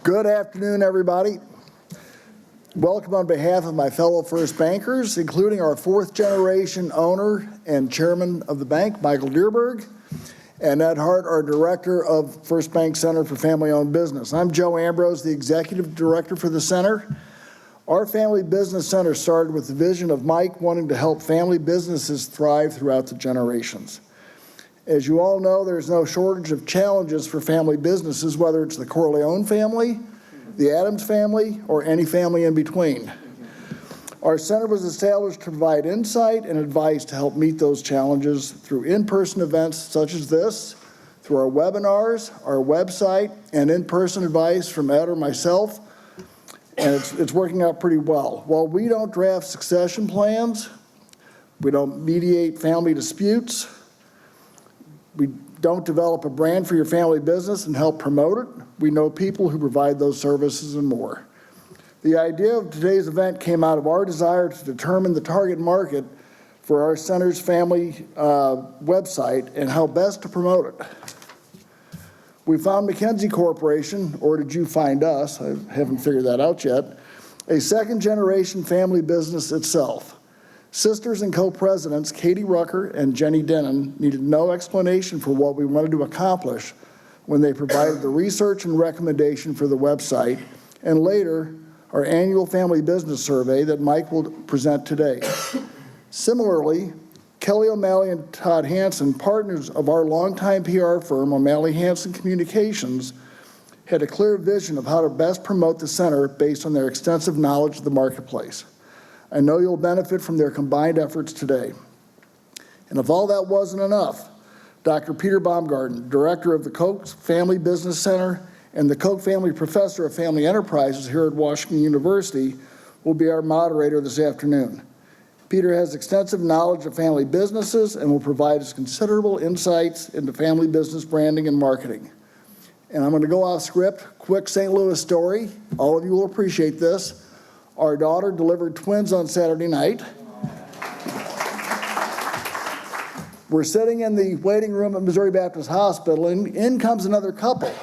Good afternoon, everybody. Welcome on behalf of my fellow First Bankers, including our fourth-generation owner and chairman of the bank, Michael Dierberg, and Ed Hart, our director of First Bank Center for Family-Owned Business. I'm Joe Ambrose, the executive director for the center. Our family business center started with the vision of Mike wanting to help family businesses thrive throughout the generations. As you all know, there's no shortage of challenges for family businesses, whether it's the Corleone family, the Adams family, or any family in between. Our center was established to provide insight and advice to help meet those challenges through in-person events such as this, through our webinars, our website, and in-person advice from Ed or myself, and it's working out pretty well. While we don't draft succession plans, we don't mediate family disputes, we don't develop a brand for your family business and help promote it. We know people who provide those services and more. The idea of today's event came out of our desire to determine the target market for our center's family website and how best to promote it. We found McKinsey Corporation, or did you find us? I haven't figured that out yet. A second-generation family business itself. Sisters and co-presidents Katie Rucker and Jenny Denon needed no explanation for what we wanted to accomplish when they provided the research and recommendation for the website, and later, our annual family business survey that Mike will present today. Similarly, Kelly OMalley and Todd Hansen, partners of our longtime PR firm, OMalley Hansen Communications, had a clear vision of how to best promote the center based on their extensive knowledge of the marketplace. I know you'll benefit from their combined efforts today. And if all that wasn't enough, Dr. Peter Baumgarten, director of the Koch Family Business Center and the Koch Family Professor of Family Enterprises here at Washington University, will be our moderator this afternoon. Peter has extensive knowledge of family businesses and will provide us considerable insights into family business branding and marketing. And I'm going to go off script. Quick St. Louis story. All of you will appreciate this. Our daughter delivered twins on Saturday night. We're sitting in the waiting room at Missouri Baptist Hospital, and in comes another couple.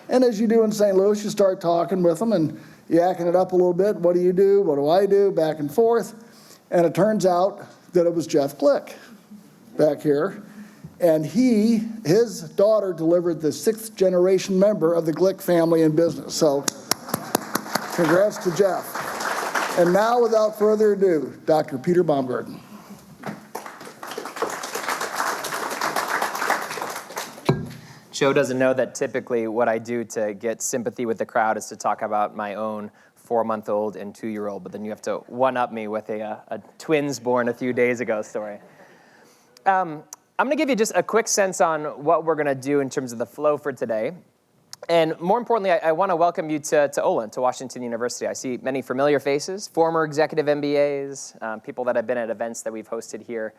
And as you do in St. Louis, you start talking with them and yakking it up a little bit. What do you do? What do I do? Back and forth. And it turns out that it was Jeff Glick back here. And his daughter delivered the sixth-generation member of the Glick family in business. So congrats to Jeff. And now, without further ado, Dr. Peter Baumgarten. Joe doesn't know that typically what I do to get sympathy with the crowd is to talk about my own 4-month-old and 2-year-old, but then you have to one-up me with a twins born a few days ago story. I'm going to give you just a quick sense on what we're going to do in terms of the flow for today. And more importantly, I want to welcome you to Olin, to Washington University. I see many familiar faces, former executive MBAs, people that have been at events that we've hosted here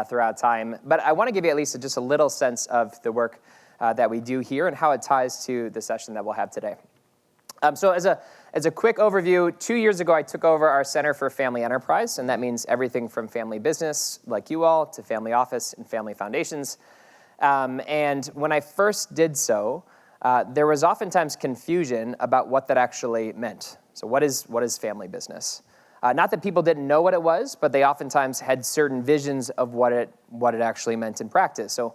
throughout time. But I want to give you at least just a little sense of the work that we do here and how it ties to the session that we'll have today. So as a quick overview, 2 years ago, I took over our Center for Family Enterprise, and that means everything from family business, like you all, to family office and family foundations. And when I first did so, there was oftentimes confusion about what that actually meant. So what is family business? Not that people didn't know what it was, but they oftentimes had certain visions of what it actually meant in practice. So,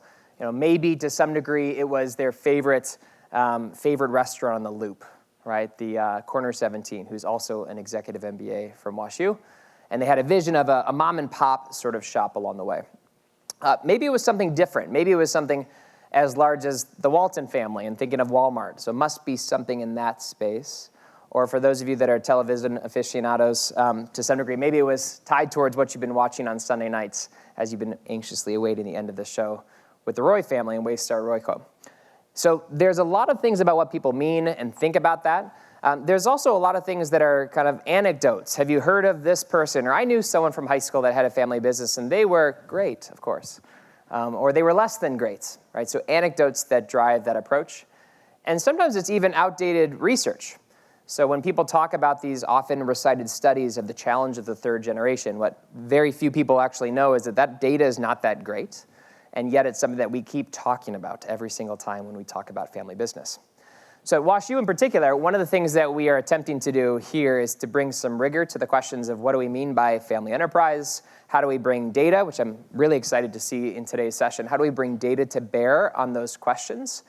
maybe to some degree it was their favorite restaurant on the Loop, right? The Corner 17, who's also an executive MBA from WashU, and they had a vision of a mom and pop sort of shop along the way. Maybe it was something different. Maybe it was something as large as the Walton family and thinking of Walmart. So it must be something in that space. Or for those of you that are television aficionados, to some degree, maybe it was tied towards what you've been watching on Sunday nights as you've been anxiously awaiting the end of the show with the Roy family and Waystar Royco. So there's a lot of things about what people mean and think about that. There's also a lot of things that are kind of anecdotes. Have you heard of this person? Or I knew someone from high school that had a family business, and they were great, of course. Or they were less than great, right? So anecdotes that drive that approach. And sometimes it's even outdated research. So when people talk about these often recited studies of the challenge of the third generation, what very few people actually know is that data is not that great. And yet it's something that we keep talking about every single time when we talk about family business. So WashU in particular, one of the things that we are attempting to do here is to bring some rigor to the questions of what do we mean by family enterprise? How do we bring data, which I'm really excited to see in today's session, how do we bring data to bear on those questions?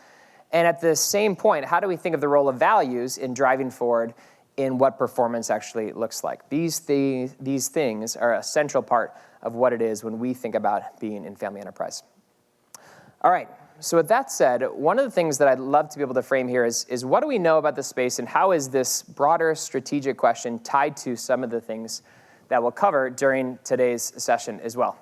And at the same point, how do we think of the role of values in driving forward in what performance actually looks like? These things are a central part of what it is when we think about being in family enterprise. All right, so with that said, one of the things that I'd love to be able to frame here is what do we know about the space and how is this broader strategic question tied to some of the things that we'll cover during today's session as well.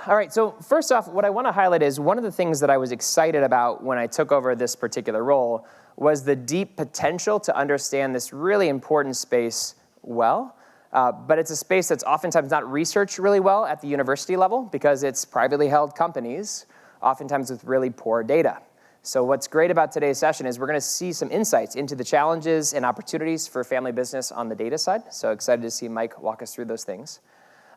All right, so first off, what I want to highlight is one of the things that I was excited about when I took over this particular role was the deep potential to understand this really important space well. But it's a space that's oftentimes not researched really well at the university level because it's privately held companies, oftentimes with really poor data. So what's great about today's session is we're going to see some insights into the challenges and opportunities for family business on the data side. So excited to see Mike walk us through those things.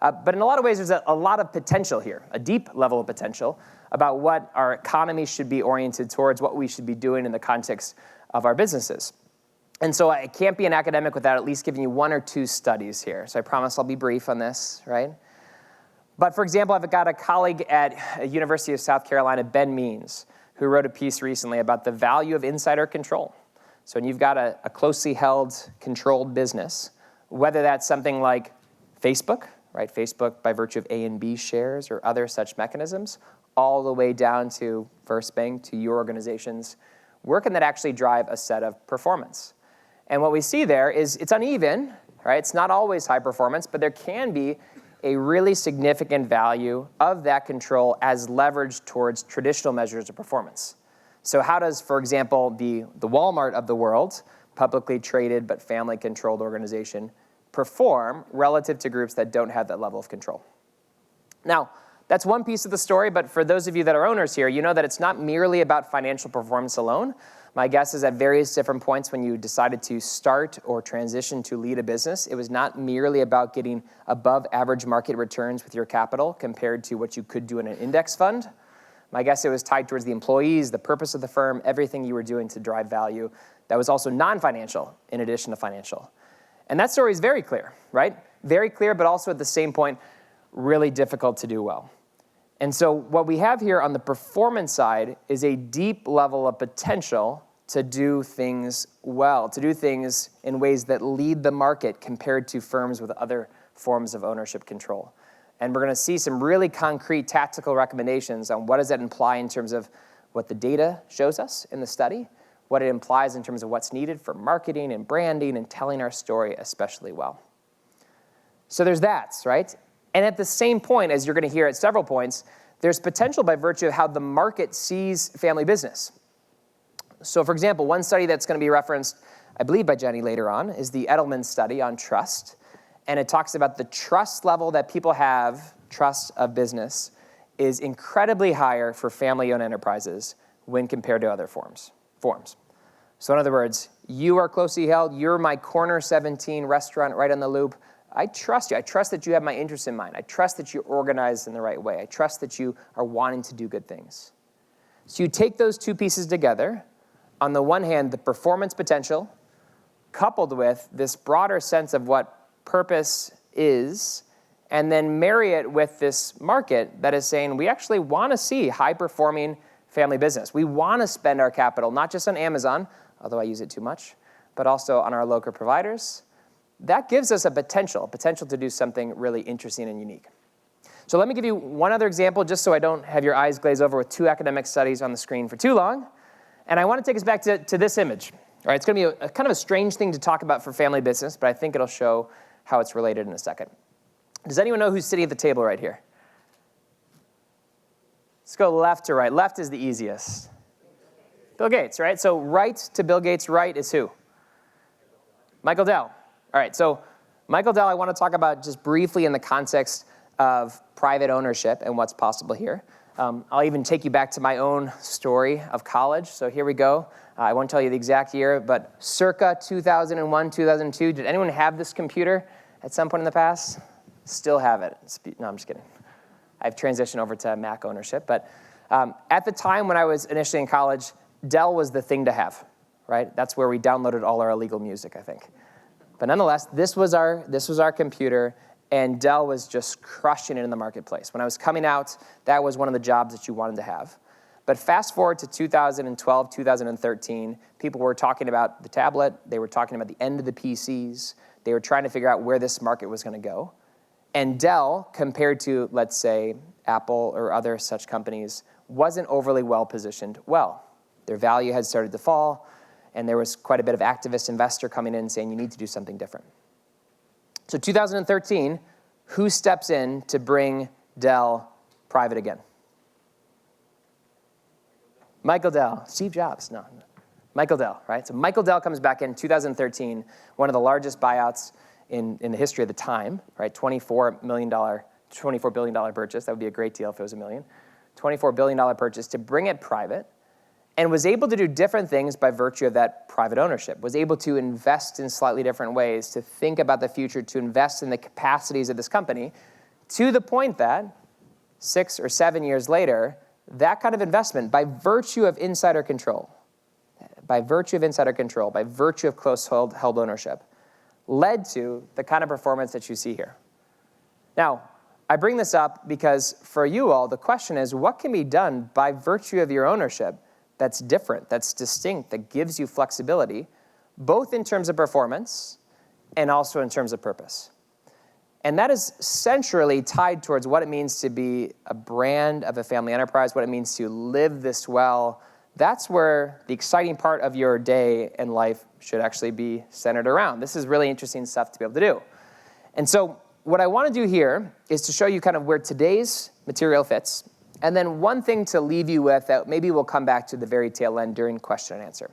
But in a lot of ways, there's a lot of potential here, a deep level of potential about what our economy should be oriented towards, what we should be doing in the context of our businesses. And so I can't be an academic without at least giving you one or two studies here. So I promise I'll be brief on this, right? But for example, I've got a colleague at University of South Carolina, Ben Means, who wrote a piece recently about the value of insider control. So when you've got a closely held, controlled business, whether that's something like Facebook, right? Facebook by virtue of A and B shares or other such mechanisms, all the way down to First Bank, to your organizations, where can that actually drive a set of performance? And what we see there is it's uneven, right? It's not always high performance, but there can be a really significant value of that control as leveraged towards traditional measures of performance. So how does, for example, the Walmart of the world, publicly traded but family-controlled organization, perform relative to groups that don't have that level of control? Now, that's one piece of the story, but for those of you that are owners here, you know that it's not merely about financial performance alone. My guess is at various different points when you decided to start or transition to lead a business, it was not merely about getting above average market returns with your capital compared to what you could do in an index fund. My guess it was tied towards the employees, the purpose of the firm, everything you were doing to drive value that was also non-financial in addition to financial. And that story is very clear, right? Very clear, but also at the same point, really difficult to do well. And so what we have here on the performance side is a deep level of potential to do things well, to do things in ways that lead the market compared to firms with other forms of ownership control. And we're going to see some really concrete tactical recommendations on what does that imply in terms of what the data shows us in the study, what it implies in terms of what's needed for marketing and branding and telling our story especially well. So there's that, right? And at the same point, as you're going to hear at several points, there's potential by virtue of how the market sees family business. So for example, one study that's going to be referenced, I believe by Jenny later on, is the Edelman study on trust. And it talks about the trust level that people have, trust of business, is incredibly higher for family-owned enterprises when compared to other forms. So in other words, you are closely held, you're my corner 17 restaurant right on the loop. I trust you. I trust that you have my interests in mind. I trust that you're organized in the right way. I trust that you are wanting to do good things. So you take those two pieces together. On the one hand, the performance potential, coupled with this broader sense of what purpose is, and then marry it with this market that is saying we actually want to see high-performing family business. We want to spend our capital, not just on Amazon, although I use it too much, but also on our local providers. That gives us a potential to do something really interesting and unique. So let me give you one other example, just so I don't have your eyes glaze over with two academic studies on the screen for too long. And I want to take us back to this image. All right, it's going to be a kind of a strange thing to talk about for family business, but I think it'll show how it's related in a second. Does anyone know who's sitting at the table right here? Let's go left to right. Left is the easiest. Bill Gates, right? So right to Bill Gates' right is who? Michael Dell. All right, so Michael Dell I want to talk about just briefly in the context of private ownership and what's possible here. I'll even take you back to my own story of college. So here we go. I won't tell you the exact year, but circa 2001, 2002. Did anyone have this computer at some point in the past? Still have it. No, I'm just kidding. I've transitioned over to Mac ownership. But at the time when I was initially in college, Dell was the thing to have. right? That's where we downloaded all our illegal music, I think. But nonetheless, this was our computer, and Dell was just crushing it in the marketplace. When I was coming out, that was one of the jobs that you wanted to have. But fast forward to 2012, 2013, people were talking about the tablet. They were talking about the end of the PCs. They were trying to figure out where this market was going to go. And Dell, compared to, let's say, Apple or other such companies, wasn't overly well positioned well. Their value had started to fall, and there was quite a bit of activist investor coming in saying you need to do something different. So 2013, who steps in to bring Dell private again? Michael Dell. Steve Jobs, no. Michael Dell, right? So Michael Dell comes back in 2013, one of the largest buyouts in the history of the time, right? $24 billion purchase. That would be a great deal if it was a million. $24 billion purchase to bring it private, and was able to do different things by virtue of that private ownership, was able to invest in slightly different ways, to think about the future, to invest in the capacities of this company, to the point that 6 or 7 years later, that kind of investment, by virtue of insider control, by virtue of close held ownership, led to the kind of performance that you see here. Now, I bring this up because for you all, the question is, what can be done by virtue of your ownership that's different, that's distinct, that gives you flexibility, both in terms of performance and also in terms of purpose? And that is centrally tied towards what it means to be a brand of a family enterprise, what it means to live this well. That's where the exciting part of your day and life should actually be centered around. This is really interesting stuff to be able to do. And so what I want to do here is to show you kind of where today's material fits, and then one thing to leave you with that maybe we'll come back to the very tail end during question and answer.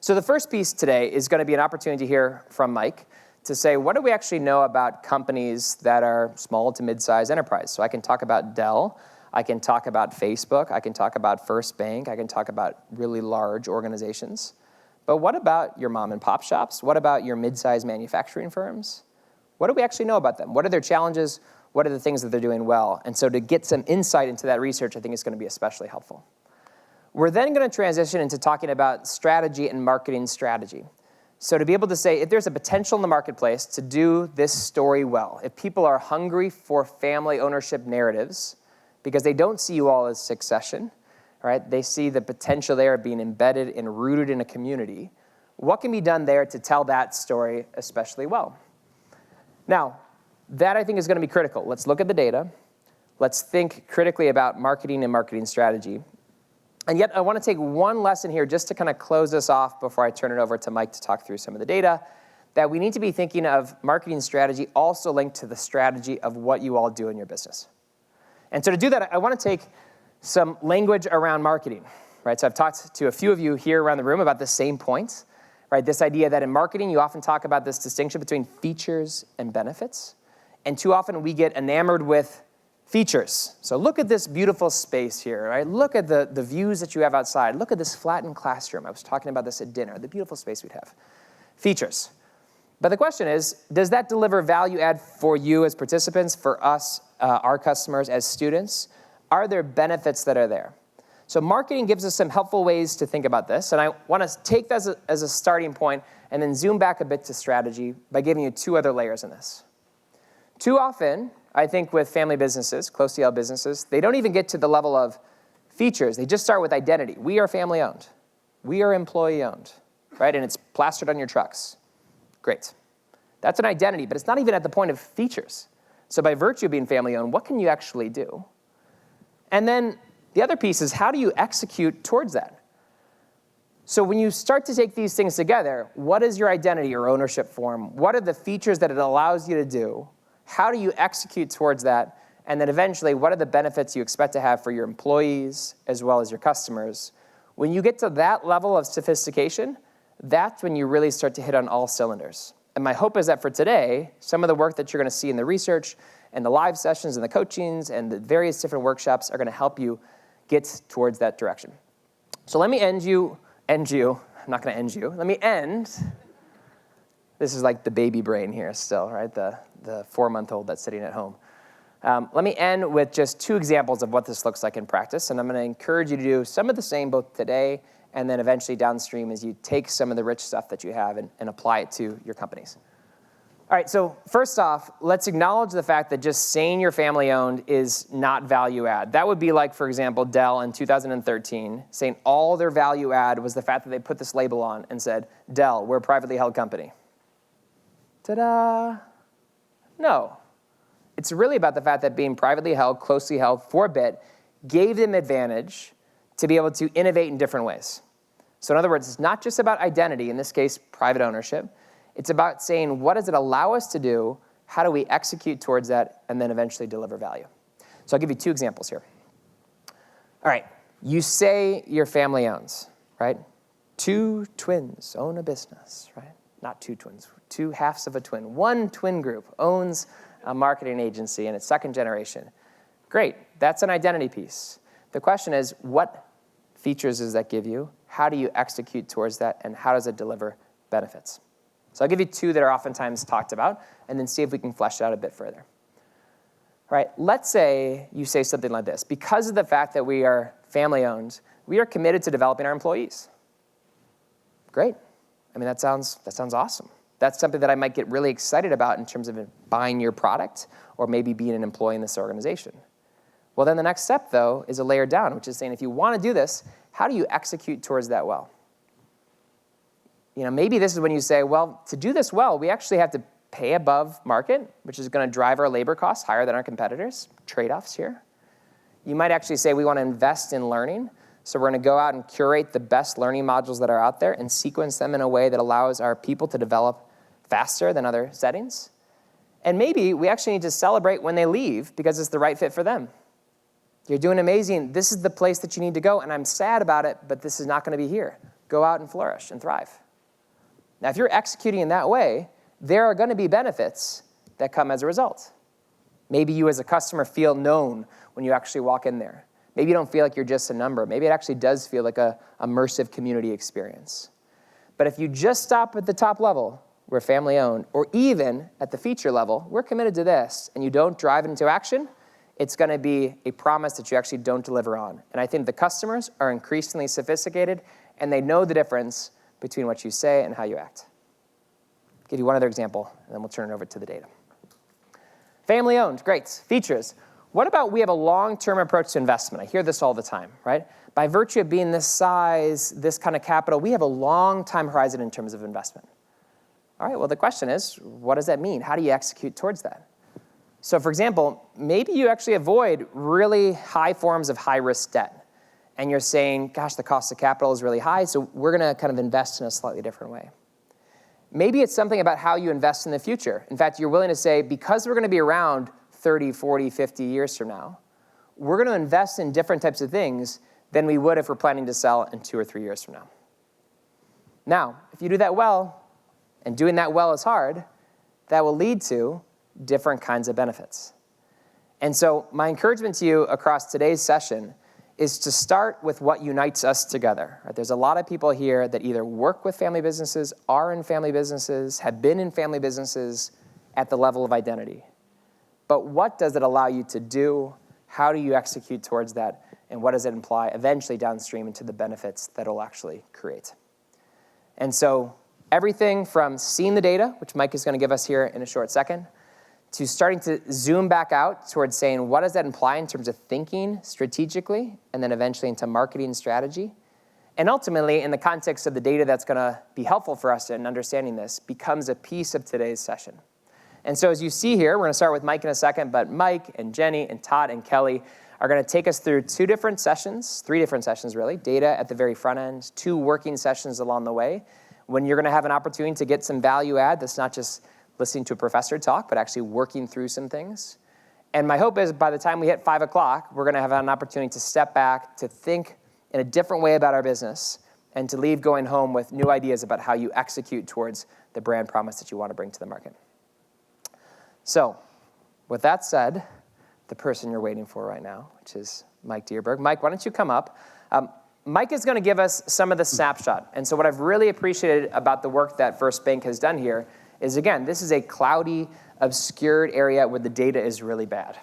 So the first piece today is going to be an opportunity to hear from Mike to say, what do we actually know about companies that are small to mid-sized enterprise? So I can talk about Dell, I can talk about Facebook, I can talk about First Bank, I can talk about really large organizations. But what about your mom and pop shops? What about your mid-sized manufacturing firms? What do we actually know about them? What are their challenges? What are the things that they're doing well? And so to get some insight into that research, I think is going to be especially helpful. We're then going to transition into talking about strategy and marketing strategy. So to be able to say, if there's a potential in the marketplace to do this story well, if people are hungry for family ownership narratives, because they don't see you all as succession, right? They see the potential there being embedded and rooted in a community. What can be done there to tell that story especially well? Now, that I think is going to be critical. Let's look at the data. Let's think critically about marketing and marketing strategy. And yet, I want to take one lesson here just to kind of close this off before I turn it over to Mike to talk through some of the data, that we need to be thinking of marketing strategy also linked to the strategy of what you all do in your business. And so to do that, I want to take some language around marketing, right? So I've talked to a few of you here around the room about the same points, right? This idea that in marketing, you often talk about this distinction between features and benefits. And too often we get enamored with features. So look at this beautiful space here, right? Look at the views that you have outside. Look at this flattened classroom. I was talking about this at dinner, the beautiful space we'd have. Features. But the question is, does that deliver value add for you as participants, for us, our customers as students? Are there benefits that are there? So marketing gives us some helpful ways to think about this, and I want to take that as a starting point and then zoom back a bit to strategy by giving you two other layers in this. Too often, I think with family businesses, close to businesses, they don't even get to the level of features. They just start with identity. We are family owned. We are employee owned, right? And it's plastered on your trucks. Great. That's an identity, but it's not even at the point of features. So by virtue of being family owned, what can you actually do? And then the other piece is, how do you execute towards that? So when you start to take these things together, what is your identity or ownership form? What are the features that it allows you to do? How do you execute towards that? And then eventually, what are the benefits you expect to have for your employees as well as your customers? When you get to that level of sophistication, that's when you really start to hit on all cylinders. And my hope is that for today, some of the work that you're going to see in the research and the live sessions and the coachings and the various different workshops are going to help you get towards that direction. So let me end you. I'm not going to end you. Let me end. This is like the baby brain here still, right? The 4-month-old that's sitting at home. Let me end with just two examples of what this looks like in practice, and I'm going to encourage you to do some of the same both today and then eventually downstream is you take some of the rich stuff that you have and apply it to your companies. All right, so first off, let's acknowledge the fact that just saying you're family-owned is not value add. That would be like, for example, Dell in 2013 saying all their value add was the fact that they put this label on and said, Dell, we're a privately held company. Ta-da! No. It's really about the fact that being privately held, closely held for a bit, gave them advantage to be able to innovate in different ways. So in other words, it's not just about identity, in this case, private ownership. It's about saying, what does it allow us to do? How do we execute towards that? And then eventually deliver value. So I'll give you 2 examples here. All right, you say your family owns, right? 2 twins own a business, right? Not 2 twins, 2 halves of a twin. 1 twin group owns a marketing agency and it's 2nd generation. Great, that's an identity piece. The question is, what features does that give you? How do you execute towards that? And how does it deliver benefits? So I'll give you 2 that are oftentimes talked about, and then see if we can flesh it out a bit further. All right, let's say you say something like this. Because of the fact that we are family-owned, we are committed to developing our employees. Great. I mean, that sounds awesome. That's something that I might get really excited about in terms of buying your product or maybe being an employee in this organization. Well, then the next step, though, is a layer down, which is saying if you want to do this, how do you execute towards that well? Maybe this is when you say, well, to do this well, we actually have to pay above market, which is going to drive our labor costs higher than our competitors. Trade-offs here. You might actually say we want to invest in learning, so we're going to go out and curate the best learning modules that are out there and sequence them in a way that allows our people to develop faster than other settings. And maybe we actually need to celebrate when they leave because it's the right fit for them. You're doing amazing. This is the place that you need to go, and I'm sad about it, but this is not going to be here. Go out and flourish and thrive. Now, if you're executing in that way, there are going to be benefits that come as a result. Maybe you as a customer feel known when you actually walk in there. Maybe you don't feel like you're just a number. Maybe it actually does feel like a immersive community experience. But if you just stop at the top level, we're family-owned, or even at the feature level, we're committed to this, and you don't drive it into action, it's going to be a promise that you actually don't deliver on. And I think the customers are increasingly sophisticated, and they know the difference between what you say and how you act. I'll give you one other example, and then we'll turn it over to the data. Family-owned, great. Features. What about we have a long-term approach to investment? I hear this all the time, right? By virtue of being this size, this kind of capital, we have a long time horizon in terms of investment. All right, well, the question is, what does that mean? How do you execute towards that? So for example, maybe you actually avoid really high forms of high-risk debt. And you're saying, gosh, the cost of capital is really high, so we're going to kind of invest in a slightly different way. Maybe it's something about how you invest in the future. In fact, you're willing to say, because we're going to be around 30, 40, 50 years from now, we're going to invest in different types of things than we would if we're planning to sell in 2 or 3 years from now. Now, if you do that well, and doing that well is hard, that will lead to different kinds of benefits. And so my encouragement to you across today's session is to start with what unites us together. Right? There's a lot of people here that either work with family businesses, are in family businesses, have been in family businesses at the level of identity. But what does it allow you to do? How do you execute towards that? And what does it imply eventually downstream into the benefits that it'll actually create? And so everything from seeing the data, which Mike is going to give us here in a short second, to starting to zoom back out towards saying, what does that imply in terms of thinking strategically, and then eventually into marketing strategy? And ultimately, in the context of the data that's going to be helpful for us in understanding this, becomes a piece of today's session. And so as you see here, we're going to start with Mike in a second, but Mike and Jenny and Todd and Kelly are going to take us through 2 different sessions, 3 different sessions really, data at the very front end, 2 working sessions along the way, when you're going to have an opportunity to get some value add that's not just listening to a professor talk, but actually working through some things. And my hope is by the time we hit 5 o'clock, we're going to have an opportunity to step back, to think in a different way about our business, and to leave going home with new ideas about how you execute towards the brand promise that you want to bring to the market. So, with that said, the person you're waiting for right now, which is Mike Dierberg. Mike, why don't you come up? Mike is going to give us some of the snapshot. And so what I've really appreciated about the work that First Bank has done here is, again, this is a cloudy, obscured area where the data is really bad.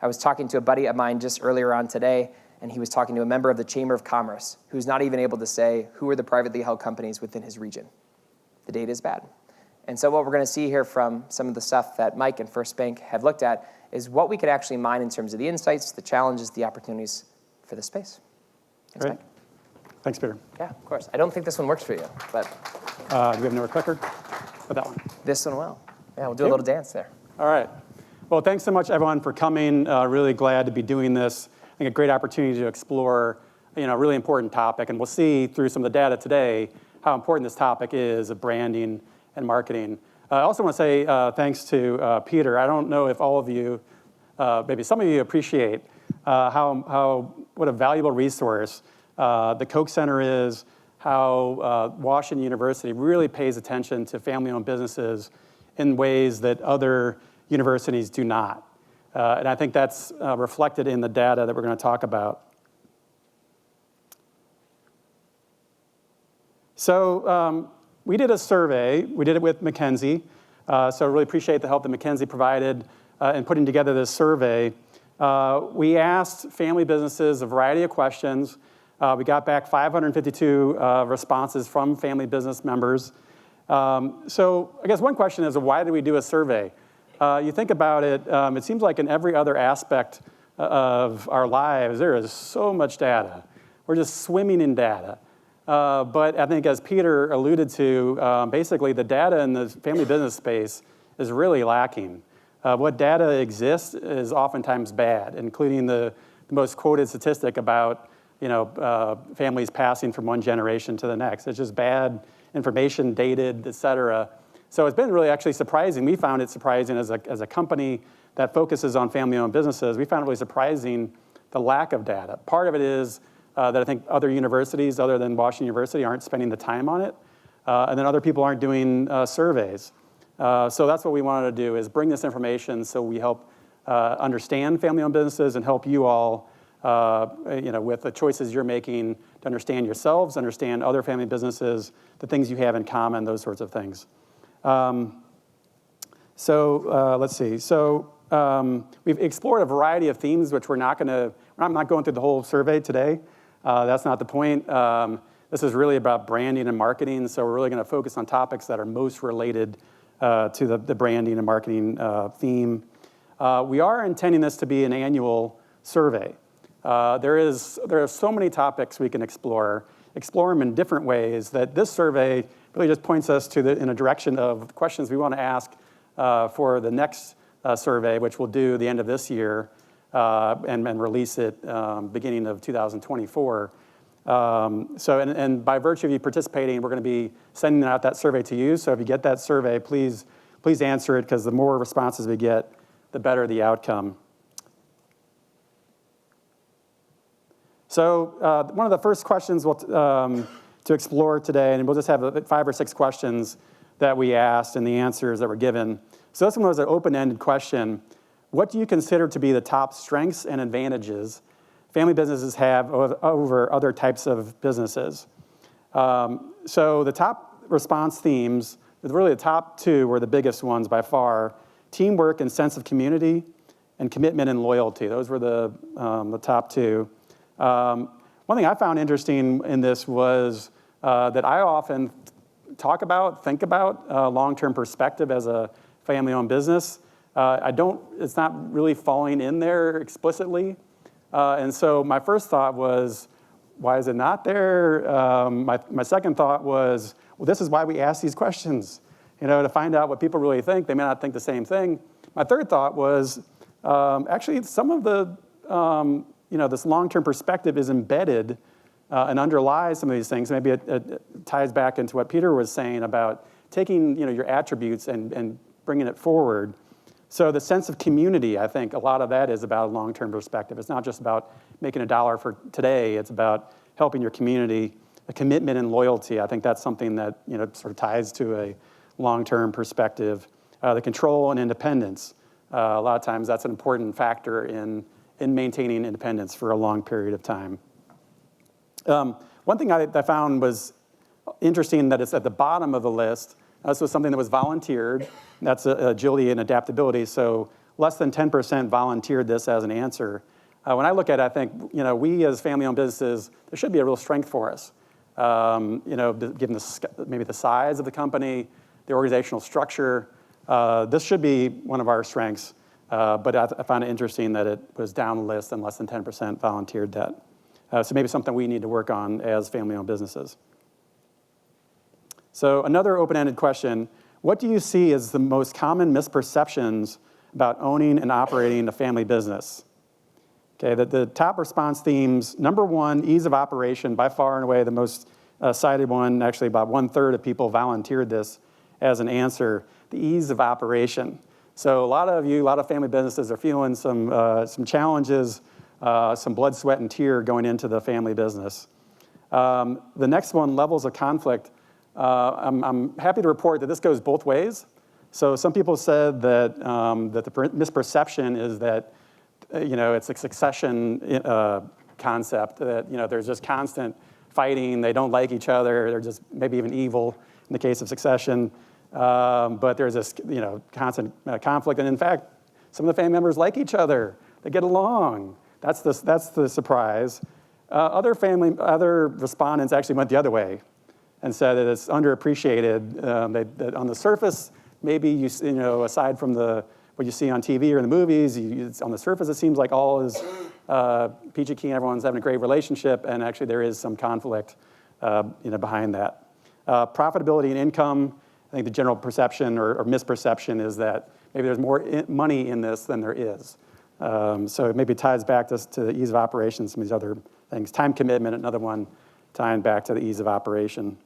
I was talking to a buddy of mine just earlier on today, and he was talking to a member of the Chamber of Commerce who's not even able to say who are the privately held companies within his region. The data is bad. And so what we're going to see here from some of the stuff that Mike and First Bank have looked at is what we could actually mine in terms of the insights, the challenges, the opportunities for this space. Thanks, Great. Mike. Thanks, Peter. Yeah, of course. I don't think this one works for you, but Do we have another clicker? For that one. this one will. Yeah, we'll do a little dance there. All right. Well, thanks so much, everyone, for coming. Really glad to be doing this. I think a great opportunity to explore, a really important topic. And we'll see through some of the data today how important this topic is of branding and marketing. I also want to say thanks to Peter. I don't know if all of you, maybe some of you appreciate what a valuable resource the Koch Center is, how Washington University really pays attention to family-owned businesses in ways that other universities do not. And I think that's reflected in the data that we're going to talk about. So we did a survey. We did it with McKinsey. So I really appreciate the help that McKinsey provided in putting together this survey. We asked family businesses a variety of questions. We got back 552 responses from family business members. So I guess one question is, why did we do a survey? You think about it, it seems like in every other aspect of our lives, there is so much data. We're just swimming in data. But I think as Peter alluded to, basically the data in the family business space is really lacking. What data exists is oftentimes bad, including the most quoted statistic about families passing from one generation to the next. It's just bad information, dated, et cetera. So it's been really actually surprising. We found it surprising as a company that focuses on family-owned businesses. We found it really surprising the lack of data. Part of it is that I think other universities other than Washington University aren't spending the time on it. And then other people aren't doing surveys. So that's what we wanted to do, is bring this information so we help understand family-owned businesses and help you all with the choices you're making to understand yourselves, understand other family businesses, the things you have in common, those sorts of things. Let's see. So we've explored a variety of themes, which I'm not going through the whole survey today. That's not the point. This is really about branding and marketing, so we're really going to focus on topics that are most related to the branding and marketing theme. We are intending this to be an annual survey. There are so many topics we can explore them in different ways that this survey really just points us in a direction of questions we want to ask for the next survey, which we'll do the end of this year and release it beginning of 2024. And by virtue of you participating, we're going to be sending out that survey to you. So if you get that survey, please answer it, because the more responses we get, the better the outcome. So one of the first questions to explore today, and we'll just have 5 or 6 questions that we asked and the answers that were given. So this one was an open-ended question. What do you consider to be the top strengths and advantages family businesses have over other types of businesses? So the top response themes, really the top 2 were the biggest ones by far: teamwork and sense of community, and commitment and loyalty. Those were the top 2. One thing I found interesting in this was that I often think about long-term perspective as a family-owned business. It's not really falling in there explicitly. And so my first thought was, why is it not there? My second thought was, well, this is why we ask these questions, to find out what people really think. They may not think the same thing. My third thought was, actually, some of the, this long-term perspective is embedded and underlies some of these things. Maybe it ties back into what Peter was saying about taking, your attributes and bringing it forward. So the sense of community, I think a lot of that is about a long-term perspective. It's not just about making a dollar for today. It's about helping your community. A commitment and loyalty, I think that's something that sort of ties to a long-term perspective. The control and independence. A lot of times that's an important factor in maintaining independence for a long period of time. One thing I found was interesting, that it's at the bottom of the list. This was something that was volunteered. That's agility and adaptability. So less than 10% volunteered this as an answer. When I look at it, I think, we as family-owned businesses, there should be a real strength for us. Given maybe the size of the company, the organizational structure, this should be one of our strengths. But I find it interesting that it was down the list and less than 10% volunteer debt. So maybe something we need to work on as family-owned businesses. So another open-ended question, what do you see as the most common misperceptions about owning and operating a family business? Okay, the top response themes, number one, ease of operation, by far and away the most cited one. Actually, about 1/3 of people volunteered this as an answer, the ease of operation. So a lot of family businesses are feeling some challenges, some blood, sweat, and tear going into the family business. The next one, levels of conflict. I'm happy to report that this goes both ways. So some people said that the misperception is that it's a succession concept, that there's just constant fighting, they don't like each other, they're just maybe even evil in the case of succession. But there's this constant conflict, and in fact, some of the family members like each other, they get along. That's the surprise. Other respondents actually went the other way and said that it's underappreciated. That on the surface, maybe aside from what you see on TV or in the movies, on the surface it seems like all is peachy keen, everyone's having a great relationship, and actually there is some conflict behind that. Profitability and income, I think the general perception or misperception is that maybe there's more money in this than there is. So it maybe ties back to the ease of operation, some of these other things. Time commitment, another one tying back to the ease of operation.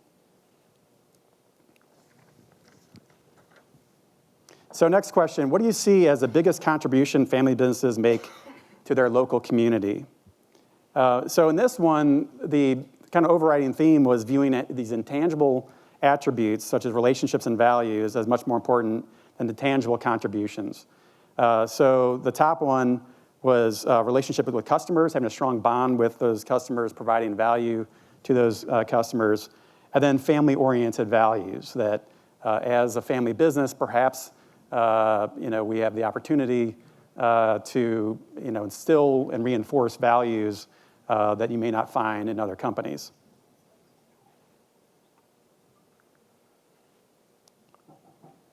So next question, what do you see as the biggest contribution family businesses make to their local community? So in this one, the kind of overriding theme was viewing these intangible attributes, such as relationships and values, as much more important than the tangible contributions. So the top one was relationship with customers, having a strong bond with those customers, providing value to those customers, and then family-oriented values that as a family business, perhaps we have the opportunity to instill and reinforce values that you may not find in other companies.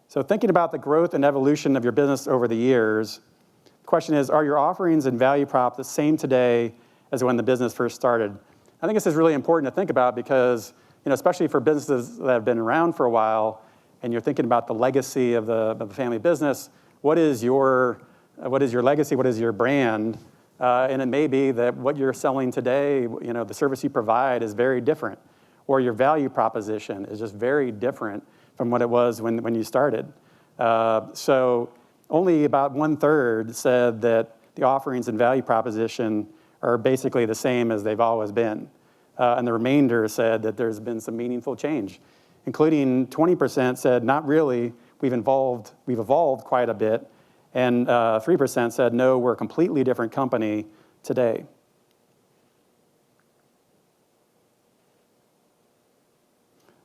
So thinking about the growth and evolution of your business over the years, the question is, are your offerings and value prop the same today as when the business first started? I think this is really important to think about because, especially for businesses that have been around for a while, and you're thinking about the legacy of the family business, what is your legacy, what is your brand? And it may be that what you're selling today, the service you provide is very different, or your value proposition is just very different from what it was when you started. So only about 1/3 said that the offerings and value proposition are basically the same as they've always been. And the remainder said that there's been some meaningful change, including 20% said, not really, we've evolved quite a bit, and 3% said, no, we're a completely different company today.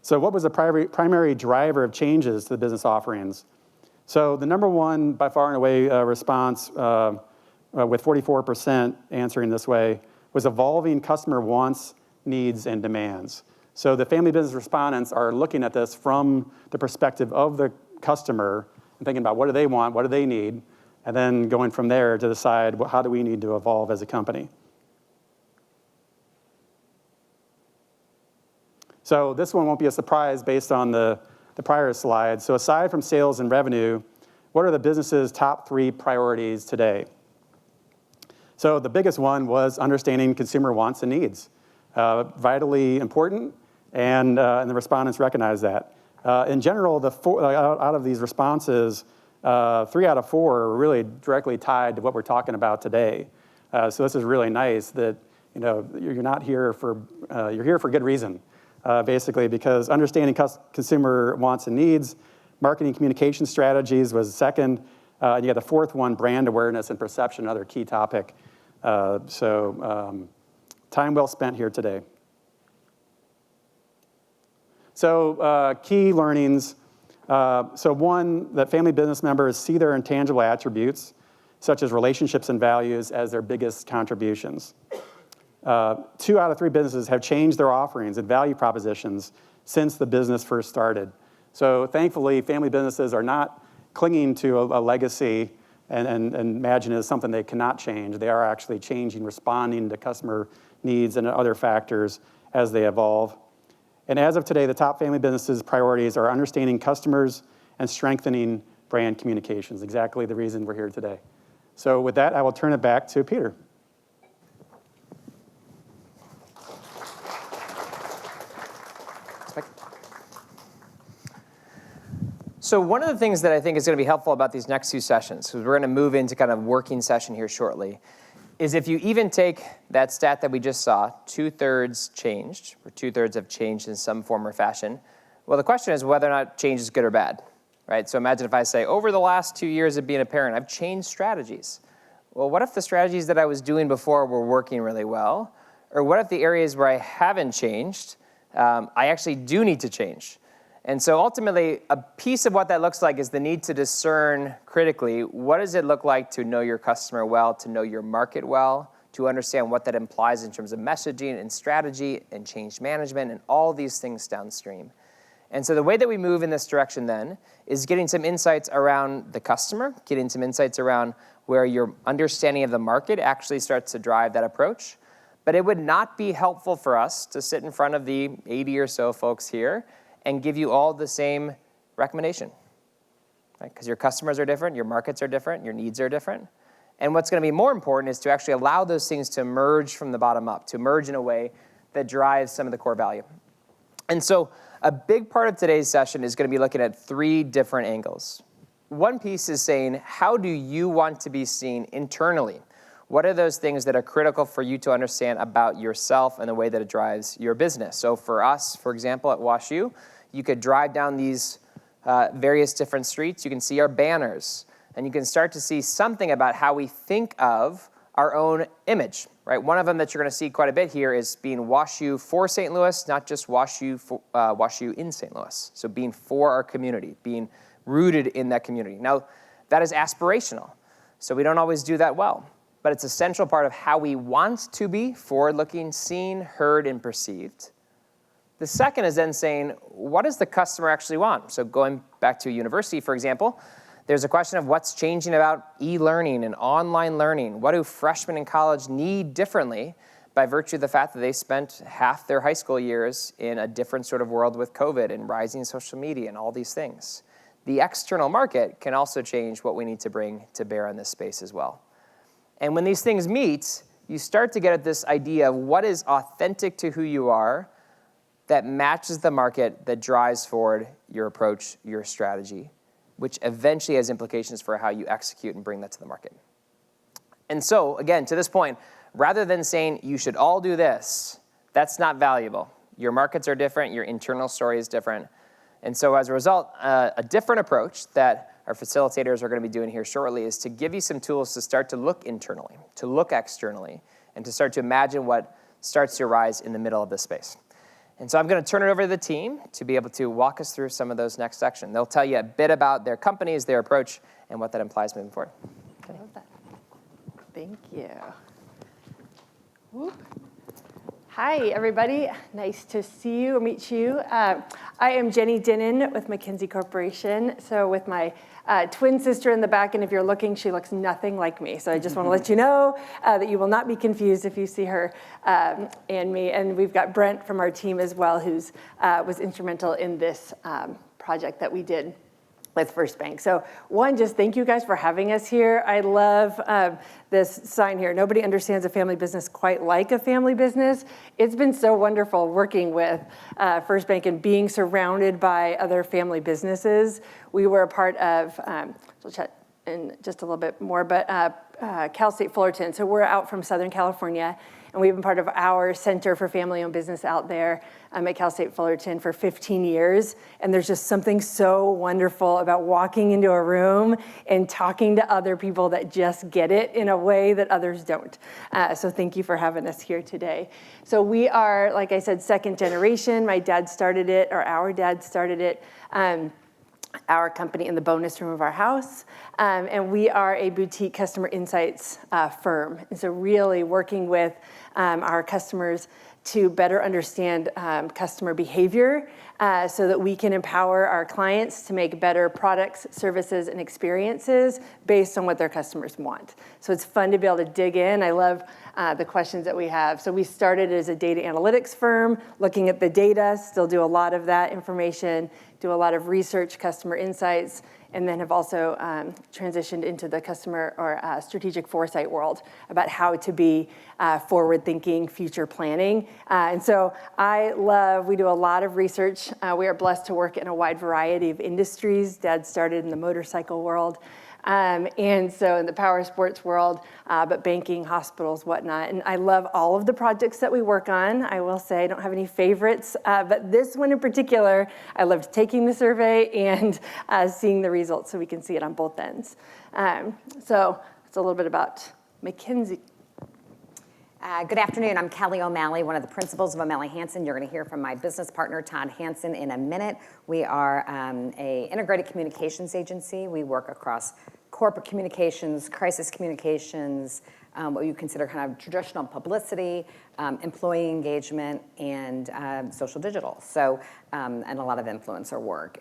So what was the primary driver of changes to the business offerings? So the number one, by far and away, response, with 44% answering this way, was evolving customer wants, needs, and demands. So the family business respondents are looking at this from the perspective of the customer and thinking about what do they want, what do they need, and then going from there to decide how do we need to evolve as a company. So this one won't be a surprise based on the prior slide. So aside from sales and revenue, what are the business's top 3 priorities today? So the biggest one was understanding consumer wants and needs. Vitally important, and the respondents recognize that. In general, out of these responses, 3 out of 4 are really directly tied to what we're talking about today. So this is really nice that you're not here you're here for good reason. Basically, because understanding consumer wants and needs, marketing communication strategies was the second, and you got the fourth one, brand awareness and perception, another key topic. So time well spent here today. So key learnings. So one, that family business members see their intangible attributes. such as relationships and values, as their biggest contributions. 2 out of 3 businesses have changed their offerings and value propositions since the business first started. So thankfully, family businesses are not clinging to a legacy and imagine it as something they cannot change. They are actually changing, responding to customer needs and other factors as they evolve. And as of today, the top family businesses' priorities are understanding customers and strengthening brand communications, exactly the reason we're here today. So with that, I will turn it back to Peter. So one of the things that I think is going to be helpful about these next 2 sessions, because we're going to move into kind of working session here shortly, is if you even take that stat that we just saw, 2/3 changed, or 2/3 have changed in some form or fashion. Well, the question is whether or not change is good or bad, right? So imagine if I say, over the last 2 years of being a parent, I've changed strategies. Well, what if the strategies that I was doing before were working really well? Or what if the areas where I haven't changed, I actually do need to change? And so ultimately, a piece of what that looks like is the need to discern critically, what does it look like to know your customer well, to know your market well, to understand what that implies in terms of messaging and strategy and change management and all these things downstream. And so the way that we move in this direction then is getting some insights around the customer, getting some insights around where your understanding of the market actually starts to drive that approach. But it would not be helpful for us to sit in front of the 80 or so folks here and give you all the same recommendation, right? Because your customers are different, your markets are different, your needs are different. And what's going to be more important is to actually allow those things to emerge from the bottom up, to emerge in a way that drives some of the core value. And so a big part of today's session is going to be looking at 3 different angles. One piece is saying, how do you want to be seen internally? What are those things that are critical for you to understand about yourself and the way that it drives your business? So for us, for example, at WashU, you could drive down these various different streets. You can see our banners, and you can start to see something about how we think of our own image, right? One of them that you're going to see quite a bit here is being WashU for St. Louis, not just WashU in St. Louis. So being for our community, being rooted in that community. Now, that is aspirational, so we don't always do that well. But it's a central part of how we want to be forward-looking, seen, heard, and perceived. The second is then saying, what does the customer actually want? So going back to a university, for example, there's a question of what's changing about e-learning and online learning. What do freshmen in college need differently by virtue of the fact that they spent half their high school years in a different sort of world with COVID and rising social media and all these things? The external market can also change what we need to bring to bear in this space as well. And when these things meet, you start to get at this idea of what is authentic to who you are that matches the market, that drives forward your approach, your strategy, which eventually has implications for how you execute and bring that to the market. And so, again, to this point, rather than saying you should all do this, that's not valuable. Your markets are different, your internal story is different. And so as a result, a different approach that our facilitators are going to be doing here shortly is to give you some tools to start to look internally, to look externally, and to start to imagine what starts to arise in the middle of this space. And so I'm going to turn it over to the team to be able to walk us through some of those next sections. They'll tell you a bit about their companies, their approach, and what that implies moving forward. I love that. Thank you. Whoop. Hi, everybody. Nice to see you or meet you. I am Jenny Dinnan with McKinsey Corporation. So with my twin sister in the back, and if you're looking, she looks nothing like me. So I just want to let you know that you will not be confused if you see her and me. And we've got Brent from our team as well, who's was instrumental in this project that we did with First Bank. So one, just thank you guys for having us here. I love this sign here. Nobody understands a family business quite like a family business. It's been so wonderful working with First Bank and being surrounded by other family businesses. We were a part of, we'll chat in just a little bit more, but Cal State Fullerton. So we're out from Southern California, and we've been part of our Center for Family-Owned Business out there at Cal State Fullerton for 15 years. And there's just something so wonderful about walking into a room and talking to other people that just get it in a way that others don't. So thank you for having us here today. So we are, like I said, second generation. My dad started it, or our dad started it. our company in the bonus room of our house. And we are a boutique customer insights firm. And so really working with our customers to better understand customer behavior so that we can empower our clients to make better products, services, and experiences based on what their customers want. So it's fun to be able to dig in. I love the questions that we have. So we started as a data analytics firm, looking at the data, still do a lot of that information, do a lot of research, customer insights, and then have also transitioned into the customer or strategic foresight world about how to be forward-thinking, future planning. And so we do a lot of research. We are blessed to work in a wide variety of industries. Dad started in the motorcycle world. And so in the power sports world, but banking, hospitals, whatnot. And I love all of the projects that we work on. I will say I don't have any favorites, but this one in particular, I loved taking the survey and seeing the results so we can see it on both ends. So it's a little bit about McKinsey. Good afternoon. I'm Kelly OMalley, one of the principals of OMalley Hanson. You're going to hear from my business partner, Todd Hanson, in a minute. We are an integrated communications agency. We work across corporate communications, crisis communications, what you consider kind of traditional publicity, employee engagement, and social digital. So, and a lot of influencer work.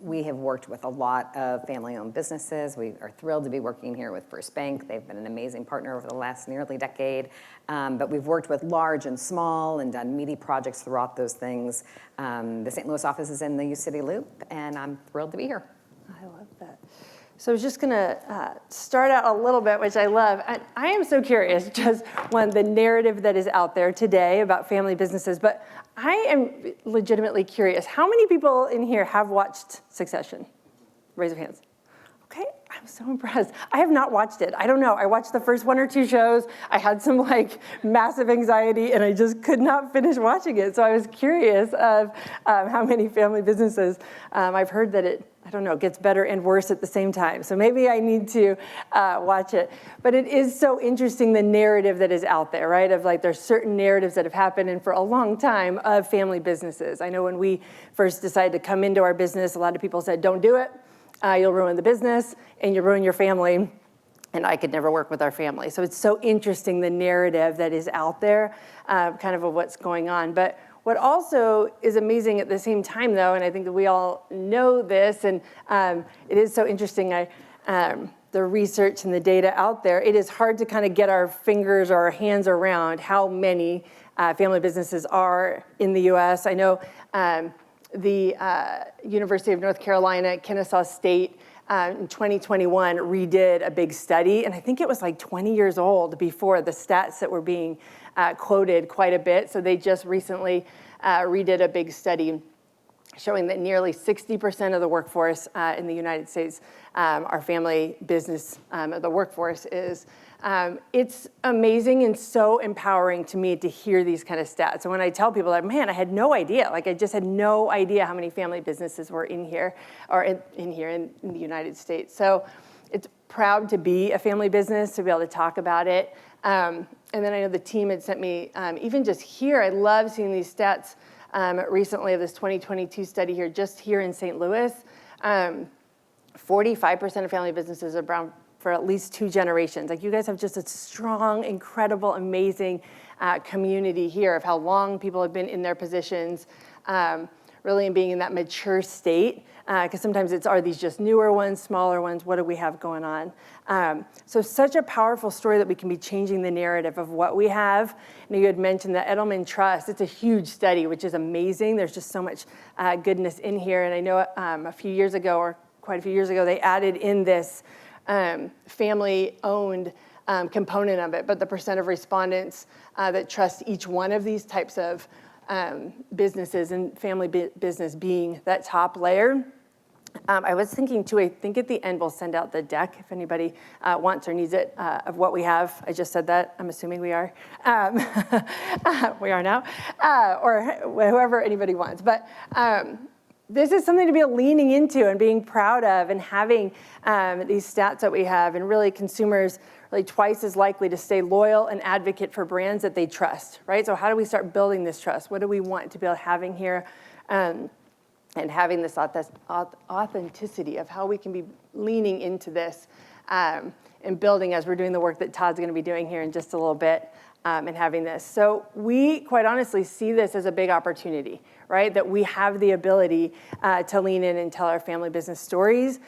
We have worked with a lot of family-owned businesses. We are thrilled to be working here with First Bank. They've been an amazing partner over the last nearly decade. But we've worked with large and small and done meaty projects throughout those things. The St. Louis office is in the U City Loop, and I'm thrilled to be here. I love that. So I was just going to start out a little bit, which I love. I am so curious, just the narrative that is out there today about family businesses, but I am legitimately curious. How many people in here have watched Succession? Raise your hands. Okay, I'm so impressed. I have not watched it. I don't know. I watched the first one or two shows. I had some massive anxiety, and I just could not finish watching it. So I was curious of how many family businesses. I've heard that it, I don't know, gets better and worse at the same time. So maybe I need to watch it. But it is so interesting, the narrative that is out there, right? Of there's certain narratives that have happened and for a long time of family businesses. I know when we first decided to come into our business, a lot of people said, don't do it. You'll ruin the business and you'll ruin your family. And I could never work with our family. So it's so interesting, the narrative that is out there, kind of what's going on. But what also is amazing at the same time, though, and I think that we all know this, and it is so interesting, the research and the data out there, it is hard to kind of get our fingers or our hands around how many family businesses are in the U.S. I know the University of North Carolina, Kennesaw State, in 2021 redid a big study, and I think it was 20 years old before the stats that were being quoted quite a bit. So they just recently redid a big study showing that nearly 60% of the workforce in the United States are family business. The workforce is. It's amazing and so empowering to me to hear these kind of stats. And when I tell people man, I had no idea. I just had no idea how many family businesses were in here, or in the United States. So it's proud to be a family business, to be able to talk about it. And then I know the team had sent me, even just here, I love seeing these stats recently of this 2022 study here, just here in St. Louis. 45% of family businesses are around for at least 2 generations. You guys have just a strong, incredible, amazing community here of how long people have been in their positions, really in being in that mature state. Because sometimes are these just newer ones, smaller ones, what do we have going on? So such a powerful story that we can be changing the narrative of what we have. You had mentioned the Edelman Trust. It's a huge study, which is amazing. There's just so much goodness in here. And I know a few years ago, or quite a few years ago, they added in this family-owned component of it, but the percent of respondents that trust each one of these types of businesses, and family business being that top layer. I was thinking too, I think at the end we'll send out the deck if anybody wants or needs it of what we have. I just said that, I'm assuming we are. We are now, or whoever anybody wants. But this is something to be leaning into and being proud of, and having these stats that we have, and really consumers really twice as likely to stay loyal and advocate for brands that they trust, right? So how do we start building this trust? What do we want to be having here? and having this authenticity of how we can be leaning into this and building as we're doing the work that Todd's going to be doing here in just a little bit, and having this. So we quite honestly see this as a big opportunity, right? That we have the ability to lean in and tell our family business stories.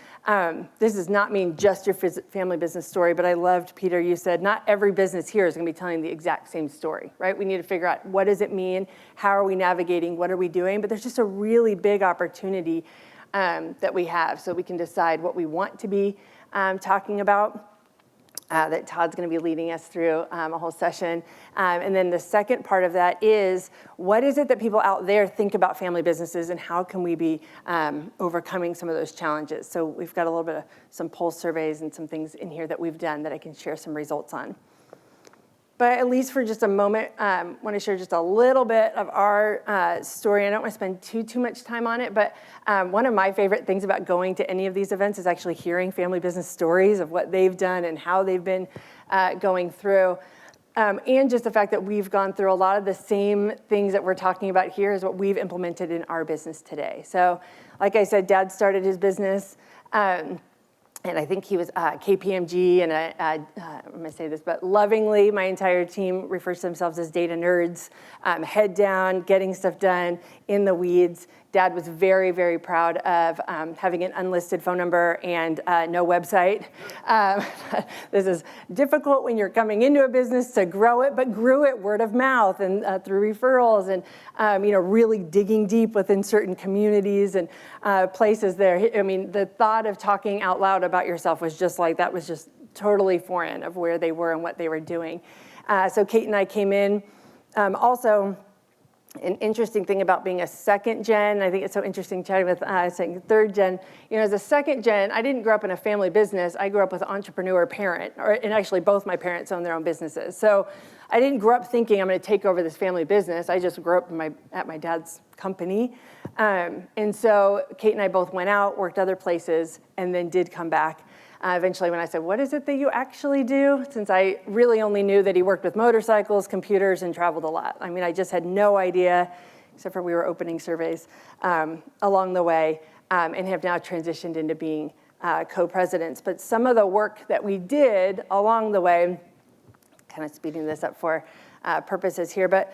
This does not mean just your family business story, but I loved, Peter, you said not every business here is going to be telling the exact same story, right? We need to figure out what does it mean, how are we navigating, what are we doing? But there's just a really big opportunity that we have, so we can decide what we want to be talking about. That Todd's going to be leading us through a whole session. And then the second part of that is, what is it that people out there think about family businesses, and how can we be overcoming some of those challenges? So we've got a little bit of some pulse surveys and some things in here that we've done that I can share some results on. But at least for just a moment, I want to share just a little bit of our story. I don't want to spend too much time on it, but one of my favorite things about going to any of these events is actually hearing family business stories of what they've done and how they've been going through. And just the fact that we've gone through a lot of the same things that we're talking about here is what we've implemented in our business today. So like I said, Dad started his business. And I think he was KPMG, and I'm going to say this, but lovingly, my entire team refers to themselves as data nerds, head down, getting stuff done, in the weeds. Dad was very, very proud of having an unlisted phone number and no website. This is difficult when you're coming into a business to grow it, but grew it word of mouth and through referrals, and really digging deep within certain communities and places there. I mean, the thought of talking out loud about yourself was just like, that was just totally foreign of where they were and what they were doing. So Kate and I came in. Also, an interesting thing about being a second gen, I think it's so interesting chatting with saying third gen, as a second gen, I didn't grow up in a family business. I grew up with an entrepreneur parent, and actually both my parents own their own businesses. So I didn't grow up thinking I'm going to take over this family business. I just grew up at my dad's company. And so Kate and I both went out, worked other places, and then did come back. Eventually when I said, what is it that you actually do? Since I really only knew that he worked with motorcycles, computers, and traveled a lot. I mean, I just had no idea, except for we were opening surveys along the way, and have now transitioned into being co-presidents. But some of the work that we did along the way, kind of speeding this up for purposes here, but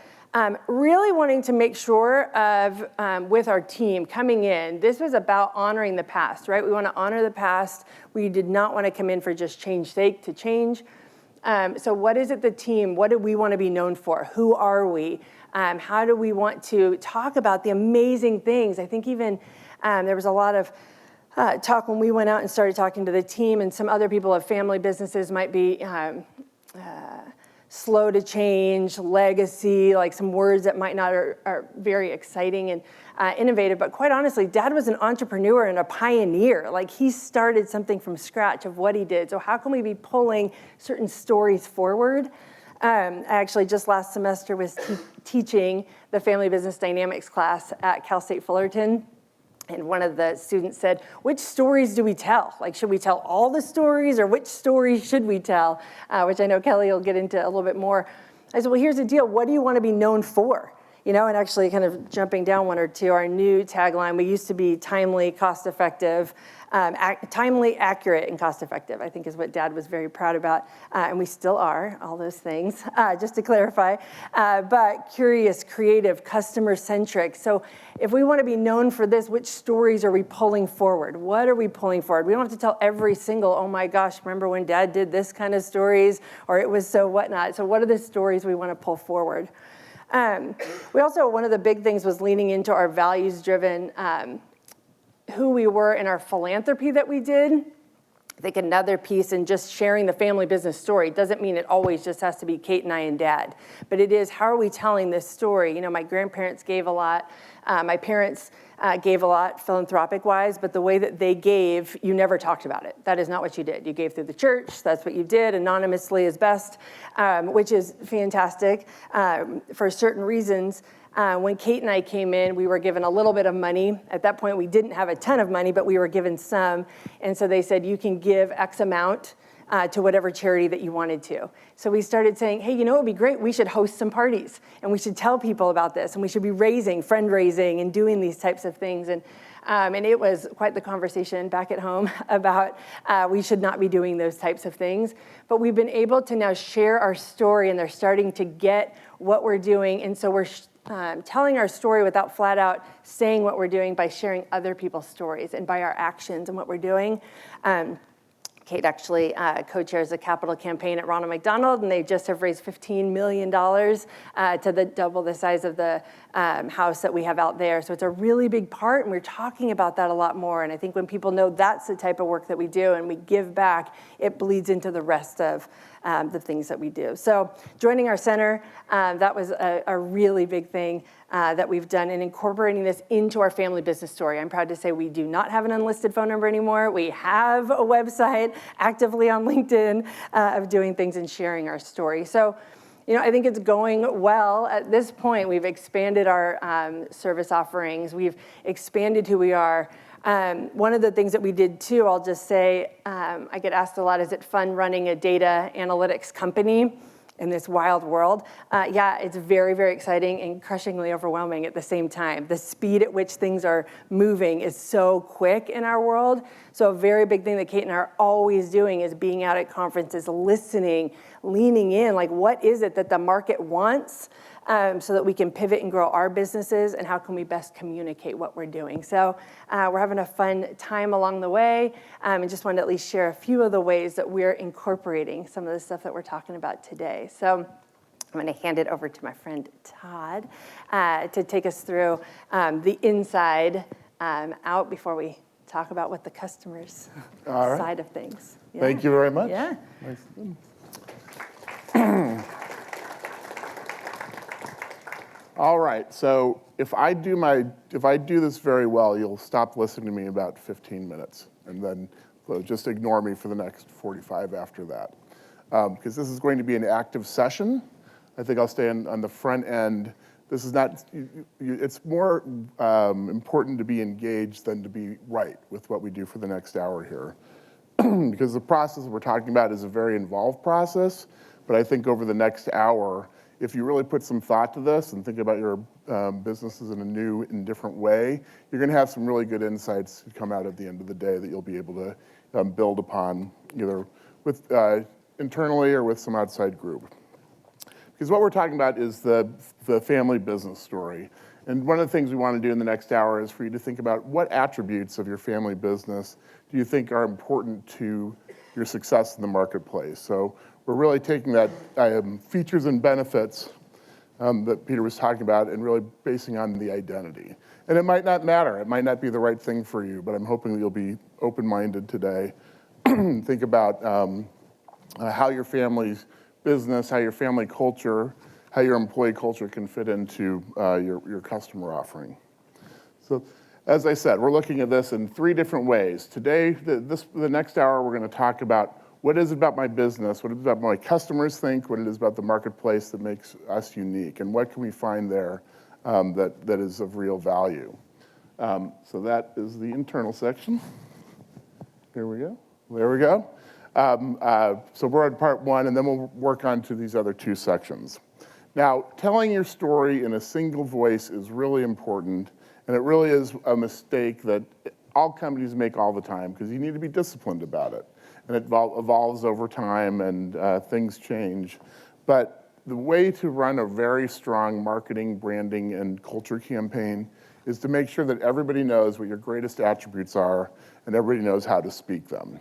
really wanting to make sure of, with our team coming in, this was about honoring the past, right? We want to honor the past. We did not want to come in for just change sake to change. So what is it the team, what do we want to be known for? Who are we? How do we want to talk about the amazing things? I think even there was a lot of talk when we went out and started talking to the team, and some other people of family businesses might be slow to change, legacy, like some words that might not are very exciting and innovative. But quite honestly, Dad was an entrepreneur and a pioneer. Like, he started something from scratch of what he did. So how can we be pulling certain stories forward? I actually just last semester was teaching the Family Business Dynamics class at Cal State Fullerton. And one of the students said, which stories do we tell? Like, should we tell all the stories, or which stories should we tell? Which I know Kelly will get into a little bit more. I said, well, here's the deal. What do you want to be known for? And actually kind of jumping down one or two, our new tagline, we used to be timely, cost-effective, timely, accurate, and cost-effective, I think is what Dad was very proud about. And we still are, all those things, just to clarify. But curious, creative, customer-centric. So if we want to be known for this, which stories are we pulling forward? What are we pulling forward? We don't have to tell every single, oh my gosh, remember when Dad did this kind of stories, or it was so whatnot. So what are the stories we want to pull forward? We also, one of the big things was leaning into our values-driven, who we were in our philanthropy that we did. I think another piece in just sharing the family business story doesn't mean it always just has to be Kate and I and Dad, but it is, how are we telling this story? My grandparents gave a lot. My parents gave a lot philanthropic-wise, but the way that they gave, you never talked about it. That is not what you did. You gave through the church. That's what you did. Anonymously is best, which is fantastic for certain reasons. When Kate and I came in, we were given a little bit of money. At that point, we didn't have a ton of money, but we were given some. And so they said, you can give X amount to whatever charity that you wanted to. So we started saying, hey, you know what would be great? We should host some parties, and we should tell people about this, and we should be fundraising, and doing these types of things. And it was quite the conversation back at home about we should not be doing those types of things. But we've been able to now share our story, and they're starting to get what we're doing. And so we're telling our story without flat out saying what we're doing, by sharing other people's stories and by our actions and what we're doing. Kate actually co-chairs a capital campaign at Ronald McDonald, and they just have raised $15 million to double the size of the house that we have out there. So it's a really big part, and we're talking about that a lot more. And I think when people know that's the type of work that we do and we give back, it bleeds into the rest of the things that we do. So joining our center, that was a really big thing that we've done, and incorporating this into our family business story. I'm proud to say we do not have an unlisted phone number anymore. We have a website, actively on LinkedIn, of doing things and sharing our story. So, I think it's going well. At this point, we've expanded our service offerings. We've expanded who we are. One of the things that we did too, I'll just say, I get asked a lot, is it fun running a data analytics company in this wild world? Yeah, it's very, very exciting and crushingly overwhelming at the same time. The speed at which things are moving is so quick in our world. So a very big thing that Kate and I are always doing is being out at conferences, listening, leaning in, like what is it that the market wants, so that we can pivot and grow our businesses, and how can we best communicate what we're doing. So we're having a fun time along the way, and just wanted to at least share a few of the ways that we're incorporating some of the stuff that we're talking about today. So I'm going to hand it over to my friend Todd to take us through the inside out before we talk about what the customer's side of things. Yeah. Thank you very much. Yeah. Nice. All right, so if I do this very well, you'll stop listening to me in about 15 minutes, and then just ignore me for the next 45 after that. Because this is going to be an active session. I think I'll stay on the front end. This is not, it's more important to be engaged than to be right with what we do for the next hour here. Because the process we're talking about is a very involved process, but I think over the next hour, if you really put some thought to this and think about your businesses in a new and different way, you're gonna have some really good insights to come out at the end of the day that you'll be able to build upon, either with internally or with some outside group. Because what we're talking about is the family business story. And one of the things we want to do in the next hour is for you to think about what attributes of your family business do you think are important to your success in the marketplace. So we're really taking that features and benefits that Peter was talking about and really basing on the identity. And it might not matter. It might not be the right thing for you, but I'm hoping that you'll be open-minded today. Think about how your family's business, how your family culture, how your employee culture can fit into your customer offering. So as I said, we're looking at this in 3 different ways. Today, the next hour, we're going to talk about what is it about my business, what it is about my customers think, what it is about the marketplace that makes us unique, and what can we find there that is of real value. So that is the internal section. Here we go. There we go. So we're on part 1, and then we'll work on to these other 2 sections. Now, telling your story in a single voice is really important, and it really is a mistake that all companies make all the time, because you need to be disciplined about it. And it evolves over time, and things change. But the way to run a very strong marketing, branding, and culture campaign is to make sure that everybody knows what your greatest attributes are, and everybody knows how to speak them.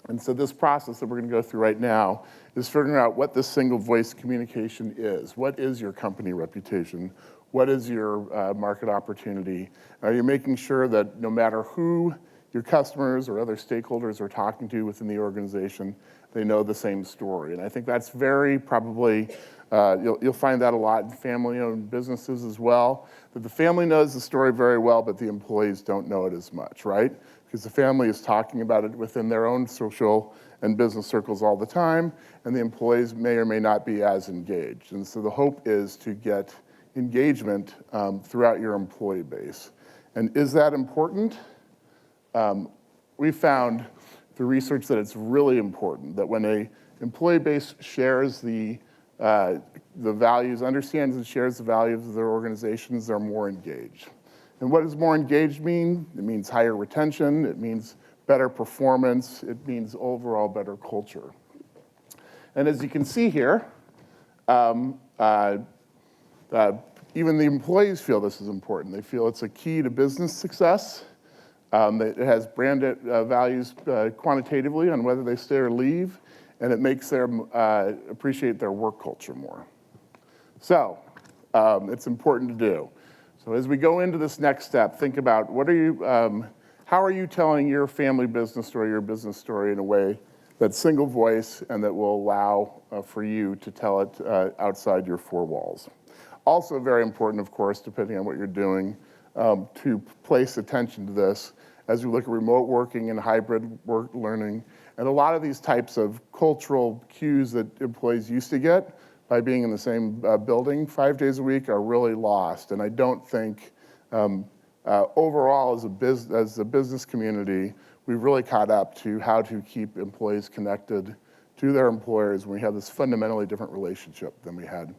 And so this process that we're going to go through right now is figuring out what this single voice communication is. What is your company reputation? What is your market opportunity? Are you making sure that no matter who your customers or other stakeholders are talking to within the organization, they know the same story? And I think that's very probably, you'll find that a lot in family-owned businesses as well, that the family knows the story very well, but the employees don't know it as much, right? Because the family is talking about it within their own social and business circles all the time, and the employees may or may not be as engaged. And so the hope is to get engagement throughout your employee base. And is that important? We found through research that it's really important that when a employee base shares the values, understands and shares the values of their organizations, they're more engaged. And what does more engaged mean? It means higher retention, it means better performance, it means overall better culture. And as you can see here, even the employees feel this is important. They feel it's a key to business success. It has brand values quantitatively on whether they stay or leave, and it makes them appreciate their work culture more. So it's important to do. So as we go into this next step, think about how are you telling your family business story, your business story in a way that's single voice and that will allow for you to tell it outside your four walls. Also very important, of course, depending on what you're doing, to place attention to this as we look at remote working and hybrid work learning. And a lot of these types of cultural cues that employees used to get by being in the same building 5 days a week are really lost. And I don't think overall as a business community, we've really caught up to how to keep employees connected to their employers when we have this fundamentally different relationship than we had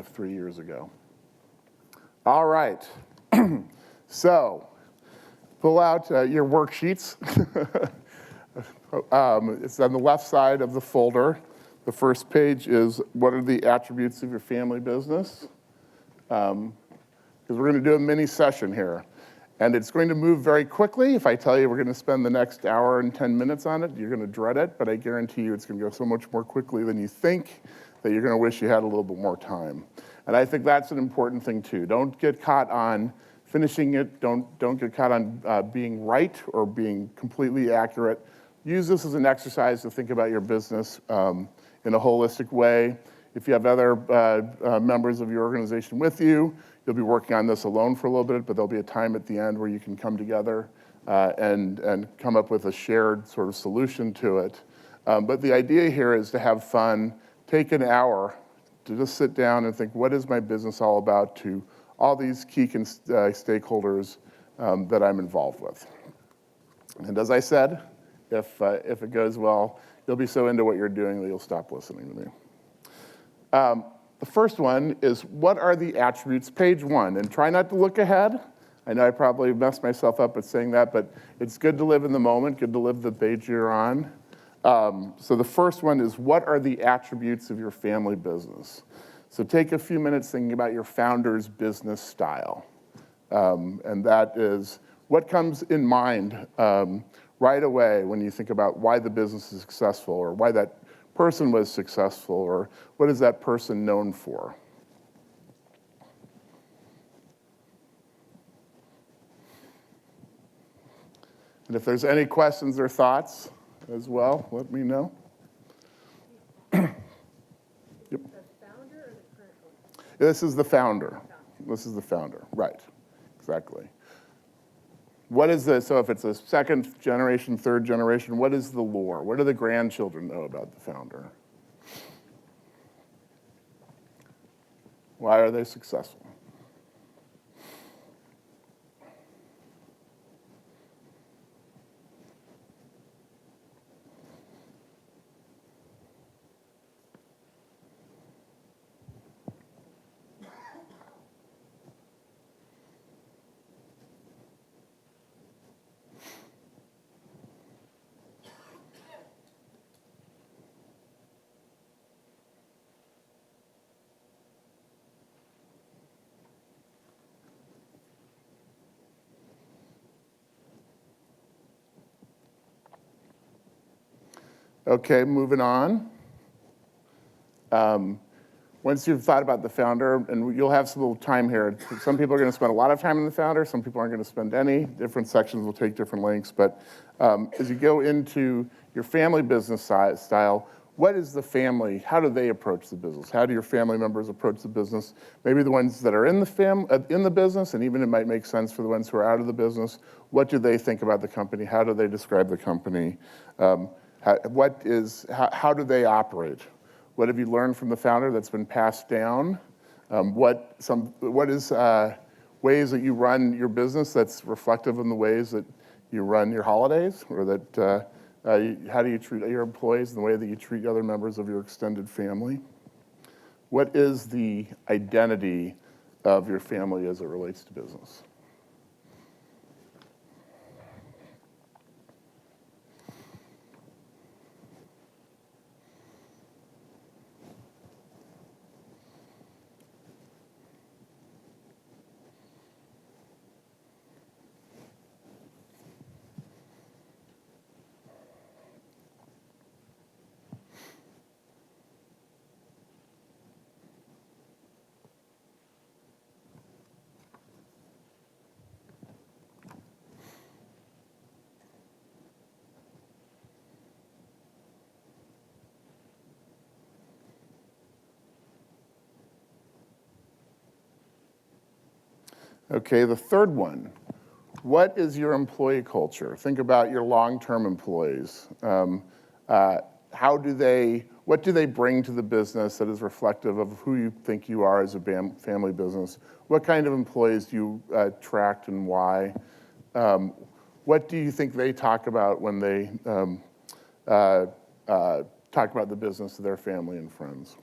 3 years ago. All right, so pull out your worksheets. It's on the left side of the folder. The first page is what are the attributes of your family business? Because we're going to do a mini session here. And it's going to move very quickly. If I tell you we're going to spend the next hour and 10 minutes on it, you're going to dread it, but I guarantee you it's going to go so much more quickly than you think that you're going to wish you had a little bit more time. And I think that's an important thing too. Don't get caught on finishing it. Don't get caught on being right or being completely accurate. Use this as an exercise to think about your business in a holistic way. If you have other members of your organization with you, you'll be working on this alone for a little bit, but there'll be a time at the end where you can come together and come up with a shared sort of solution to it. But the idea here is to have fun, take an hour to just sit down and think, what is my business all about to all these key stakeholders that I'm involved with. And as I said, if it goes well, you'll be so into what you're doing that you'll stop listening to me. The first one is, what are the attributes? Page 1, and try not to look ahead. I know I probably messed myself up at saying that, but it's good to live in the moment, good to live the page you're on. So the first one is, what are the attributes of your family business? So take a few minutes thinking about your founder's business style. And that is, what comes in mind right away when you think about why the business is successful or why that person was successful, or what is that person known for? And if there's any questions or thoughts as well, let me know. Yep. The founder or the current owner? This is the founder. This is the founder, right, exactly. What is the, so if it's a second generation, third generation, what is the lore? What do the grandchildren know about the founder? Why are they successful? Okay, moving on. Once you've thought about the founder, and you'll have some little time here. Some people are going to spend a lot of time in the founder. Some people aren't going to spend any. Different sections will take different lengths. But as you go into your family business style, what is the family? How do they approach the business? How do your family members approach the business? Maybe the ones that are in the business, and even it might make sense for the ones who are out of the business. What do they think about the company? How do they describe the company? How do they operate? What have you learned from the founder that's been passed down? What is ways that you run your business that's reflective in the ways that you run your holidays, or that how do you treat your employees in the way that you treat other members of your extended family? What is the identity of your family as it relates to business? Okay, the third one. What is your employee culture? Think about your long-term employees. What do they bring to the business that is reflective of who you think you are as a family business? What kind of employees do you attract and why? What do you think they talk about when they talk about the business to their family and friends?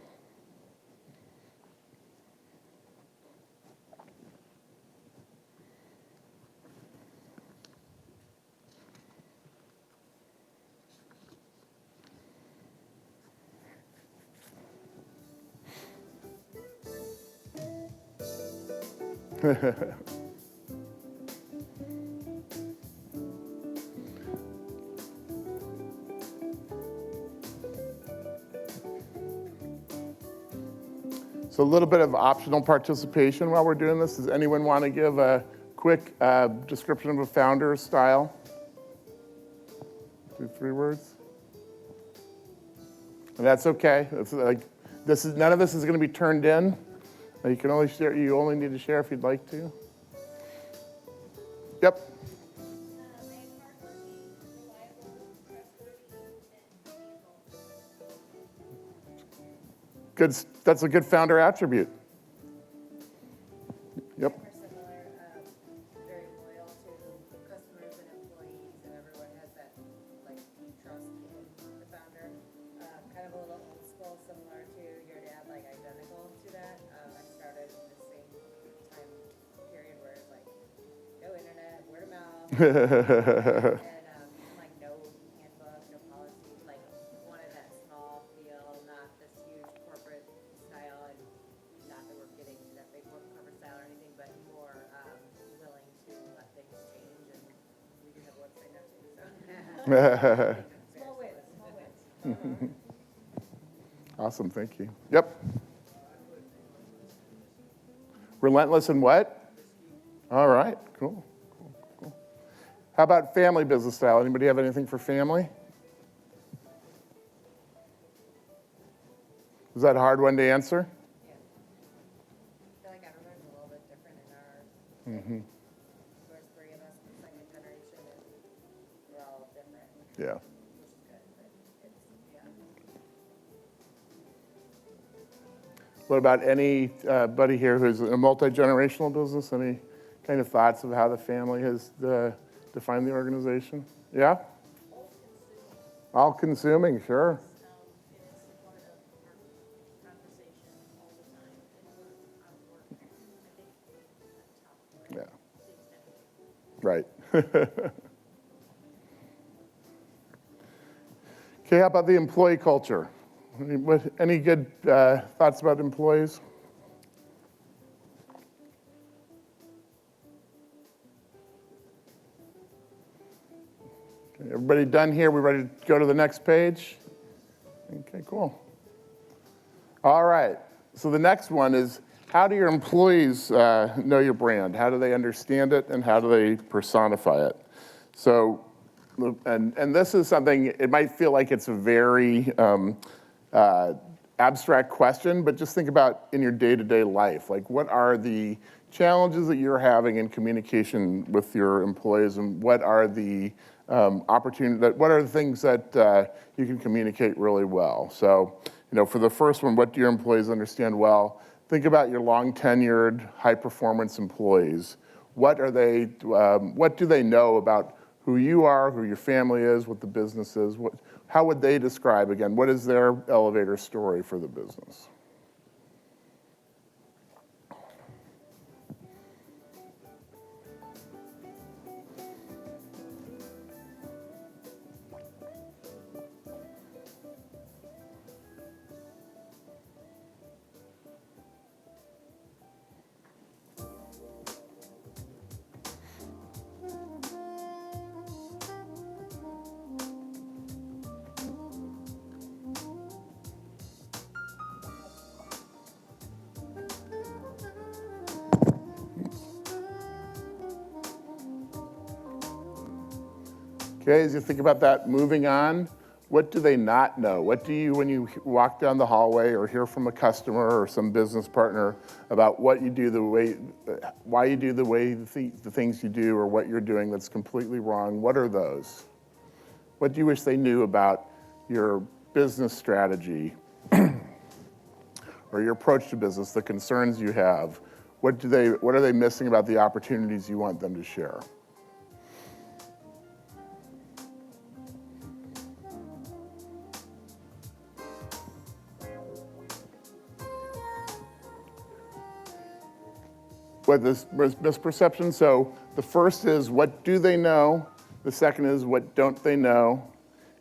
So a little bit of optional participation while we're doing this. Does anyone want to give a quick description of a founder's style? 2, 3 words? And that's okay. It's like none of this is going to be turned in. You can only share. You only need to share if you'd like to. Yep. Good. That's a good founder attribute. Yep. Similar, very loyal to customers and employees, and everyone has that like deep trust in the founder. Kind of a little old school, similar to your dad, like identical to that. I started in the same time period where it's like no internet, word of mouth, and like no handbook, no policy. Like wanted that small feel, not this huge corporate style, and not that we're getting to that big corporate style or anything, but more willing to let things change. And we do have a website now too, so small wins, small wins. Awesome. Thank you. Yep. Relentless in what? All right. Cool. How about family business style? Anybody have anything for family? Is that a hard one to answer? Yeah. I feel like everyone's a little bit different in ours. There's 3 of us in the second generation, and we're all different. Yeah. Which is good, but it's, yeah. What about anybody here who's a multi-generational business? Any kind of thoughts of how the family has defined the organization? Yeah? All-consuming, sure. It is part of our conversation all the time, and we're out of work. I think at the top of Yeah. Right. Okay, how about the employee culture? Any good thoughts about employees? Okay, everybody done here? We ready to go to the next page? Okay, cool. All right, so the next one is, how do your employees know your brand? How do they understand it, and how do they personify it? So, and this is something, it might feel like it's a very abstract question, but just think about in your day-to-day life. Like, what are the challenges that you're having in communication with your employees, and what are the what are the things that you can communicate really well? So, for the first one, what do your employees understand well? Think about your long-tenured, high-performance employees. What do they know about who you are, who your family is, what the business is. How would they describe, again, what is their elevator story for the business? Okay, as you think about that, moving on, what do they not know? What do you, when you walk down the hallway or hear from a customer or some business partner about what you do the way, why you do the things you do or what you're doing that's completely wrong? What are those? What do you wish they knew about your business strategy or your approach to business, the concerns you have? What are they missing about the opportunities you want them to share? What this misperception? So the first is, what do they know? The second is, what don't they know?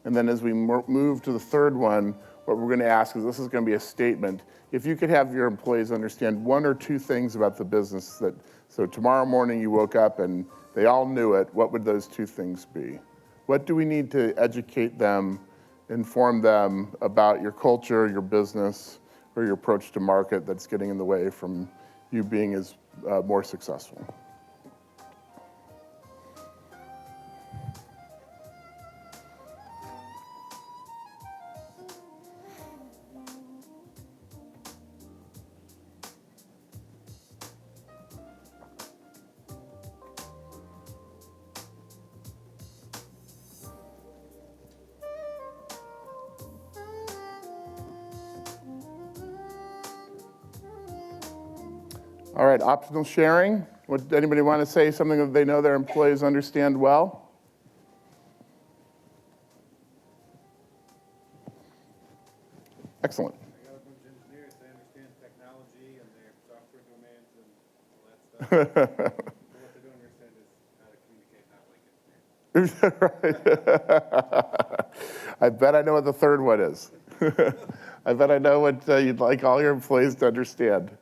And then as we move to the third one, what we're going to ask is, this is going to be a statement. If you could have your employees understand one or two things about the business so tomorrow morning you woke up and they all knew it, what would those two things be? What do we need to educate them, inform them about your culture, your business, or your approach to market that's getting in the way from you being as more successful? All right, optional sharing. Anybody want to say something that they know their employees understand well? Excellent. I got a bunch of engineers, they understand technology and their software domains and all that stuff. But what they don't understand is how to communicate, not like engineers. Right. I bet I know what the third one is. I bet I know what you'd like all your employees to understand.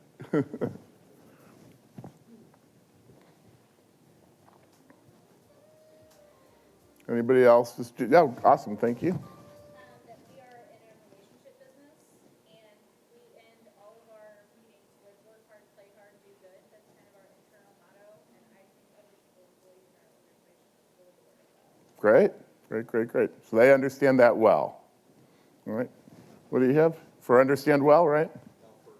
Anybody else? Yeah, awesome, thank you. That we are in a relationship business, and we end all of our meetings with work hard, play hard, do good. That's kind of our internal motto, and I think every single employee in our organization is really aware of that. Great, great, great, great. So they understand that well. All right. What do you have? For understand well, right? No, for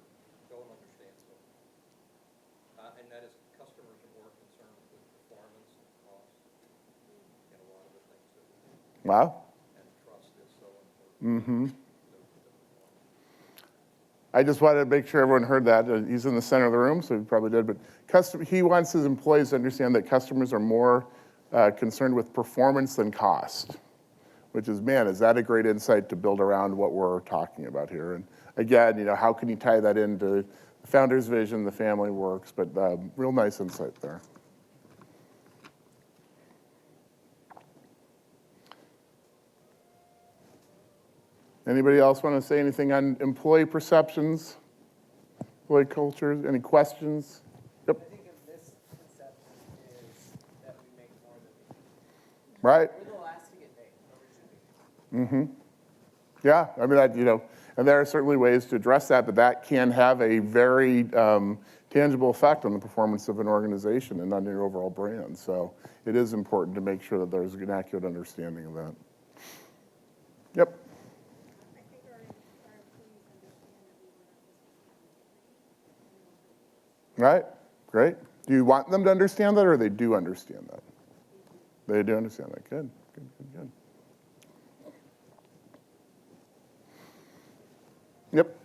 don't understand. So, and that is customers are more concerned with performance and cost in a lot of the things that we do. Wow. And trust is so important. I just wanted to make sure everyone heard that. He's in the center of the room, so he probably did. But he wants his employees to understand that customers are more concerned with performance than cost, which is, man, is that a great insight to build around what we're talking about here? And again, how can you tie that into the founder's vision, the family works, but real nice insight there. Anybody else want to say anything on employee perceptions, employee cultures? Any questions? Yep. I think a misconception is that we make more than we need. Right. We're the last to get paid, or we should be. Mm-hmm. Yeah, I mean, and there are certainly ways to address that, but that can have a very tangible effect on the performance of an organization and on your overall brand. So it is important to make sure that there's an accurate understanding of that. Yep. I think our employees understand that we want Right, great. Do you want them to understand that, or they do understand that? They do understand that, good, good, good, good. Yep.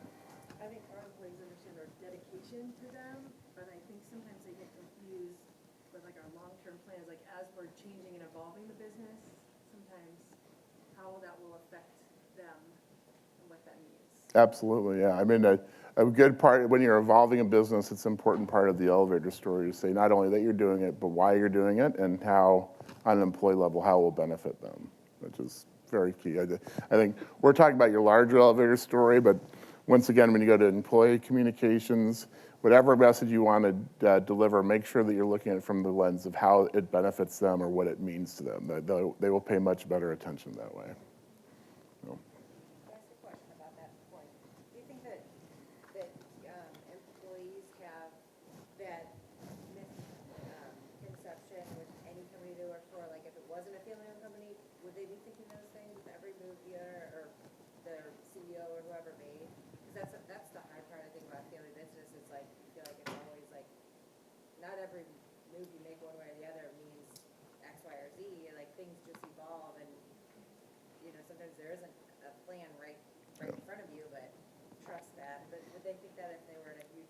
I think our employees understand our dedication to them, but I think sometimes they get confused with like our long-term plans, like as we're changing and evolving the business, sometimes how that will affect them and what that means. Absolutely, yeah. I mean, a good part, when you're evolving a business, it's an important part of the elevator story to say not only that you're doing it, but why you're doing it and how, on an employee level, how it will benefit them, which is very key. I think we're talking about your larger elevator story, but once again, when you go to employee communications, whatever message you want to deliver, make sure that you're looking at it from the lens of how it benefits them or what it means to them. They will pay much better attention that way. So. That's a question about that point. Do you think that employees have that misconception with any company they work for? Like if it wasn't a family-owned company, would they be thinking those things with every move the owner or their CEO or whoever made? Because that's the hard part I think about family business. It's like you feel like it's always like not every move you make one way or the other means X, Y, or Z. Like things just evolve, and sometimes there isn't a plan right in front of you, but trust that. But would they think that if they were in a huge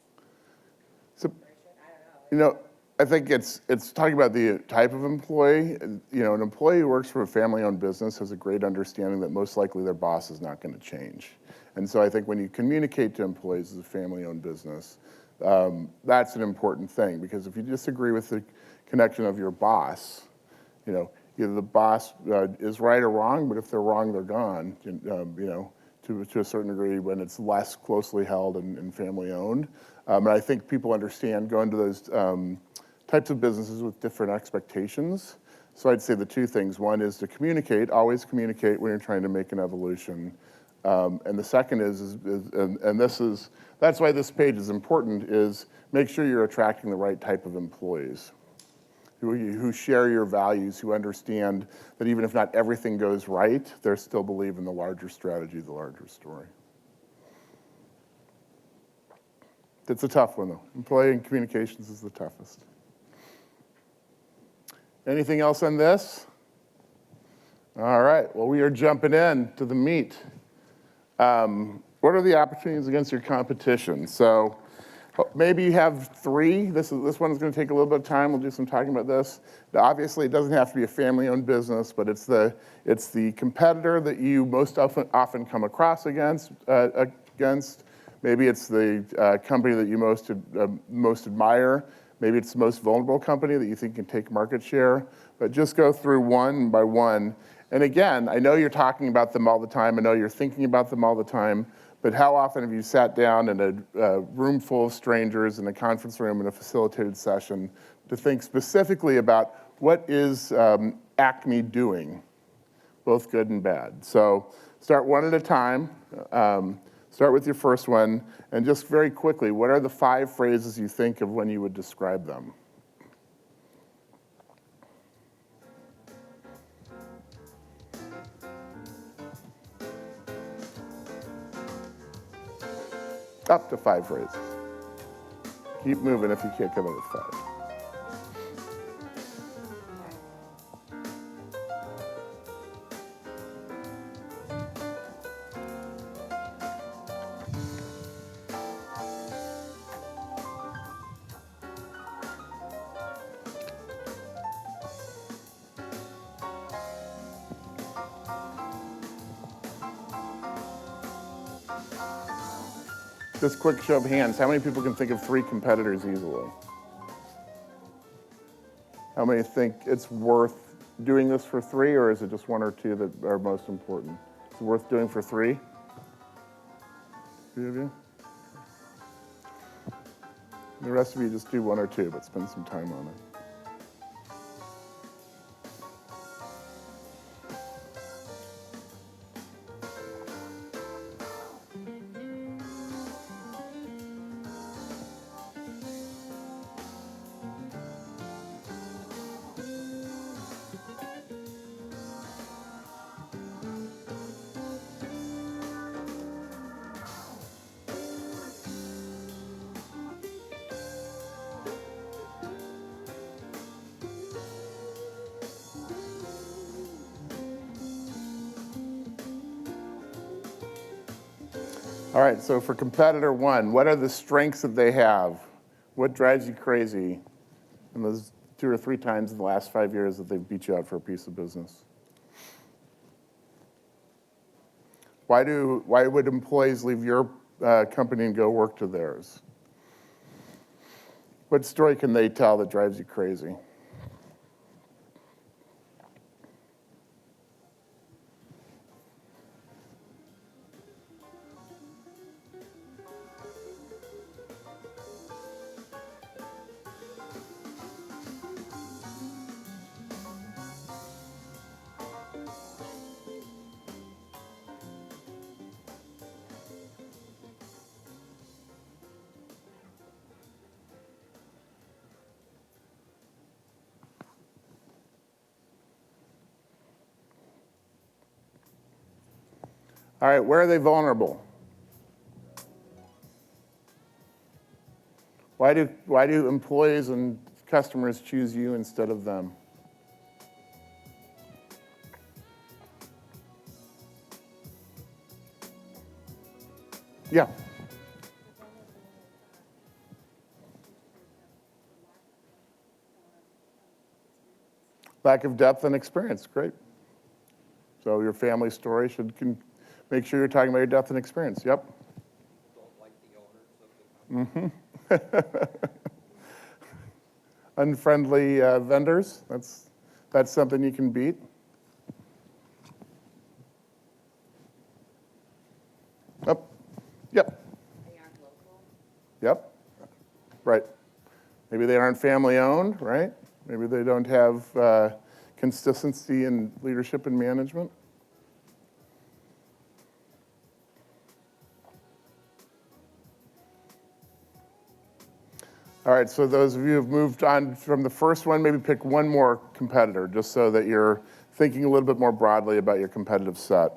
corporation? I don't know. I think it's talking about the type of employee. An employee who works for a family-owned business has a great understanding that most likely their boss is not going to change. And so I think when you communicate to employees as a family-owned business, that's an important thing, because if you disagree with the connection of your boss, either the boss is right or wrong, but if they're wrong, they're gone, to a certain degree when it's less closely held and family-owned. And I think people understand going to those types of businesses with different expectations. So I'd say the two things. One is to communicate, always communicate when you're trying to make an evolution. And the second that's why this page is important, is make sure you're attracting the right type of employees who share your values, who understand that even if not everything goes right, they still believe in the larger strategy, the larger story. It's a tough one, though. Employee communications is the toughest. Anything else on this? All right, well, we are jumping in to the meat. What are the opportunities against your competition? So maybe you have three. This one is going to take a little bit of time. We'll do some talking about this. Obviously, it doesn't have to be a family-owned business, but it's the competitor that you most often come across against. Maybe it's the company that you most admire. Maybe it's the most vulnerable company that you think can take market share. But just go through one by one. And again, I know you're talking about them all the time. I know you're thinking about them all the time. But how often have you sat down in a room full of strangers in a conference room in a facilitated session to think specifically about what is Acme doing, both good and bad? So start one at a time. Start with your first one, and just very quickly, what are the 5 phrases you think of when you would describe them? Up to 5 phrases. Keep moving if you can't come up with 5. Just quick show of hands. How many people can think of 3 competitors easily? How many think it's worth doing this for 3, or is it just 1 or 2 that are most important? Is it worth doing for 3? 3 of you? The rest of you just do 1 or 2, but spend some time on it. All right, so for competitor 1, what are the strengths that they have? What drives you crazy? And those 2 or 3 times in the last 5 years that they've beat you out for a piece of business? Why would employees leave your company and go work to theirs? What story can they tell that drives you crazy? All right, where are they vulnerable? Why do employees and customers choose you instead of them? Yeah. Lack of depth and experience, great. So your family story should make sure you're talking about your depth and experience, yep. Don't like the owners of the company. Unfriendly vendors, that's something you can beat. Yep. Yep. They aren't local. Yep. Right. Maybe they aren't family owned, right? Maybe they don't have consistency in leadership and management. All right, so those of you who've moved on from the first one, maybe pick one more competitor, just so that you're thinking a little bit more broadly about your competitive set.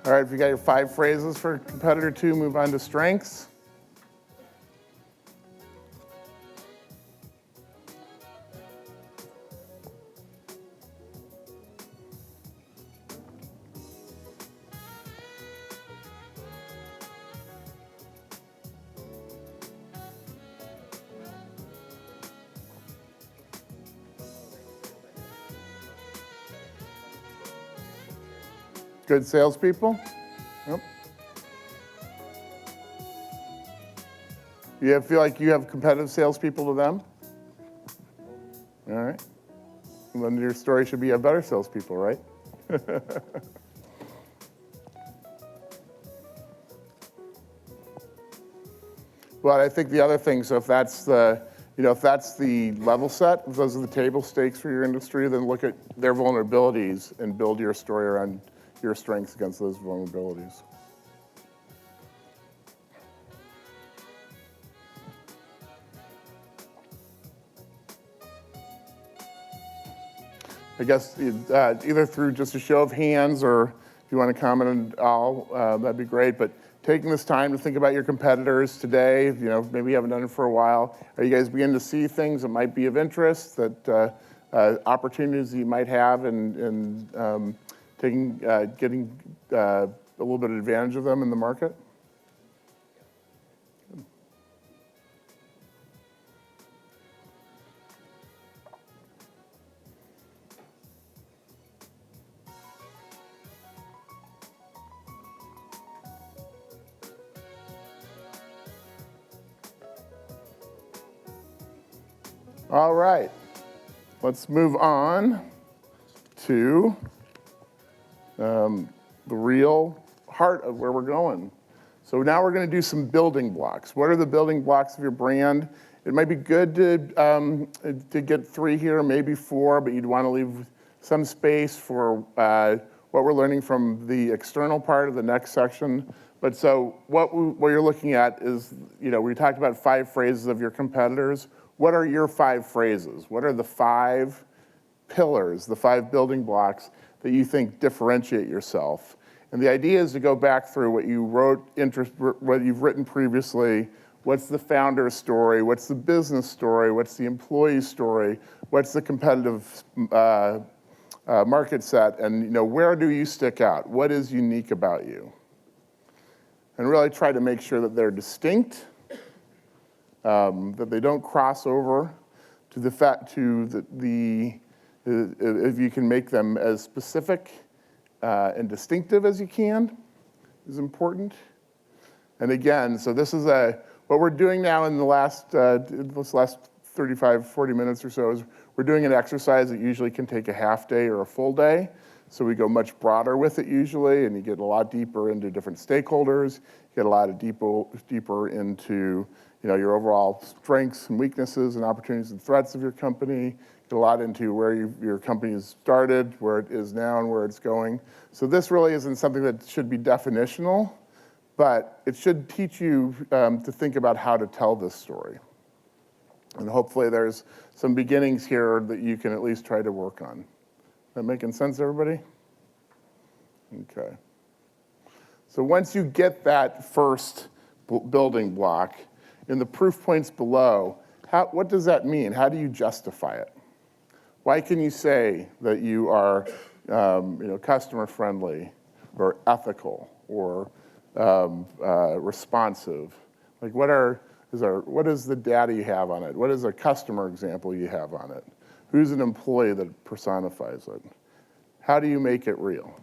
All right, if you got your 5 phrases for competitor 2, move on to strengths. Good salespeople? Yep. You feel like you have competitive salespeople to them? All right. And then your story should be a better salespeople, right? But I think the other thing, so if that's the, if that's the level set, if those are the table stakes for your industry, then look at their vulnerabilities and build your story around your strengths against those vulnerabilities. I guess either through just a show of hands or if you want to comment at all, that'd be great. But taking this time to think about your competitors today, maybe you haven't done it for a while. Are you guys beginning to see things that might be of interest, that opportunities you might have in getting a little bit of advantage of them in the market? All right, let's move on to the real heart of where we're going. So now we're going to do some building blocks. What are the building blocks of your brand? It might be good to get 3 here, maybe 4, but you'd want to leave some space for what we're learning from the external part of the next section. But so what you're looking at is, we talked about 5 phrases of your competitors. What are your 5 phrases? What are the 5 pillars, the 5 building blocks that you think differentiate yourself? And the idea is to go back through what you wrote, what you've written previously. What's the founder's story? What's the business story? What's the employee story? What's the competitive market set? And where do you stick out? What is unique about you? And really try to make sure that they're distinct, that they don't cross over to the fact if you can make them as specific and distinctive as you can is important. And again, so this is what we're doing now in this last 35, 40 minutes or so is we're doing an exercise that usually can take a half day or a full day. So we go much broader with it usually, and you get a lot deeper into different stakeholders, you get a lot of deeper into your overall strengths and weaknesses and opportunities and threats of your company, get a lot into where your company has started, where it is now, and where it's going. So this really isn't something that should be definitional, but it should teach you to think about how to tell this story. And hopefully there's some beginnings here that you can at least try to work on. That making sense, everybody? Okay. So once you get that first building block, in the proof points below, what does that mean? How do you justify it? Why can you say that you are customer friendly or ethical or responsive? Like what is the data you have on it? What is a customer example you have on it? Who's an employee that personifies it? How do you make it real?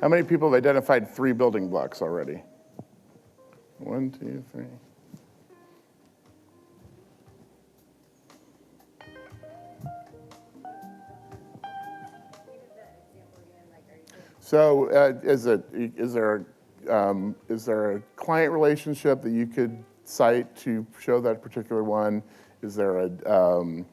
How many people have identified 3 building blocks already? 1, 2, 3. So is there a client relationship that you could cite to show that particular one? Is there an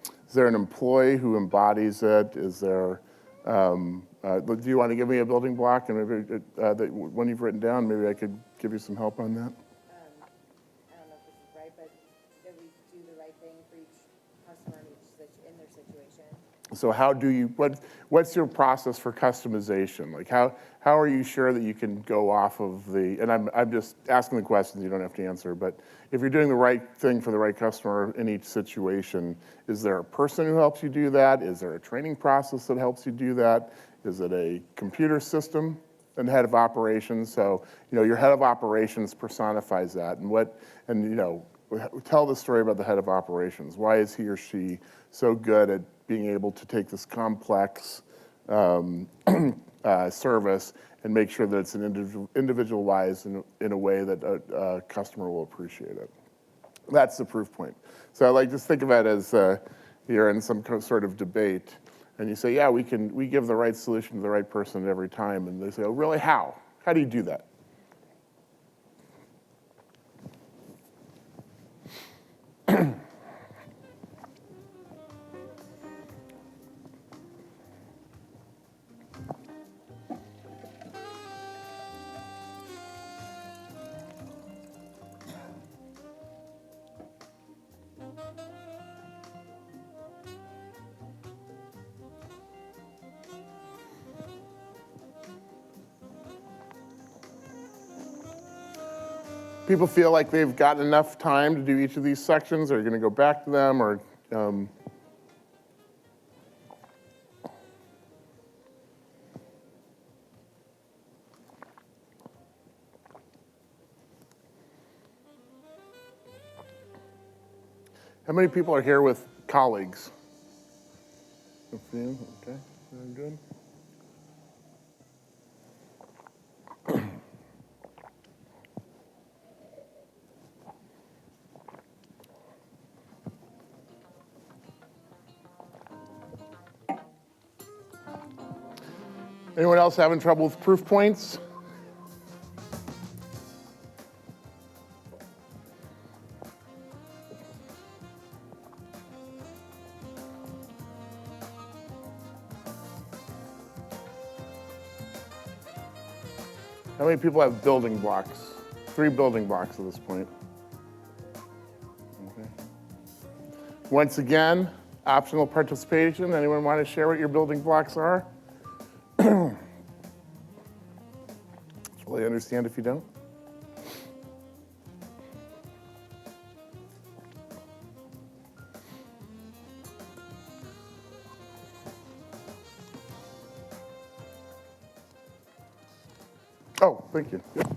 employee who embodies it? Is there do you want to give me a building block, and maybe that one you've written down, maybe I could give you some help on that? I don't know if this is right, but that we do the right thing for each customer in their situation. So how do you, what's your process for customization? Like how are you sure that you can go off of and I'm just asking the questions, you don't have to answer, but if you're doing the right thing for the right customer in each situation, is there a person who helps you do that? Is there a training process that helps you do that? Is it a computer system and head of operations? So, your head of operations personifies that, and tell the story about the head of operations. Why is he or she so good at being able to take this complex service and make sure that it's individualized in a way that a customer will appreciate it? That's the proof point. So just think of it as you're in some sort of debate, and you say, yeah, we give the right solution to the right person every time, and they say, oh, really, how? How do you do that? people feel like they've gotten enough time to do each of these sections? Are you going to go back to them, or? How many people are here with colleagues? A few, okay, very good. Anyone else having trouble with proof points? How many people have building blocks? 3 building blocks at this point. Okay. Once again, optional participation. Anyone want to share what your building blocks are? Fully understand if you don't. Oh, thank you. Yep.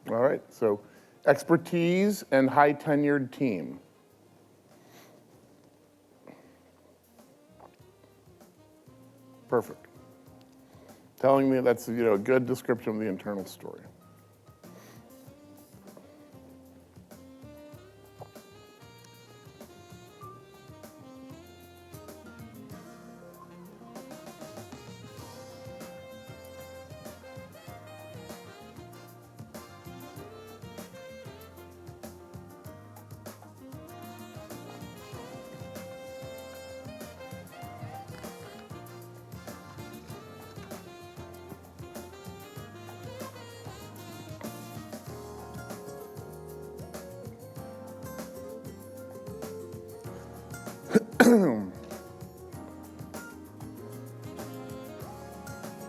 All right, so expertise and high tenured team. Perfect. Telling me that's a good description of the internal story.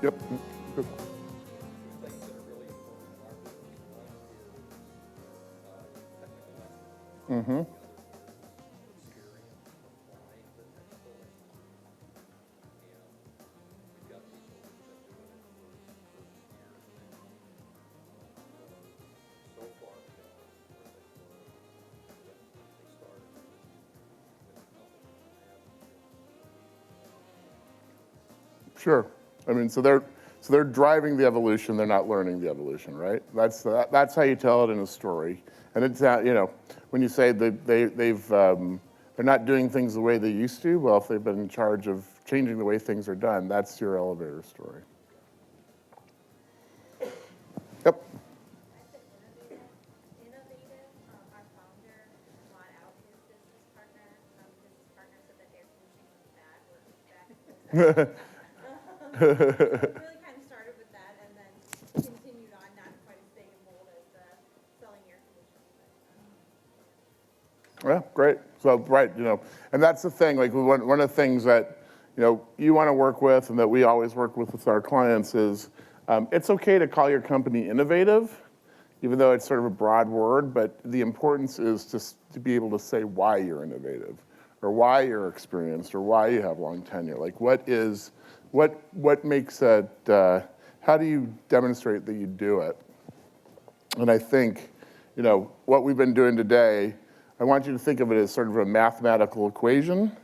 Yep. Good. Things that are really important in our business, one is technical excellence. Mm-hmm. Experience applying the technical excellence. And we've got people that have been doing it for years now. So far beyond where they were when they started with the company. Sure. I mean, so they're driving the evolution. They're not learning the evolution, right? That's how you tell it in a story. And it's when you say that they're not doing things the way they used to. Well, if they've been in charge of changing the way things are done, that's your elevator story. Yep. Innovative. Our founder bought out his business partner. Business partner said that air conditioning was bad. We're back. Really kind of started with that and then continued on, not quite as big and bold as selling air conditioning. Yeah, great. So, right, and that's the thing, like one of the things that, you want to work with and that we always work with our clients is it's okay to call your company innovative, even though it's sort of a broad word, but the importance is to be able to say why you're innovative or why you're experienced or why you have long tenure. Like what makes it, how do you demonstrate that you do it? And I think, what we've been doing today, I want you to think of it as sort of a mathematical equation.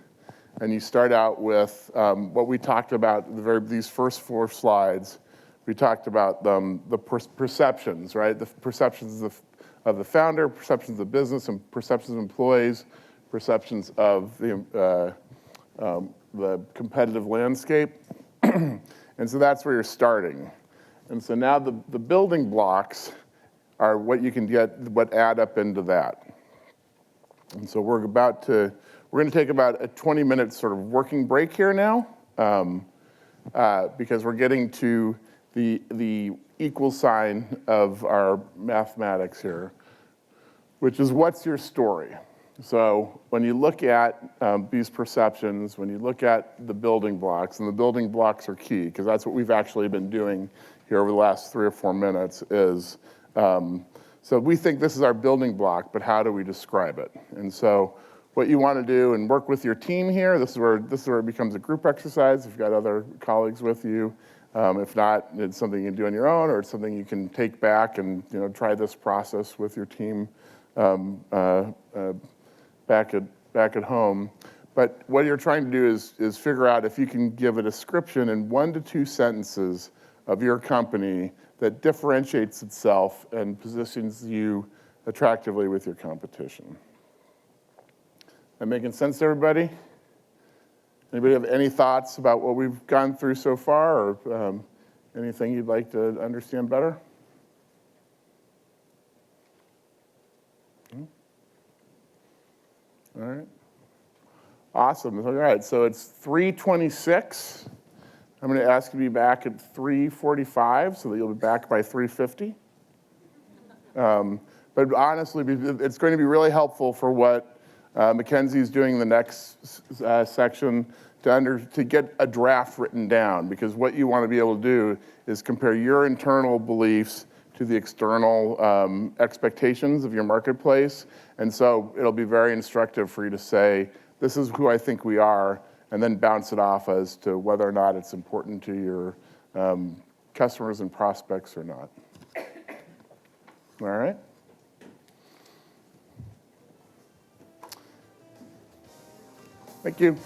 And you start out with what we talked about, these first 4 slides. We talked about the perceptions, right? The perceptions of the founder, perceptions of the business, and perceptions of employees, perceptions of the competitive landscape. And so that's where you're starting. And so now the building blocks are what you can get, what add up into that. And so we're going to take about a 20-minute sort of working break here now, because we're getting to the equal sign of our mathematics here, which is what's your story? So when you look at these perceptions, when you look at the building blocks, and the building blocks are key, because that's what we've actually been doing here over the last 3 or 4 minutes, is so we think this is our building block, but how do we describe it? And so what you want to do and work with your team here, this is where it becomes a group exercise if you've got other colleagues with you. If not, it's something you can do on your own, or it's something you can take back and try this process with your team back at home. But what you're trying to do is figure out if you can give a description in 1 to 2 sentences of your company that differentiates itself and positions you attractively with your competition. That making sense to everybody? Anybody have any thoughts about what we've gone through so far, or anything you'd like to understand better? All right. Awesome. All right, so it's 3:26. I'm going to ask you to be back at 3:45 so that you'll be back by 3:50. But honestly, it's going to be really helpful for what McKinsey is doing in the next section to get a draft written down, because what you want to be able to do is compare your internal beliefs to the external expectations of your marketplace. And so it'll be very instructive for you to say, this is who I think we are, and then bounce it off as to whether or not it's important to your customers and prospects or not. All right? Thank you.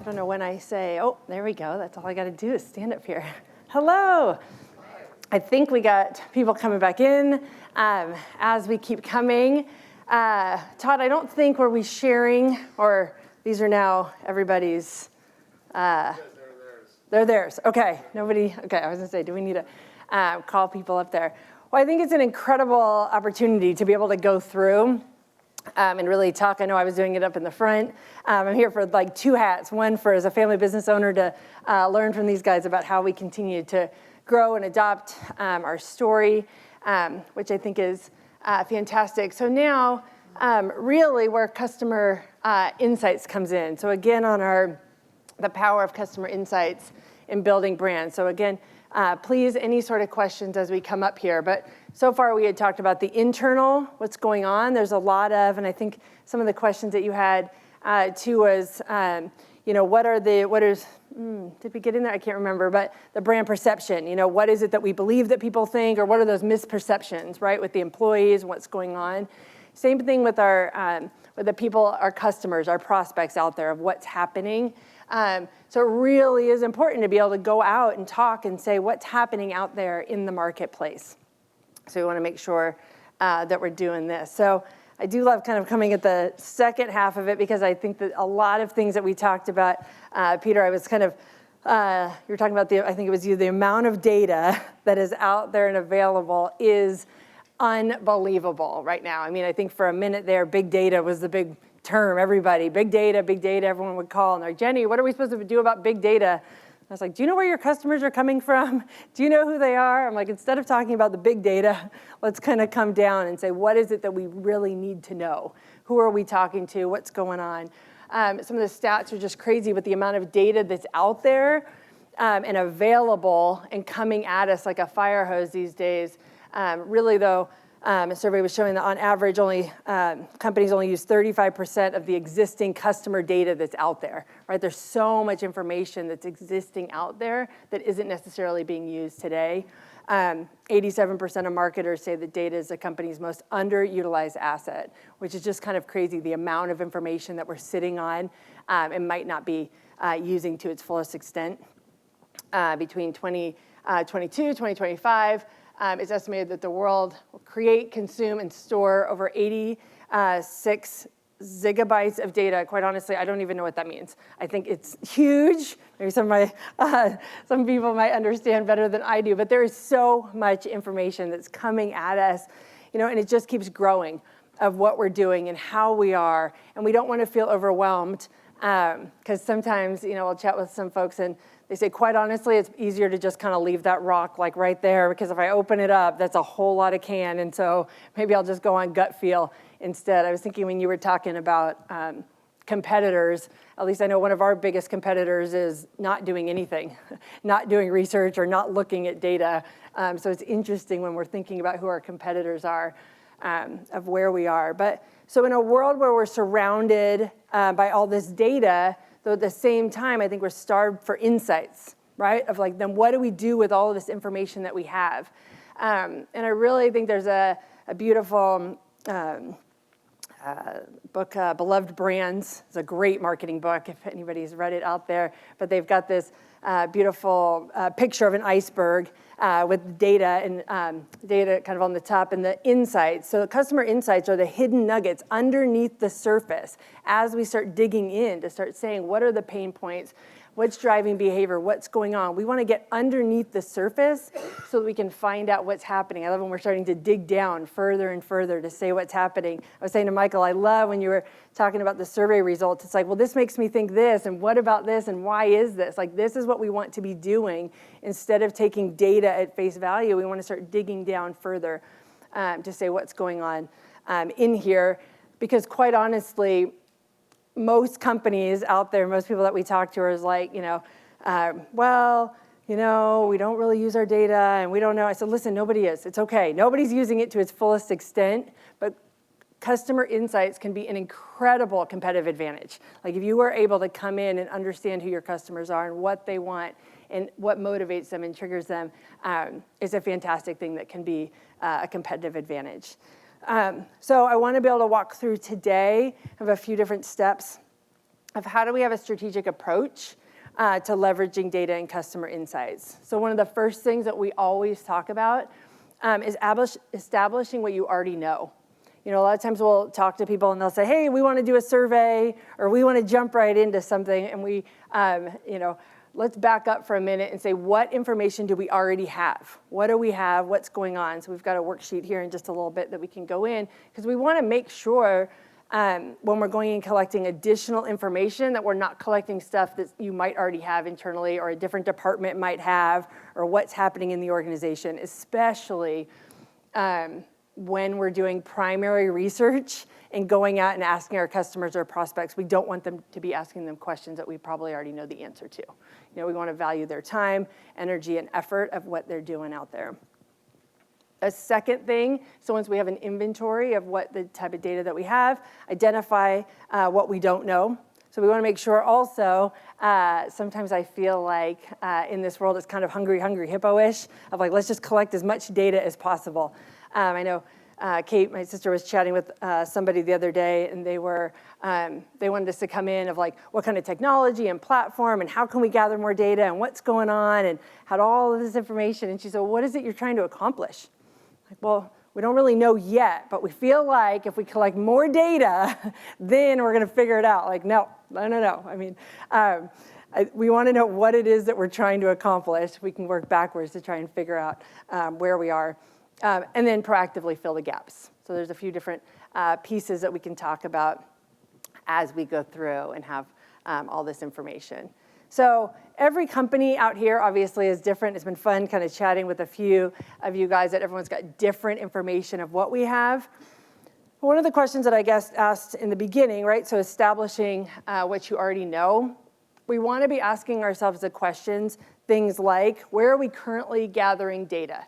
I don't know when I say, oh, there we go. That's all I got to do is stand up here. Hello. I think we got people coming back in as we keep coming. Todd, I don't think were we sharing, or these are now everybody's. They're theirs. Okay. Nobody. Okay. I was gonna say, do we need to call people up there? Well, I think it's an incredible opportunity to be able to go through and really talk. I know I was doing it up in the front. I'm here for like two hats. One for as a family business owner to learn from these guys about how we continue to grow and adopt our story, which I think is fantastic. So now really where customer insights comes in. So again, on the power of customer insights in building brands. So again, please, any sort of questions as we come up here. But so far we had talked about the internal, what's going on. There's a lot of, and I think some of the questions that you had too was, did we get in there? I can't remember, but the brand perception, what is it that we believe that people think, or what are those misperceptions, right, with the employees, what's going on. Same thing with with the people, our customers, our prospects out there of what's happening. So it really is important to be able to go out and talk and say what's happening out there in the marketplace. So we want to make sure that we're doing this. So I do love kind of coming at the second half of it because I think that a lot of things that we talked about, Peter, I was kind of, you were talking about I think it was you, the amount of data that is out there and available is unbelievable right now. I mean, I think for a minute there, big data was the big term, everybody, big data, everyone would call. And they're like, Jenny, what are we supposed to do about big data? I was like, do you know where your customers are coming from? Do you know who they are? I'm like, instead of talking about the big data, let's kind of come down and say, what is it that we really need to know? Who are we talking to? What's going on? Some of the stats are just crazy with the amount of data that's out there and available and coming at us like a fire hose these days. Really, though, a survey was showing that on average, companies only use 35% of the existing customer data that's out there, right? There's so much information that's existing out there that isn't necessarily being used today. 87% of marketers say that data is the company's most underutilized asset, which is just kind of crazy, the amount of information that we're sitting on and might not be using to its fullest extent. Between 2022, 2025, it's estimated that the world will create, consume, and store over 86 gigabytes of data. Quite honestly, I don't even know what that means. I think it's huge. Maybe some people might understand better than I do, but there is so much information that's coming at us, and it just keeps growing of what we're doing and how we are, and we don't want to feel overwhelmed because sometimes, we'll chat with some folks and they say, quite honestly, it's easier to just kind of leave that rock like right there because if I open it up, that's a whole lot of can. And so maybe I'll just go on gut feel instead. I was thinking when you were talking about competitors, at least I know one of our biggest competitors is not doing anything, not doing research or not looking at data. So it's interesting when we're thinking about who our competitors are, of where we are. But so in a world where we're surrounded by all this data, though at the same time, I think we're starved for insights, right? Of like, then what do we do with all of this information that we have? And I really think there's a beautiful book, Beloved Brands. It's a great marketing book if anybody's read it out there. But they've got this beautiful picture of an iceberg with data and data kind of on the top and the insights. So the customer insights are the hidden nuggets underneath the surface as we start digging in to start saying, what are the pain points? What's driving behavior? What's going on? We want to get underneath the surface so that we can find out what's happening. I love when we're starting to dig down further and further to say what's happening. I was saying to Michael, I love when you were talking about the survey results. It's like, well, this makes me think this, and what about this, and why is this? Like, this is what we want to be doing. Instead of taking data at face value, we want to start digging down further to say what's going on in here. Because quite honestly, most companies out there, most people that we talk to are like, we don't really use our data and we don't know. I said, listen, nobody is. It's okay. Nobody's using it to its fullest extent, but customer insights can be an incredible competitive advantage. Like if you are able to come in and understand who your customers are and what they want and what motivates them and triggers them, is a fantastic thing that can be a competitive advantage. So I want to be able to walk through today of a few different steps of how do we have a strategic approach to leveraging data and customer insights. So one of the first things that we always talk about is establishing what you already know. You know, a lot of times we'll talk to people and they'll say, hey, we want to do a survey, or we want to jump right into something, and we, let's back up for a minute and say, what information do we already have? What do we have? What's going on? So we've got a worksheet here in just a little bit that we can go in, because we want to make sure when we're going and collecting additional information that we're not collecting stuff that you might already have internally or a different department might have, or what's happening in the organization, especially when we're doing primary research and going out and asking our customers or prospects. We don't want them to be asking them questions that we probably already know the answer to. You know, we want to value their time, energy, and effort of what they're doing out there. A second thing, so once we have an inventory of what the type of data that we have, identify what we don't know. So we want to make sure also, sometimes I feel like in this world it's kind of hungry hippo-ish, of like, let's just collect as much data as possible. I know Kate, my sister, was chatting with somebody the other day, and they wanted us to come in of like, what kind of technology and platform, and how can we gather more data, and what's going on, and had all of this information. And she said, well, what is it you're trying to accomplish? Like, well, we don't really know yet, but we feel like if we collect more data, then we're going to figure it out. Like, no. I mean, we want to know what it is that we're trying to accomplish. We can work backwards to try and figure out where we are, and then proactively fill the gaps. So there's a few different pieces that we can talk about as we go through and have all this information. So every company out here obviously is different. It's been fun kind of chatting with a few of you guys that everyone's got different information of what we have. One of the questions that I guess asked in the beginning, right, so establishing what you already know, we want to be asking ourselves the questions, things like, where are we currently gathering data?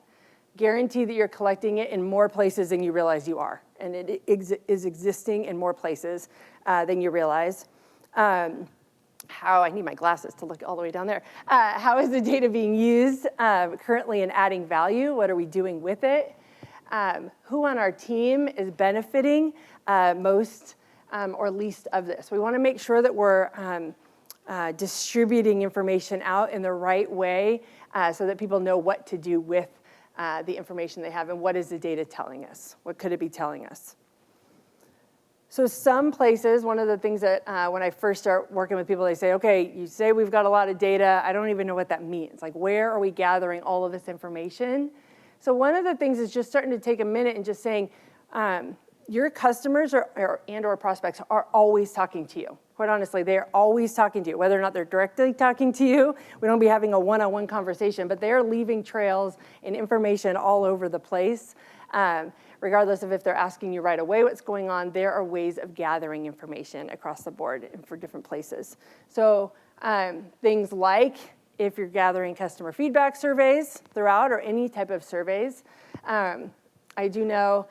Guarantee that you're collecting it in more places than you realize you are, and it is existing in more places than you realize. I need my glasses to look all the way down there. How is the data being used currently in adding value? What are we doing with it? Who on our team is benefiting most or least of this? We want to make sure that we're distributing information out in the right way so that people know what to do with the information they have, and what is the data telling us? What could it be telling us? So some places, one of the things that when I first start working with people, they say, okay, you say we've got a lot of data. I don't even know what that means. Like, where are we gathering all of this information? So one of the things is just starting to take a minute and just saying, your customers or prospects are always talking to you. Quite honestly, they're always talking to you, whether or not they're directly talking to you. We don't be having a one-on-one conversation, but they're leaving trails and information all over the place. Regardless of if they're asking you right away what's going on, there are ways of gathering information across the board and for different places. So things like if you're gathering customer feedback surveys throughout, or any type of surveys. I do know,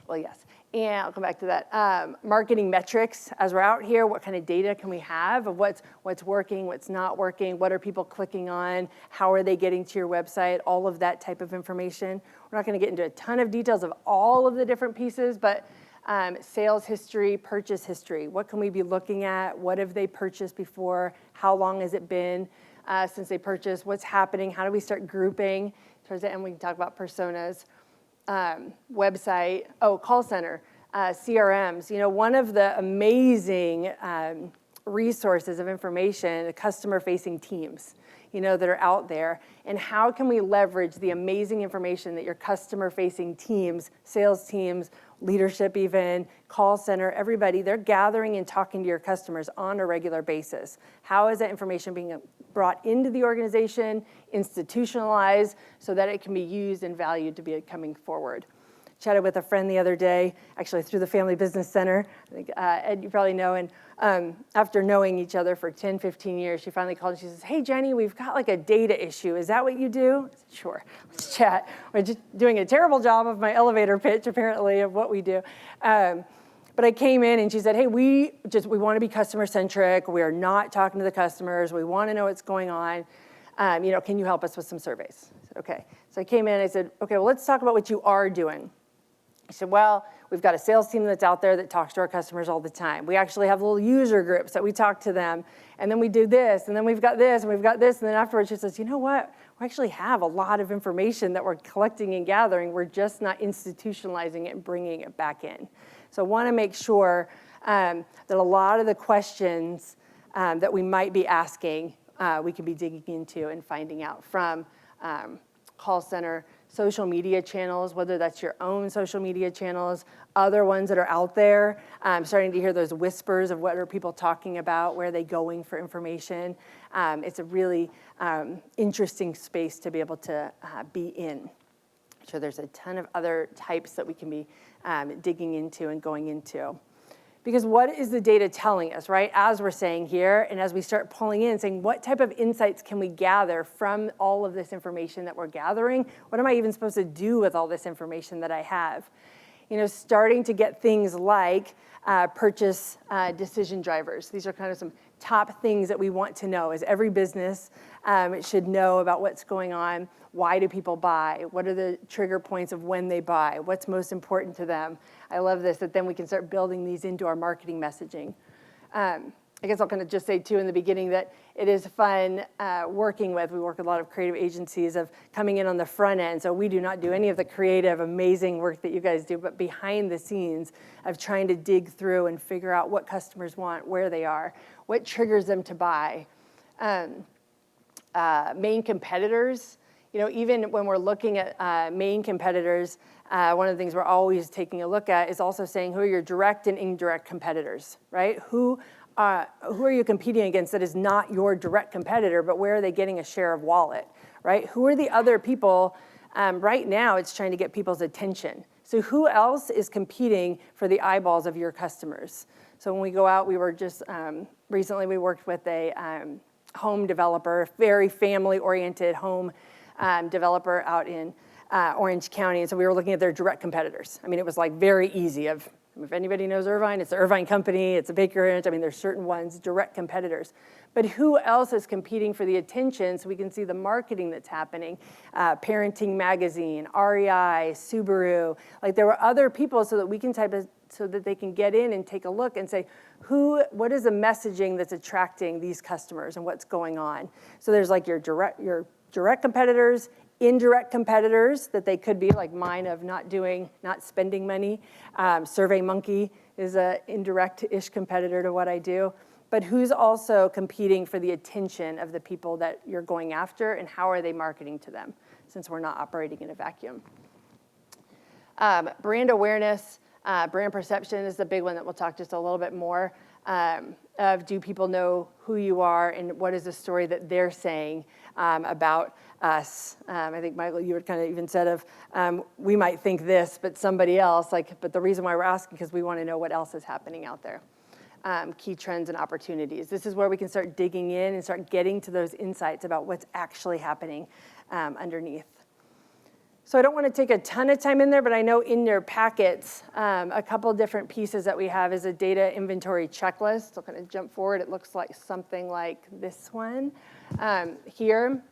well, yes, and I'll come back to that. Marketing metrics, as we're out here, what kind of data can we have of what's working, what's not working, what are people clicking on, how are they getting to your website, all of that type of information. We're not going to get into a ton of details of all of the different pieces, but sales history, purchase history, what can we be looking at, what have they purchased before, how long has it been since they purchased, what's happening, how do we start grouping. Towards the end we can talk about personas. Website, call center, CRMs. You know, one of the amazing resources of information, the customer-facing teams, you know, that are out there, and how can we leverage the amazing information that your customer-facing teams, sales teams, leadership even, call center, everybody, they're gathering and talking to your customers on a regular basis. How is that information being brought into the organization, institutionalized, so that it can be used and valued to be coming forward? Chatted with a friend the other day, actually through the Family Business Center. I think, Ed, you probably know, and after knowing each other for 10, 15 years, she finally called and she says, hey, Jenny, we've got like a data issue. Is that what you do? I said, sure, let's chat. We're just doing a terrible job of my elevator pitch, apparently, of what we do. But I came in and she said, hey, we want to be customer-centric. We are not talking to the customers. We want to know what's going on. You know, can you help us with some surveys? I said, okay. So I came in and I said, okay, well, let's talk about what you are doing. I said, well, We've got a sales team that's out there that talks to our customers all the time. We actually have little user groups that we talk to them, and then we do this, and then we've got this, and we've got this, and then afterwards she says, you know what? We actually have a lot of information that we're collecting and gathering. We're just not institutionalizing it and bringing it back in. So I want to make sure that a lot of the questions that we might be asking, we can be digging into and finding out from call center, social media channels, whether that's your own social media channels, other ones that are out there. I'm starting to hear those whispers of what are people talking about, where are they going for information. It's a really interesting space to be able to be in. So there's a ton of other types that we can be digging into and going into. Because what is the data telling us, right? As we're saying here, and as we start pulling in, saying what type of insights can we gather from all of this information that we're gathering? What am I even supposed to do with all this information that I have? You know, starting to get things like purchase decision drivers. These are kind of some top things that we want to know. As every business should know about what's going on. Why do people buy? What are the trigger points of when they buy? What's most important to them? I love this, that then we can start building these into our marketing messaging. I guess I'll kind of just say too in the beginning that it is fun working with, we work with a lot of creative agencies of coming in on the front end. So we do not do any of the creative, amazing work that you guys do, but behind the scenes of trying to dig through and figure out what customers want, where they are, what triggers them to buy. Main competitors, you know, even when we're looking at main competitors, one of the things we're always taking a look at is also saying who are your direct and indirect competitors, right? Who are you competing against that is not your direct competitor, but where are they getting a share of wallet, right? Who are the other people? Right now, it's trying to get people's attention. So who else is competing for the eyeballs of your customers? So when we go out, we were just, recently we worked with a home developer, very family-oriented home developer out in Orange County. And so we were looking at their direct competitors. I mean, it was like very easy of, if anybody knows Irvine, it's the Irvine Company, it's a Baker. I mean, there's certain ones, direct competitors. But who else is competing for the attention so we can see the marketing that's happening? Parenting Magazine, REI, Subaru. Like there were other people so that we can type it so that they can get in and take a look and say, what is the messaging that's attracting these customers and what's going on? So there's like your direct competitors, indirect competitors that they could be like mine of not spending money. SurveyMonkey is an indirect-ish competitor to what I do. But who's also competing for the attention of the people that you're going after and how are they marketing to them since we're not operating in a vacuum? Brand awareness, brand perception is the big one that we'll talk just a little bit more of do people know who you are and what is the story that they're saying about us. I think, Michael, you had kind of even said of we might think this, but somebody else, but the reason why we're asking because we want to know what else is happening out there. Key trends and opportunities. This is where we can start digging in and start getting to those insights about what's actually happening underneath. So I don't want to take a ton of time in there, but I know in your packets, a couple different pieces that we have is a data inventory checklist. So kind of jump forward. It looks like something like this one here.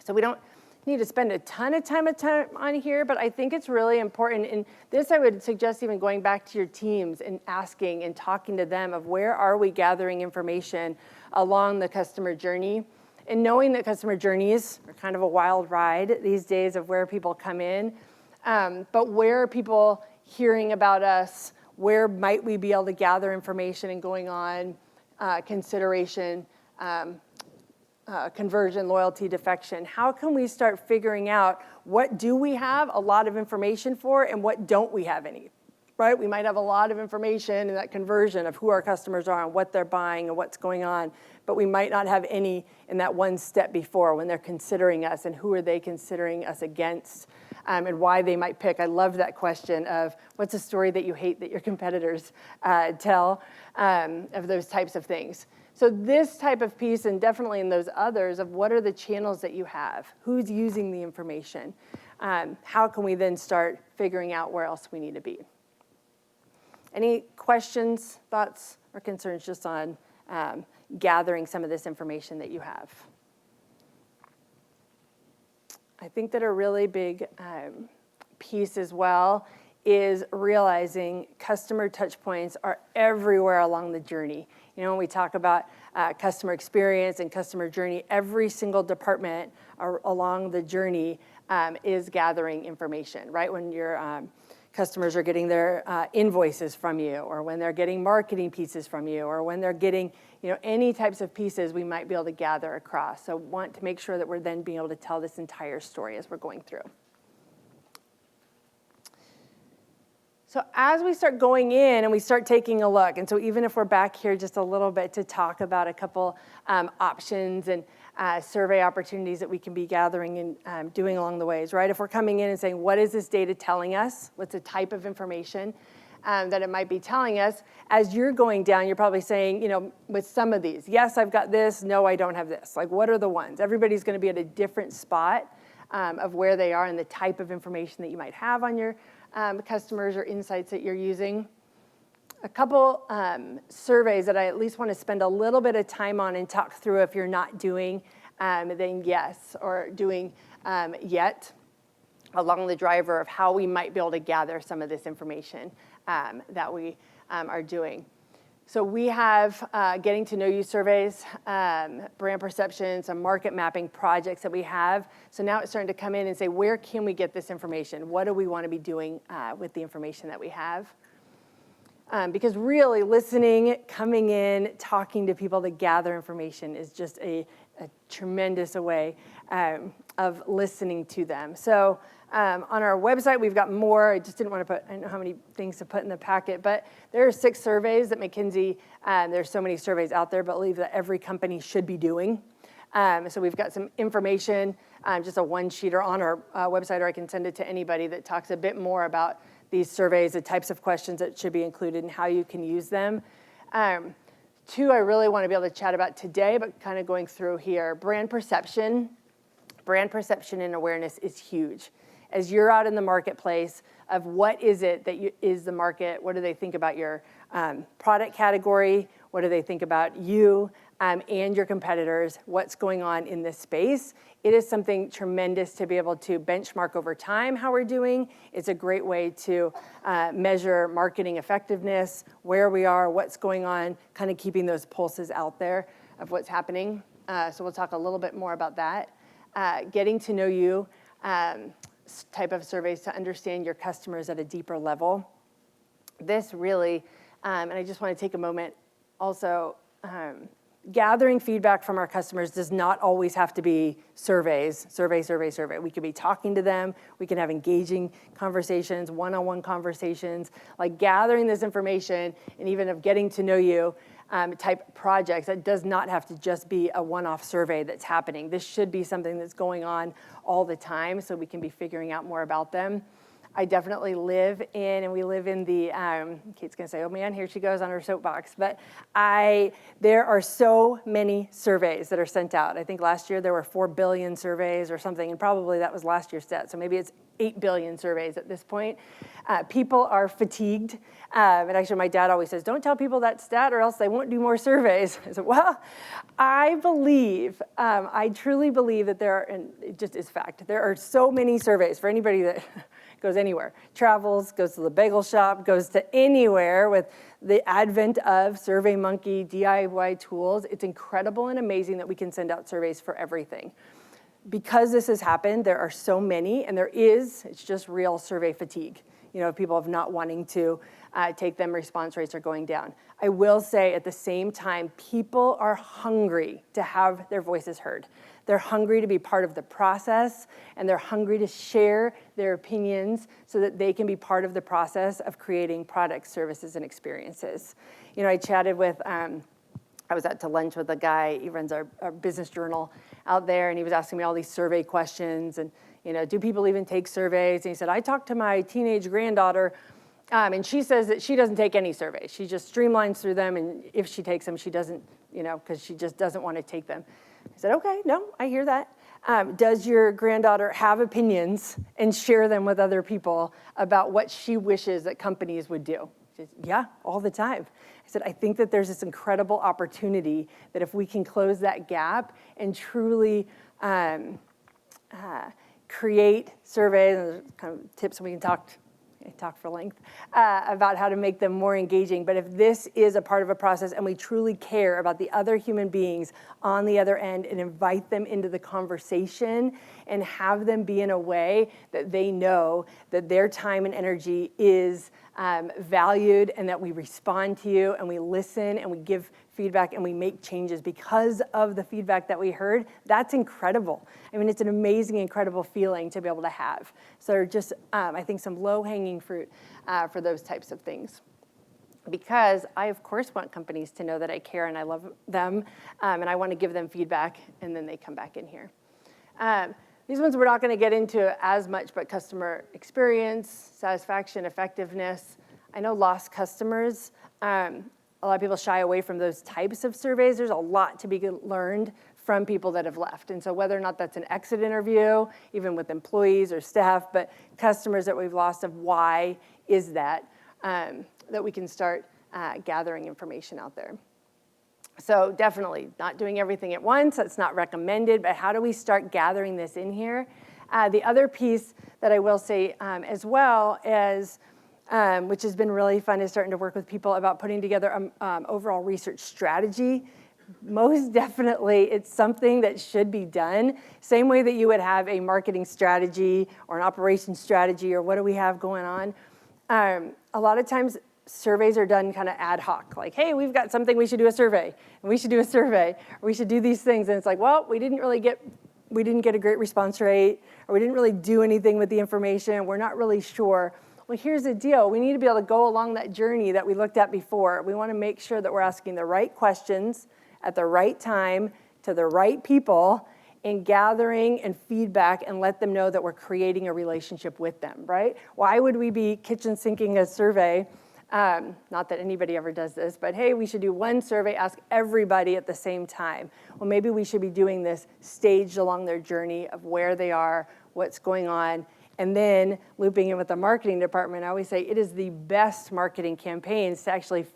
So we don't need to spend a ton of time on here, but I think it's really important. And this I would suggest even going back to your teams and asking and talking to them of where are we gathering information along the customer journey. And knowing that customer journeys are kind of a wild ride these days of where people come in, but where are people hearing about us? Where might we be able to gather information and going on consideration, conversion, loyalty, defection? How can we start figuring out what do we have a lot of information for and what don't we have any? Right? We might have a lot of information in that conversion of who our customers are and what they're buying and what's going on, but we might not have any in that one step before when they're considering us and who are they considering us against and why they might pick. I love that question of what's a story that you hate that your competitors tell of those types of things. So this type of piece and definitely in those others of what are the channels that you have? Who's using the information? How can we then start figuring out where else we need to be? Any questions, thoughts, or concerns just on gathering some of this information that you have? I think that a really big piece as well is realizing customer touch points are everywhere along the journey. You know, when we talk about customer experience and customer journey, every single department along the journey is gathering information, right? When your customers are getting their invoices from you, or when they're getting marketing pieces from you, or when they're getting, you know, any types of pieces we might be able to gather across. So want to make sure that we're then being able to tell this entire story as we're going through. So as we start going in and we start taking a look, and so even if we're back here just a little bit to talk about a couple options and survey opportunities that we can be gathering and doing along the ways, right? If we're coming in and saying, what is this data telling us? What's the type of information that it might be telling us? As you're going down, you're probably saying, you know, with some of these, yes, I've got this, no, I don't have this. Like, what are the ones? Everybody's gonna be at a different spot of where they are and the type of information that you might have on your customers or insights that you're using. A couple surveys that I at least want to spend a little bit of time on and talk through if you're not doing then yes, or doing yet, along the driver of how we might be able to gather some of this information that we are doing. So we have getting to know you surveys, brand perception, some market mapping projects that we have. So now it's starting to come in and say, where can we get this information? What do we want to be doing with the information that we have? Because really listening, coming in, talking to people to gather information is just a tremendous way of listening to them. So on our website, we've got more. I just didn't want to put, I don't know how many things to put in the packet, but there are 6 surveys that McKinsey, there's so many surveys out there, but I believe that every company should be doing. So we've got some information, just a one-sheeter on our website, or I can send it to anybody that talks a bit more about these surveys, the types of questions that should be included and how you can use them. 2 I really want to be able to chat about today, but kind of going through here. Brand perception. Brand perception and awareness is huge. As you're out in the marketplace of what is it that is the market, what do they think about your product category, what do they think about you and your competitors, what's going on in this space. It is something tremendous to be able to benchmark over time how we're doing. It's a great way to measure marketing effectiveness, where we are, what's going on, kind of keeping those pulses out there of what's happening. So we'll talk a little bit more about that. Getting to know you type of surveys to understand your customers at a deeper level. This really, and I just want to take a moment also, gathering feedback from our customers does not always have to be surveys, survey. We could be talking to them. We can have engaging conversations, one-on-one conversations, like gathering this information and even of getting to know you type projects. That does not have to just be a one-off survey that's happening. This should be something that's going on all the time so we can be figuring out more about them. I definitely live in, and we live in the, Kate's gonna say, oh man, here she goes on her soapbox, but there are so many surveys that are sent out. I think last year there were 4 billion surveys or something, and probably that was last year's stat, so maybe it's 8 billion surveys at this point. People are fatigued, and actually my dad always says, don't tell people that stat or else they won't do more surveys. I said, well, I truly believe that there are, and it just is fact, there are so many surveys for anybody that goes anywhere, travels, goes to the bagel shop, goes to anywhere with the advent of SurveyMonkey, DIY tools. It's incredible and amazing that we can send out surveys for everything. Because this has happened, there are so many, and it's just real survey fatigue. You know, people of not wanting to take them, response rates are going down. I will say at the same time, people are hungry to have their voices heard. They're hungry to be part of the process, and they're hungry to share their opinions so that they can be part of the process of creating products, services, and experiences. You know, I chatted with, I was out to lunch with a guy, he runs our business journal out there, and he was asking me all these survey questions, and, you know, do people even take surveys? And he said, I talked to my teenage granddaughter, and she says that she doesn't take any surveys. She just streamlines through them, and if she takes them, she doesn't, you know, because she just doesn't want to take them. I said, okay, no, I hear that. Does your granddaughter have opinions and share them with other people about what she wishes that companies would do? She said, yeah, all the time. I said, I think that there's this incredible opportunity that if we can close that gap and truly create surveys and kind of tips we can talk I talk for length, about how to make them more engaging. But if this is a part of a process and we truly care about the other human beings on the other end and invite them into the conversation and have them be in a way that they know that their time and energy is valued, and that we respond to you and we listen and we give feedback and we make changes because of the feedback that we heard, that's incredible. I mean, it's an amazing, incredible feeling to be able to have. So just, I think, some low-hanging fruit for those types of things. Because I, of course, want companies to know that I care and I love them, and I want to give them feedback, and then they come back in here. These ones we're not going to get into as much, but customer experience, satisfaction, effectiveness. I know lost customers. A lot of people shy away from those types of surveys. There's a lot to be learned from people that have left. And so whether or not that's an exit interview, even with employees or staff, but customers that we've lost, of why is that, that we can start gathering information out there. So definitely not doing everything at once. That's not recommended, but how do we start gathering this in here? The other piece that I will say as well is, which has been really fun, is starting to work with people about putting together an overall research strategy. Most definitely, it's something that should be done. Same way that you would have a marketing strategy or an operations strategy, or what do we have going on? A lot of times, surveys are done kind of ad hoc, like, hey, we've got something, we should do a survey, and we should do a survey, or we should do these things, and it's like, well, we didn't get a great response rate, or we didn't really do anything with the information, we're not really sure. Well, here's the deal. We need to be able to go along that journey that we looked at before. We want to make sure that we're asking the right questions at the right time to the right people, and gathering and feedback, and let them know that we're creating a relationship with them, right? Why would we be kitchen sinking a survey? Not that anybody ever does this, but hey, we should do one survey, ask everybody at the same time. Well, maybe we should be doing this staged along their journey of where they are, what's going on, and then looping in with the marketing department. I always say it is the best marketing campaigns to actually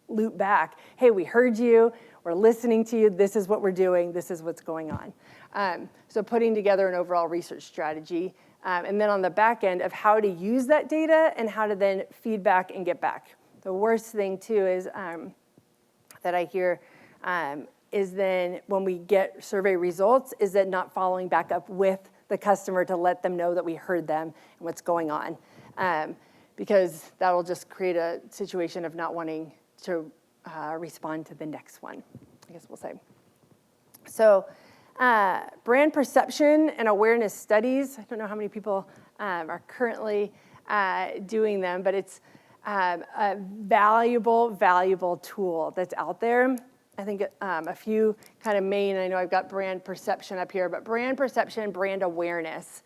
loop back. Hey, we heard you, we're listening to you, this is what we're doing, this is what's going on. So putting together an overall research strategy. And then on the back end of how to use that data and how to then feedback and get back. The worst thing too is that I hear is then when we get survey results is that not following back up with the customer to let them know that we heard them and what's going on. Because that'll just create a situation of not wanting to respond to the next one, I guess we'll say. So brand perception and awareness studies. I don't know how many people are currently doing them, but it's a valuable tool that's out there. I think a few kind of main, I know I've got brand perception up here, but brand perception, brand awareness.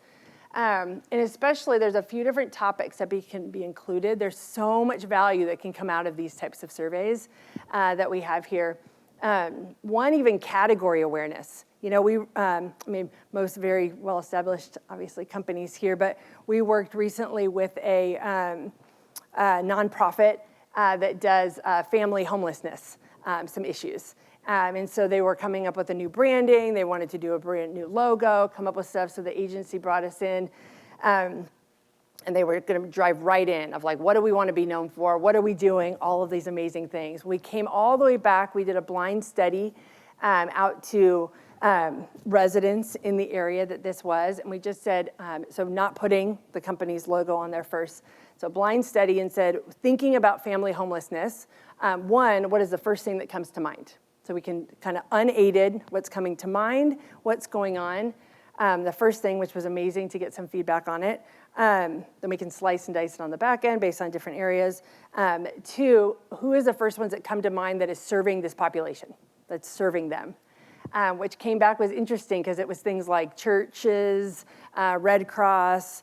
And especially there's a few different topics that can be included. There's so much value that can come out of these types of surveys that we have here. One, even category awareness. You know, I mean, most very well-established, obviously, companies here, but we worked recently with a nonprofit that does family homelessness, some issues. And so they were coming up with a new branding. They wanted to do a brand new logo, come up with stuff, so the agency brought us in. And they were going to drive right in of like, what do we want to be known for? What are we doing? All of these amazing things. We came all the way back. We did a blind study out to residents in the area that this was. And we just said, so not putting the company's logo on there first. So blind study and said, thinking about family homelessness, one, what is the first thing that comes to mind? So we can kind of unaided what's coming to mind, what's going on. The first thing, which was amazing to get some feedback on it. Then we can slice and dice it on the back end based on different areas. Two, who is the first ones that come to mind that is serving this population, that's serving them? Which came back was interesting because it was things like churches, Red Cross,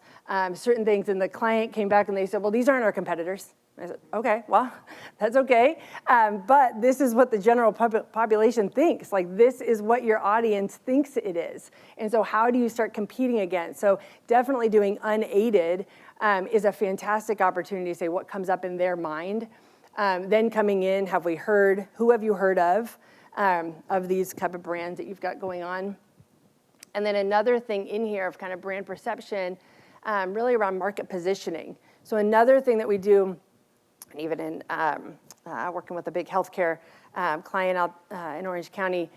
certain things. And the client came back and they said, well, these aren't our competitors. I said, okay, well, that's okay. But this is what the general population thinks. Like, this is what your audience thinks it is. And so how do you start competing against? So definitely doing unaided is a fantastic opportunity to say what comes up in their mind. Then coming in, have we heard, who have you heard of these type of brands that you've got going on? And then another thing in here of kind of brand perception, really around market positioning. So another thing that we do, even in working with a big healthcare client out in Orange County,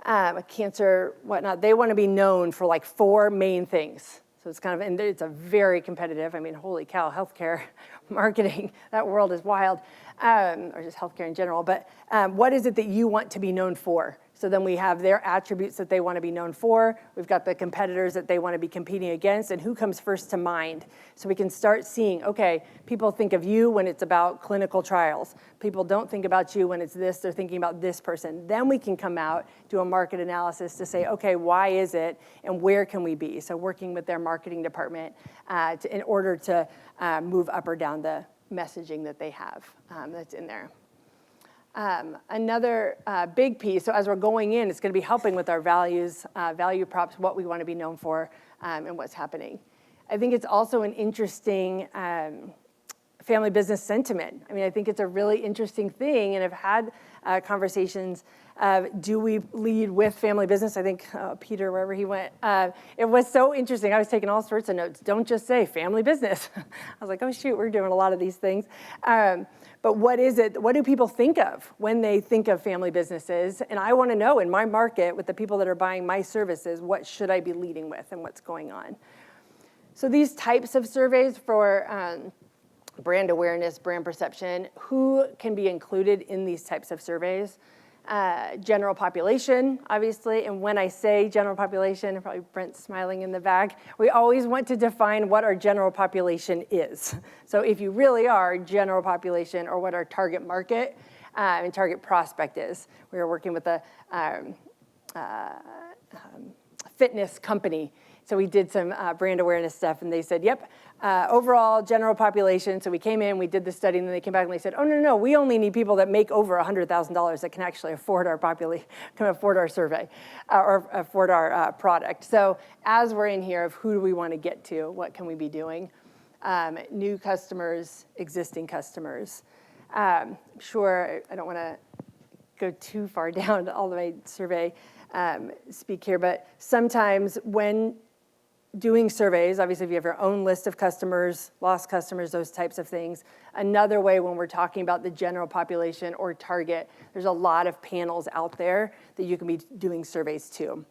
a cancer, whatnot, they want to be known for like 4 main things. So it's kind of, and it's a very competitive, I mean, holy cow, healthcare marketing, that world is wild, or just healthcare in general. But what is it that you want to be known for? So then we have their attributes that they want to be known for. We've got the competitors that they want to be competing against, and who comes first to mind. So we can start seeing, okay, people think of you when it's about clinical trials. People don't think about you when it's this, they're thinking about this person. Then we can come out, do a market analysis to say, okay, why is it, and where can we be? So working with their marketing department in order to move up or down the messaging that they have that's in there. Another big piece, so as we're going in, it's going to be helping with our values, value props, what we want to be known for, and what's happening. I think it's also an interesting family business sentiment. I mean, I think it's a really interesting thing, and I've had conversations of, do we lead with family business? I think Peter, wherever he went, it was so interesting. I was taking all sorts of notes. Don't just say family business. I was like, oh shoot, we're doing a lot of these things. But what is it? What do people think of when they think of family businesses? And I want to know in my market with the people that are buying my services, what should I be leading with and what's going on? So these types of surveys for brand awareness, brand perception, who can be included in these types of surveys? General population, obviously, and when I say general population, probably Brent's smiling in the back, we always want to define what our general population is. So if you really are general population, or what our target market and target prospect is. We were working with a fitness company, so we did some brand awareness stuff, and they said, yep, overall general population. So we came in, we did the study, and then they came back and they said, oh, no, we only need people that make over $100,000 that can actually afford our can afford our survey, or afford our product. So as we're in here of who do we want to get to, what can we be doing? New customers, existing customers. Sure, I don't want to go too far down all the way survey speak here, but sometimes when doing surveys, obviously if you have your own list of customers, lost customers, those types of things. Another way when we're talking about the general population or target, there's a lot of panels out there that you can be doing surveys to.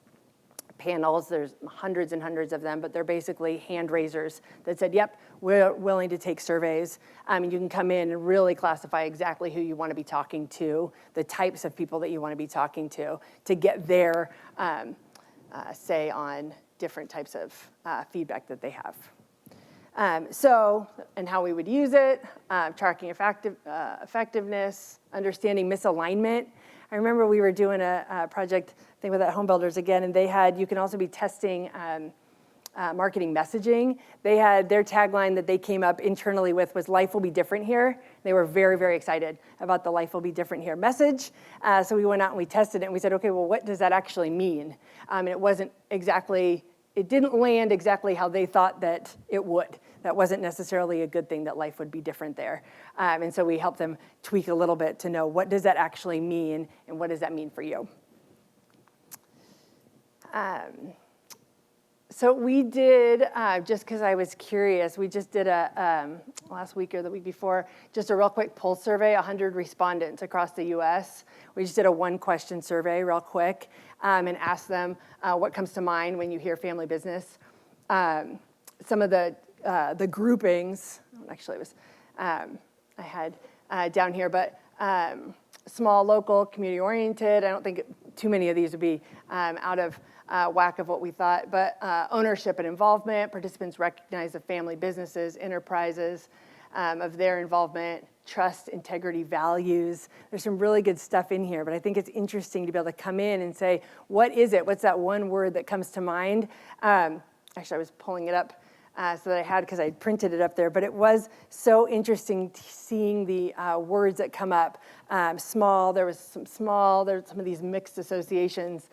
Panels, there's hundreds and hundreds of them, but they're basically hand raisers that said, yep, we're willing to take surveys. You can come in and really classify exactly who you want to be talking to, the types of people that you want to be talking to get their say on different types of feedback that they have. And how we would use it, tracking effectiveness, understanding misalignment. I remember we were doing a project, I think with that Home Builders again, and they had, you can also be testing marketing messaging. They had their tagline that they came up internally with was life will be different here. They were very, very excited about the life will be different here message. So we went out and we tested it and we said, okay, well, what does that actually mean? And it didn't land exactly how they thought that it would. That wasn't necessarily a good thing, that life would be different there. And so we helped them tweak a little bit to know what does that actually mean and what does that mean for you. So we did, just because I was curious, we just did last week or the week before, just a real quick pulse survey, 100 respondents across the US. We just did a 1-question survey real quick and asked them what comes to mind when you hear family business. Some of the groupings, actually it was, I had down here, but small, local, community-oriented. I don't think too many of these would be out of whack of what we thought, but ownership and involvement, participants recognize the family businesses, enterprises of their involvement, trust, integrity, values. There's some really good stuff in here, but I think it's interesting to be able to come in and say, what is it? What's that one word that comes to mind? Actually, I was pulling it up so that I had, because I printed it up there, but it was so interesting seeing the words that come up. Small, there was some of these mixed associations,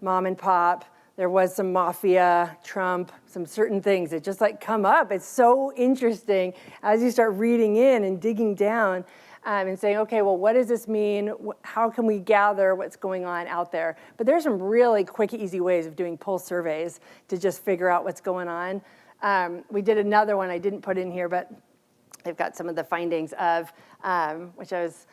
mom and pop, there was some mafia, Trump, some certain things that just like come up. It's so interesting as you start reading in and digging down and saying, okay, well, what does this mean? How can we gather what's going on out there? But there's some really quick, easy ways of doing pulse surveys to just figure out what's going on. We did another one I didn't put in here, but they've got some of the findings of, which I was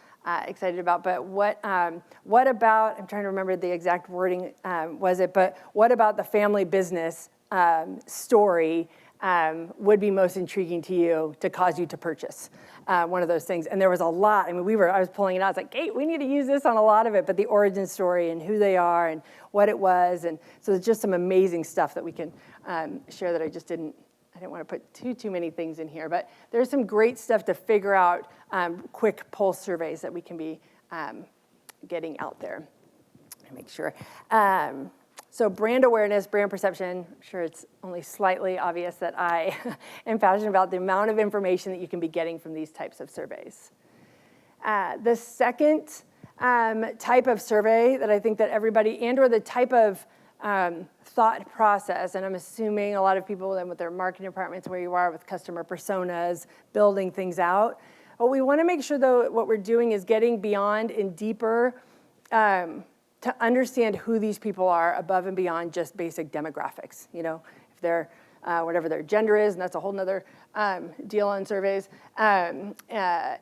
excited about. But what about, I'm trying to remember the exact wording, but what about the family business story would be most intriguing to you to cause you to purchase one of those things? And there was a lot. I mean, I was pulling it out. I was like, hey, we need to use this on a lot of it, but the origin story and who they are and what it was. And so there's just some amazing stuff that we can share that I didn't want to put too many things in here, but there's some great stuff to figure out, quick pulse surveys that we can be getting out there. Make sure. So brand awareness, brand perception, I'm sure it's only slightly obvious that I am passionate about the amount of information that you can be getting from these types of surveys. The second type of survey that I think that everybody, and or the type of thought process, and I'm assuming a lot of people then with their marketing departments where you are with customer personas, building things out. What we want to make sure though, what we're doing is getting beyond and deeper to understand who these people are above and beyond just basic demographics. You know, if they're whatever their gender is, and that's a whole nother deal on surveys,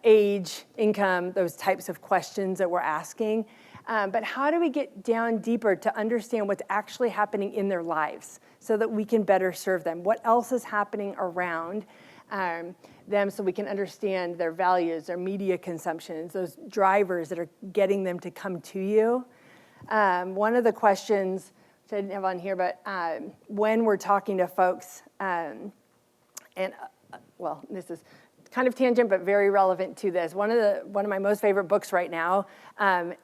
age, income, those types of questions that we're asking. But how do we get down deeper to understand what's actually happening in their lives so that we can better serve them? What else is happening around them so we can understand their values, their media consumptions, those drivers that are getting them to come to you? One of the questions, which I didn't have on here, but when we're talking to folks, well, this is kind of tangent, but very relevant to this. One of my most favorite books right now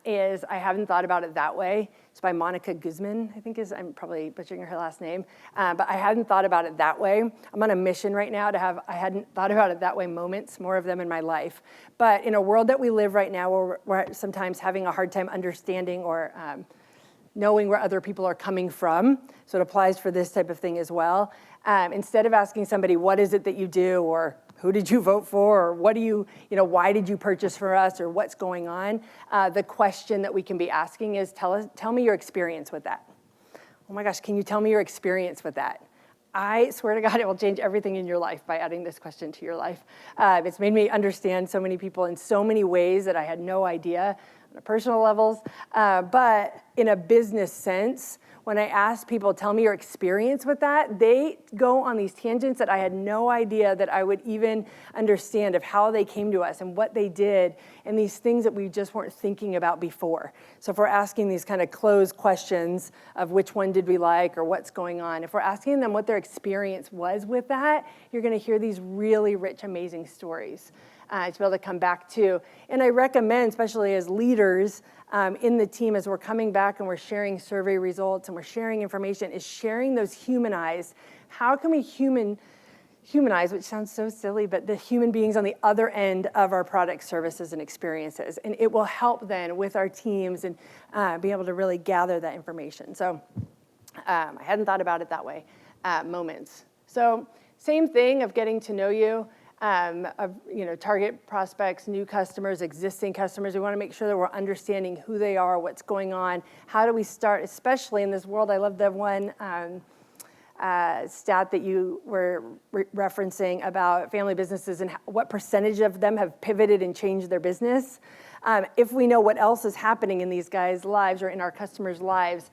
is I Haven't Thought About It That Way. It's by Monica Guzman, I think I'm probably butchering her last name, but I hadn't thought about it that way. I'm on a mission right now to have I hadn't thought about it that way moments, more of them in my life. But in a world that we live right now where we're sometimes having a hard time understanding or knowing where other people are coming from, so it applies for this type of thing as well. Instead of asking somebody, what is it that you do, or who did you vote for, or what do you why did you purchase for us, or what's going on? The question that we can be asking is, tell me your experience with that. Oh my gosh, can you tell me your experience with that? I swear to God, it will change everything in your life by adding this question to your life. It's made me understand so many people in so many ways that I had no idea on a personal levels, but in a business sense, when I ask people, tell me your experience with that, they go on these tangents that I had no idea that I would even understand of how they came to us and what they did and these things that we just weren't thinking about before. So if we're asking these kind of closed questions of which one did we like or what's going on, if we're asking them what their experience was with that, you're going to hear these really rich, amazing stories to be able to come back to. And I recommend, especially as leaders, in the team as we're coming back and we're sharing survey results and we're sharing information, is sharing those humanized. How can we humanize, which sounds so silly, but the human beings on the other end of our products, services, and experiences. And it will help then with our teams and be able to really gather that information. So I hadn't thought about it that way, moments. So same thing of getting to know you. Of target prospects, new customers, existing customers. We want to make sure that we're understanding who they are, what's going on. How do we start, especially in this world? I love the one stat that you were referencing about family businesses and what percentage of them have pivoted and changed their business. If we know what else is happening in these guys' lives or in our customers' lives,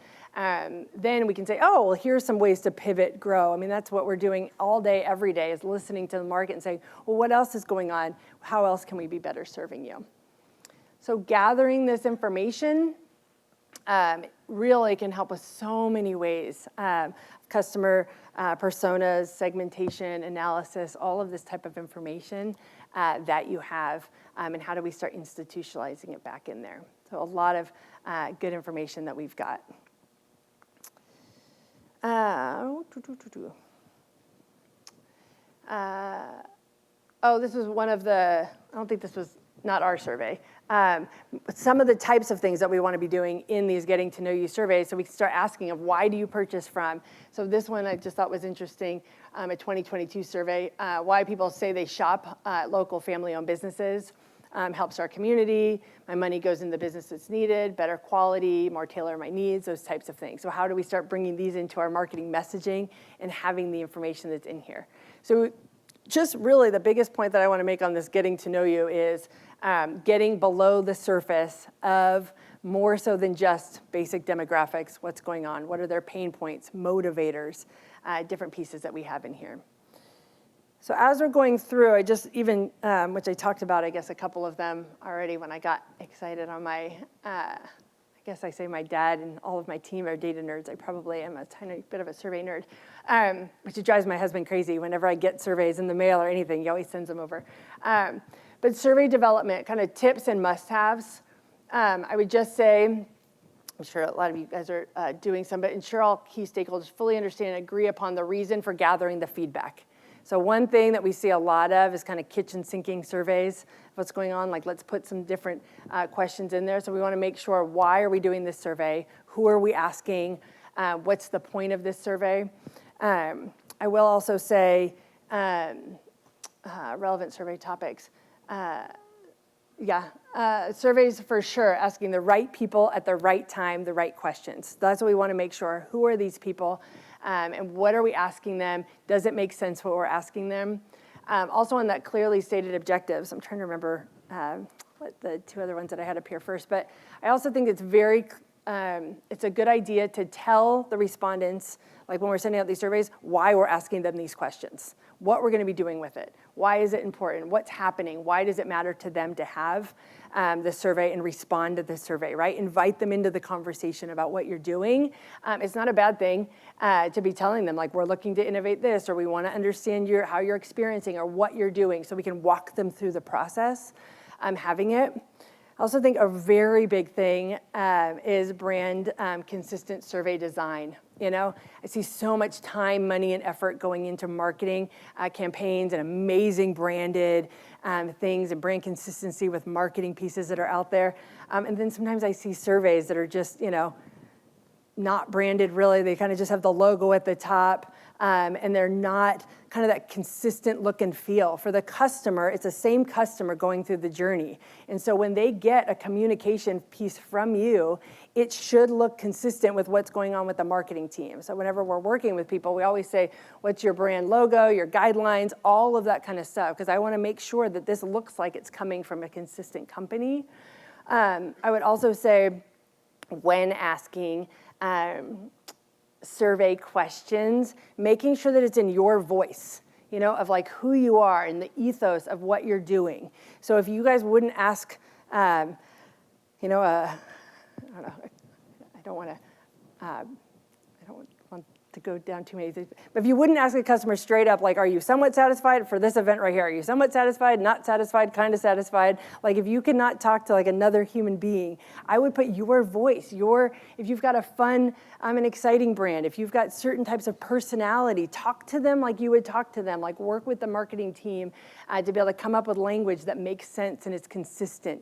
then we can say, oh, well, here's some ways to pivot, grow. I mean, that's what we're doing all day, every day, is listening to the market and saying, well, what else is going on? How else can we be better serving you? So gathering this information really can help us so many ways. Customer personas, segmentation, analysis, all of this type of information that you have, and how do we start institutionalizing it back in there? So a lot of good information that we've got. This was one of the, I don't think this was, not our survey. Some of the types of things that we want to be doing in these getting to know you surveys, so we can start asking of why do you purchase from? So this one I just thought was interesting, a 2022 survey, why people say they shop local family-owned businesses. helps our community. My money goes in the business that's needed, better quality, more tailored to my needs, those types of things. So how do we start bringing these into our marketing messaging and having the information that's in here? So just really the biggest point that I want to make on this getting to know you is getting below the surface of more so than just basic demographics, what's going on, what are their pain points, motivators, different pieces that we have in here. So as we're going through, I just even, which I talked about, I guess, a couple of them already when I got excited on my, I guess I say my dad and all of my team are data nerds. I probably am a tiny bit of a survey nerd, which drives my husband crazy. Whenever I get surveys in the mail or anything, he always sends them over. But survey development, kind of tips and must-haves. I would just say, I'm sure a lot of you guys are doing some, but ensure all key stakeholders fully understand and agree upon the reason for gathering the feedback. So one thing that we see a lot of is kind of kitchen sinking surveys. What's going on? Like, let's put some different questions in there. So we want to make sure, why are we doing this survey? Who are we asking? What's the point of this survey? I will also say relevant survey topics. Surveys for sure, asking the right people at the right time, the right questions. That's what we want to make sure. Who are these people? And what are we asking them? Does it make sense what we're asking them? Also on that clearly stated objectives, I'm trying to remember what the two other ones that I had up here first, but I also think it's it's a good idea to tell the respondents, like when we're sending out these surveys, why we're asking them these questions, what we're going to be doing with it, why is it important, what's happening, why does it matter to them to have the survey and respond to the survey, right? Invite them into the conversation about what you're doing. It's not a bad thing to be telling them, like, we're looking to innovate this, or we want to understand how you're experiencing or what you're doing, so we can walk them through the process, having it. I also think a very big thing is brand consistent survey design. You know, I see so much time, money, and effort going into marketing campaigns and amazing branded things and brand consistency with marketing pieces that are out there. And then sometimes I see surveys that are just, not branded really. They kind of just have the logo at the top, and they're not kind of that consistent look and feel. For the customer, it's the same customer going through the journey. And so when they get a communication piece from you, it should look consistent with what's going on with the marketing team. So whenever we're working with people, we always say, what's your brand logo, your guidelines, all of that kind of stuff, because I want to make sure that this looks like it's coming from a consistent company. I would also say, when asking survey questions, making sure that it's in your voice, of like who you are and the ethos of what you're doing. So if you guys wouldn't ask, I don't know, I don't want to go down too many things, but if you wouldn't ask a customer straight up, like, are you somewhat satisfied for this event right here? Are you somewhat satisfied, not satisfied, kind of satisfied? Like, if you cannot talk to like another human being, I would put your voice, if you've got a fun, an exciting brand, if you've got certain types of personality, talk to them like you would talk to them, like work with the marketing team to be able to come up with language that makes sense and is consistent,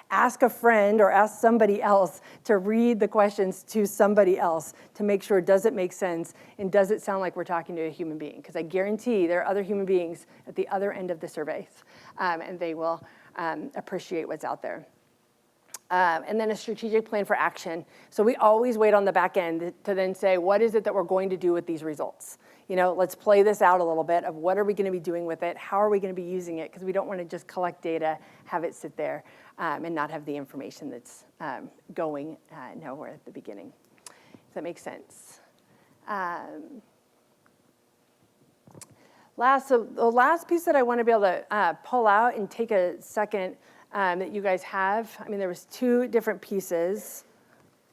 Ask a friend or ask somebody else to read the questions to somebody else to make sure, does it make sense? And does it sound like we're talking to a human being? Because I guarantee there are other human beings at the other end of the surveys, and they will appreciate what's out there. And then a strategic plan for action. So we always wait on the back end to then say, what is it that we're going to do with these results? Let's play this out a little bit of what are we going to be doing with it? How are we going to be using it? Because we don't want to just collect data, have it sit there, and not have the information that's going nowhere at the beginning. Does that make sense? The last piece that I want to be able to pull out and take a second that you guys have, there was two different pieces.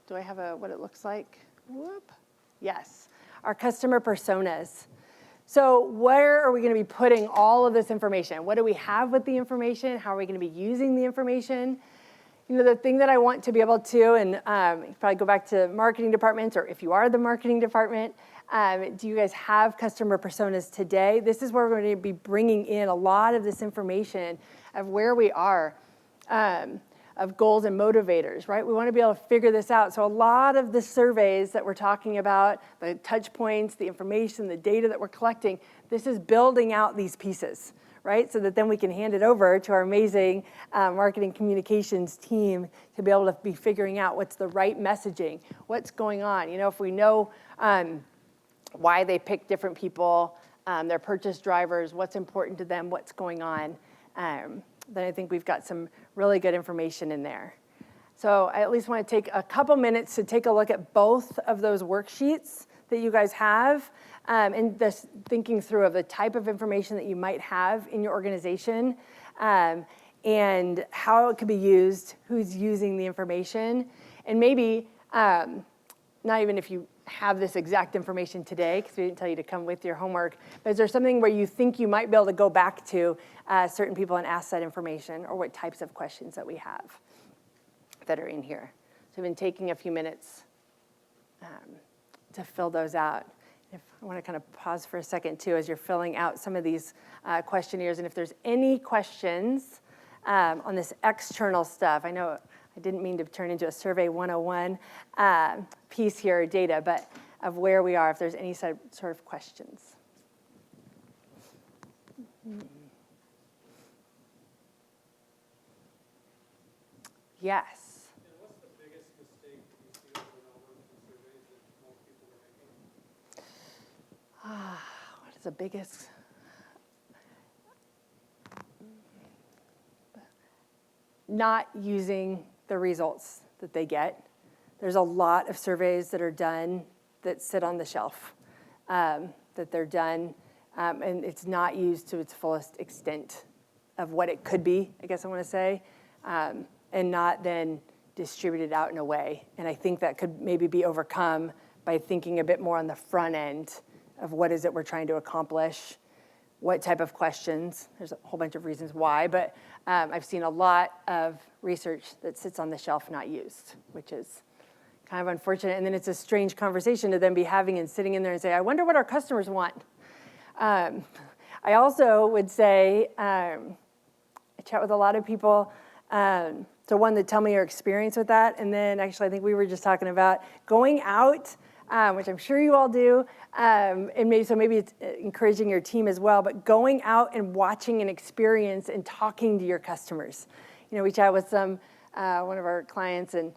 Do I have what it looks like? Whoop. Yes, our customer personas. So where are we going to be putting all of this information? What do we have with the information? How are we going to be using the information? The thing that I want to be able to, and probably go back to marketing departments, or if you are the marketing department, do you guys have customer personas today? This is where we're going to be bringing in a lot of this information of where we are, of goals and motivators, right? We want to be able to figure this out. So a lot of the surveys that we're talking about, the touch points, the information, the data that we're collecting, this is building out these pieces, right? So that then we can hand it over to our amazing marketing communications team to be able to be figuring out what's the right messaging, what's going on. You know, if we know why they pick different people, their purchase drivers, what's important to them, what's going on, then I think we've got some really good information in there. So I at least want to take a couple minutes to take a look at both of those worksheets that you guys have, and this thinking through of the type of information that you might have in your organization, and how it could be used, who's using the information, and maybe not even if you have this exact information today, because we didn't tell you to come with your homework, but is there something where you think you might be able to go back to certain people and ask that information, or what types of questions that we have that are in here? So I've been taking a few minutes to fill those out. If I want to kind of pause for a second too as you're filling out some of these questionnaires, and if there's any questions on this external stuff. I know I didn't mean to turn into a Survey 101 piece here, or data, but of where we are, if there's any sort of questions. Yes. And what's the biggest mistake you see over and over in surveys that most people are making? What is the biggest? Not using the results that they get. There's a lot of surveys that are done that sit on the shelf, that they're done, and it's not used to its fullest extent of what it could be, I guess I want to say, and not then distributed out in a way. And I think that could maybe be overcome by thinking a bit more on the front end of what is it we're trying to accomplish, what type of questions. There's a whole bunch of reasons why, but I've seen a lot of research that sits on the shelf not used, which is kind of unfortunate. And then it's a strange conversation to then be having and sitting in there and say, I wonder what our customers want. I also would say, I chat with a lot of people, so one, that tell me your experience with that, and then actually I think we were just talking about going out, which I'm sure you all do, and maybe it's encouraging your team as well, but going out and watching and experience and talking to your customers. You know, we chat with one of our clients, and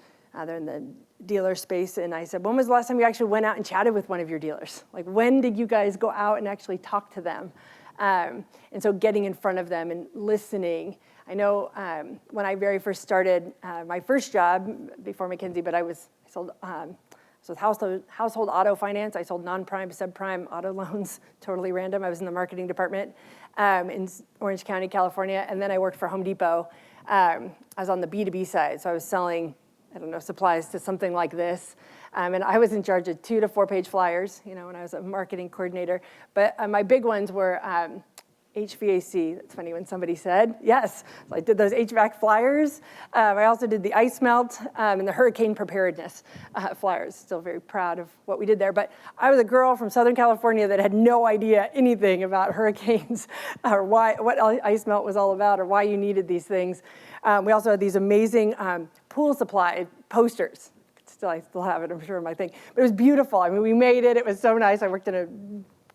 they're in the dealer space, and I said, when was the last time you actually went out and chatted with one of your dealers? Like, when did you guys go out and actually talk to them? And so getting in front of them and listening. I know when I very first started my first job before McKinsey, but I sold household auto finance. I sold non-prime, subprime auto loans, totally random. I was in the marketing department in Orange County, California, and then I worked for Home Depot. I was on the B2B side, so I was selling, supplies to something like this. And I was in charge of 2 to 4 page flyers, when I was a marketing coordinator. But my big ones were HVAC. That's funny when somebody said, yes. So I did those HVAC flyers. I also did the ice melt and the hurricane preparedness flyers. Still very proud of what we did there. But I was a girl from Southern California that had no idea anything about hurricanes or what ice melt was all about or why you needed these things. We also had these amazing pool supply posters. I still have it, I'm sure, in my thing. But it was beautiful. I mean, we made it. It was so nice. I worked in a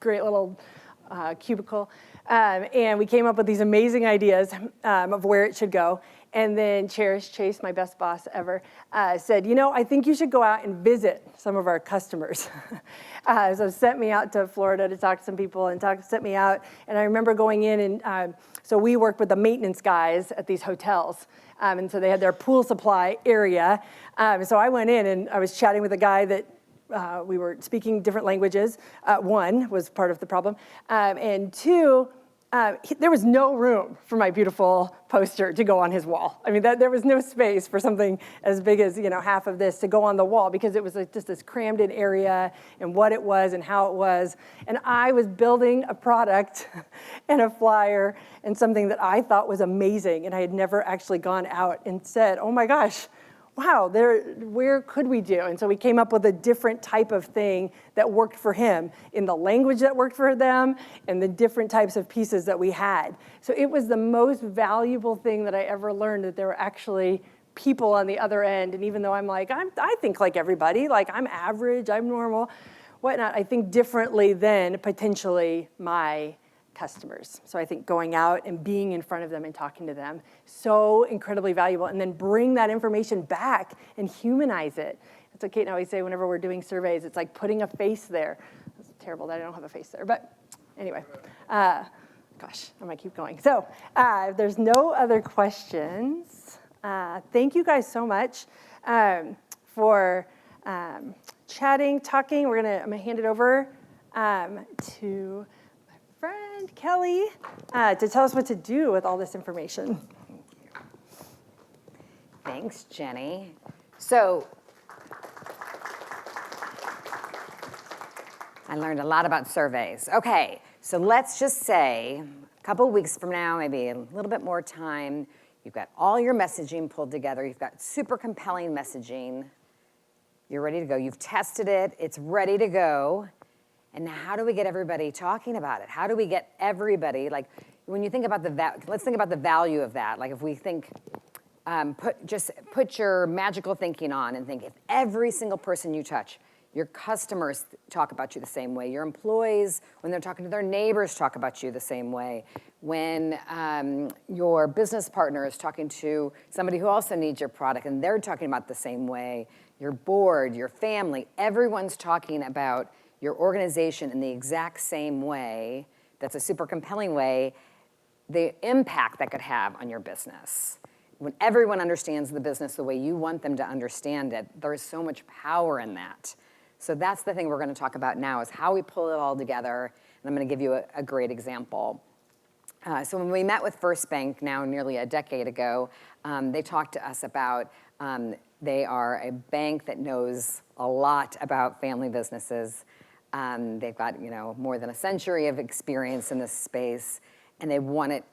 great little cubicle. And we came up with these amazing ideas of where it should go. And then Chase, my best boss ever, said, I think you should go out and visit some of our customers. So sent me out to Florida to talk to some people and sent me out. And I remember going in and so we worked with the maintenance guys at these hotels. And so they had their pool supply area. So I went in and I was chatting with a guy that we were speaking different languages. One was part of the problem. And two, there was no room for my beautiful poster to go on his wall. I mean, there was no space for something as big as, half of this to go on the wall because it was just this crammed in area and what it was and how it was. And I was building a product and a flyer and something that I thought was amazing. And I had never actually gone out and said, oh my gosh, wow, where could we do? And so we came up with a different type of thing that worked for him in the language that worked for them and the different types of pieces that we had. So it was the most valuable thing that I ever learned, that there were actually people on the other end. And even though I'm like, I think like everybody, like I'm average, I'm normal, whatnot, I think differently than potentially my customers. So I think going out and being in front of them and talking to them, so incredibly valuable. And then bring that information back and humanize it. That's what Kate and I always say whenever we're doing surveys. It's like putting a face there. It's terrible that I don't have a face there, but anyway. Gosh, I might keep going. So if there's no other questions, thank you guys so much for chatting, talking. I'm gonna hand it over to my friend Kelly to tell us what to do with all this information. Thanks, Jenny. So I learned a lot about surveys. Okay, so let's just say a couple of weeks from now, maybe a little bit more time, you've got all your messaging pulled together, you've got super compelling messaging, you're ready to go, you've tested it, it's ready to go, and now how do we get everybody talking about it? How do we get everybody, like when you think about let's think about the value of that. Like if we think, put your magical thinking on and think if every single person you touch, your customers talk about you the same way. Your employees, when they're talking to their neighbors, talk about you the same way. When your business partner is talking to somebody who also needs your product and they're talking about the same way, your board, your family, everyone's talking about your organization in the exact same way, that's a super compelling way, the impact that could have on your business. When everyone understands the business the way you want them to understand it, there is so much power in that. So that's the thing we're going to talk about now is how we pull it all together. And I'm going to give you a great example. So when we met with First Bank now nearly a decade ago, they talked to us about they are a bank that knows a lot about family businesses. They've got more than a century of experience in this space, and they want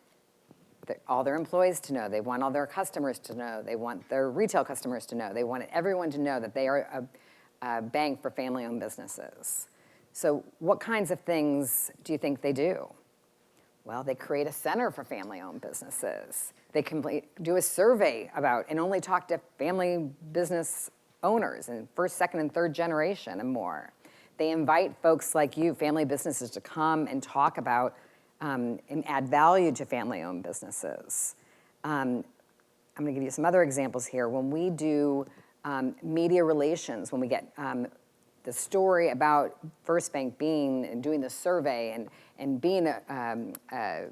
all their employees to know. They want all their customers to know. They want their retail customers to know. They want everyone to know that they are a bank for family-owned businesses. So what kinds of things do you think they do? Well, they create a center for family-owned businesses. They do a survey about and only talk to family business owners in first, second, and third generation and more. They invite folks like you, family businesses, to come and talk about and add value to family-owned businesses. I'm going to give you some other examples here. When we do media relations, when we get the story about First Bank doing the survey and being the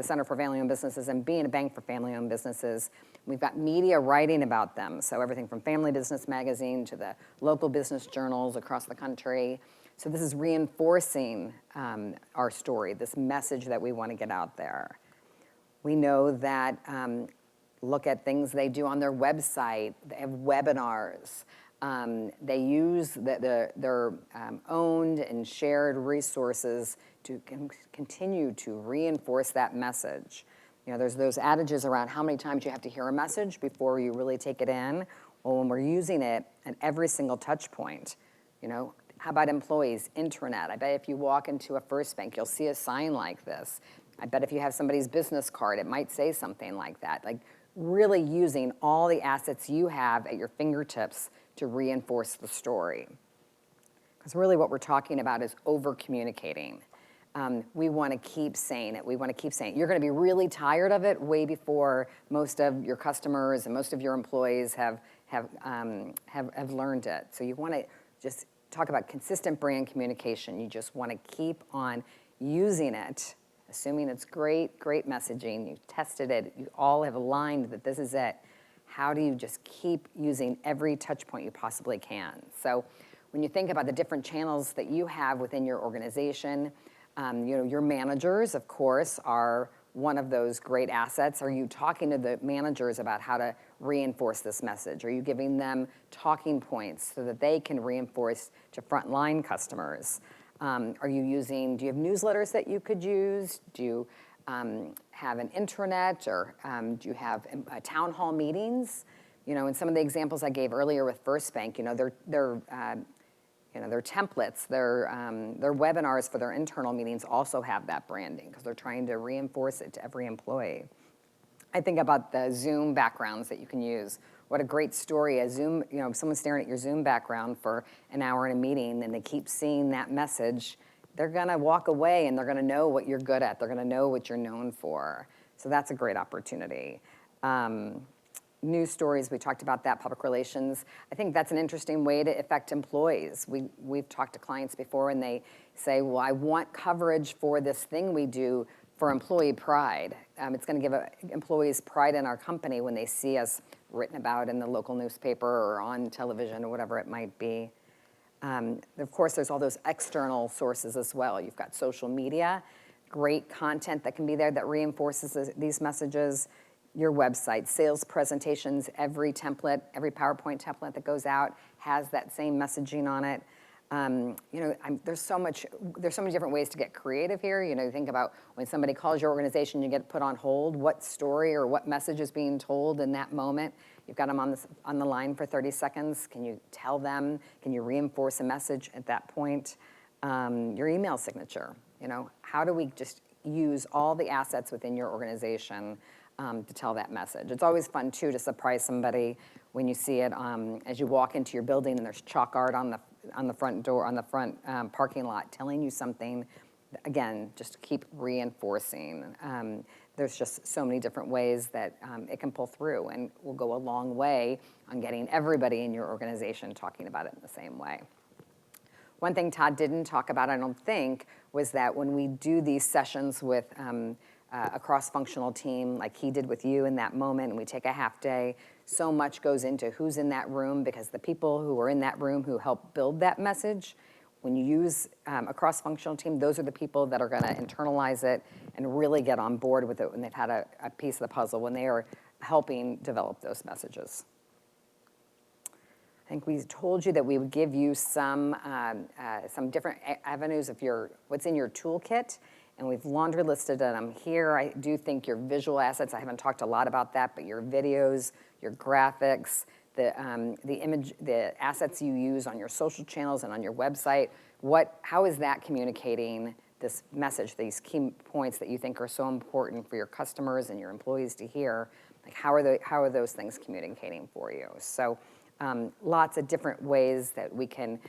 Center for Family-Owned Businesses and being a bank for family-owned businesses, we've got media writing about them. So everything from Family Business Magazine to the local business journals across the country. So this is reinforcing our story, this message that we want to get out there. We know that look at things they do on their website. They have webinars. They use their owned and shared resources to continue to reinforce that message. There's those adages around how many times you have to hear a message before you really take it in. Well, when we're using it at every single touch point, how about employees, intranet? I bet if you walk into a First Bank, you'll see a sign like this. I bet if you have somebody's business card, it might say something like that. Like really using all the assets you have at your fingertips to reinforce the story. Because really what we're talking about is over-communicating. We want to keep saying it. We want to keep saying it. You're going to be really tired of it way before most of your customers and most of your employees have learned it. So you want to just talk about consistent brand communication. You just want to keep on using it, assuming it's great messaging. You've tested it. You all have aligned that this is it. How do you just keep using every touch point you possibly can? So when you think about the different channels that you have within your organization, your managers, of course, are one of those great assets. Are you talking to the managers about how to reinforce this message? Are you giving them talking points so that they can reinforce to frontline customers? Do you have newsletters that you could use? Do you have an intranet, or do you have town hall meetings? In some of the examples I gave earlier with First Bank, their templates, their webinars for their internal meetings also have that branding because they're trying to reinforce it to every employee. I think about the Zoom backgrounds that you can use. What a great story, a Zoom, someone's staring at your Zoom background for an hour in a meeting and they keep seeing that message, they're going to walk away and they're going to know what you're good at. They're going to know what you're known for. So that's a great opportunity. News stories, we talked about that, public relations. I think that's an interesting way to affect employees. We've talked to clients before and they say, well, I want coverage for this thing we do for employee pride. It's going to give employees pride in our company when they see us written about in the local newspaper or on television or whatever it might be. Of course, there's all those external sources as well. You've got social media, great content that can be there that reinforces these messages. Your website, sales presentations, every template, every PowerPoint template that goes out has that same messaging on it. There's so many different ways to get creative here. You think about when somebody calls your organization, you get put on hold. What story or what message is being told in that moment? You've got them on the line for 30 seconds. Can you tell them? Can you reinforce a message at that point? Your email signature. How do we just use all the assets within your organization to tell that message? It's always fun too to surprise somebody when you see it as you walk into your building and there's chalk art on the front door, on the front parking lot, telling you something. Again, just keep reinforcing. There's just so many different ways that it can pull through and will go a long way on getting everybody in your organization talking about it in the same way. One thing Todd didn't talk about, I don't think, was that when we do these sessions with a cross-functional team like he did with you in that moment, and we take a half day, so much goes into who's in that room, because the people who are in that room who help build that message, when you use a cross-functional team, those are the people that are going to internalize it and really get on board with it when they've had a piece of the puzzle, when they are helping develop those messages. I think we told you that we would give you some different avenues of what's in your toolkit, and we've laundry listed them here. I do think your visual assets, I haven't talked a lot about that, but your videos, your graphics, the assets you use on your social channels and on your website, how is that communicating this message, these key points that you think are so important for your customers and your employees to hear? Like how are those things communicating for you? So lots of different ways that we can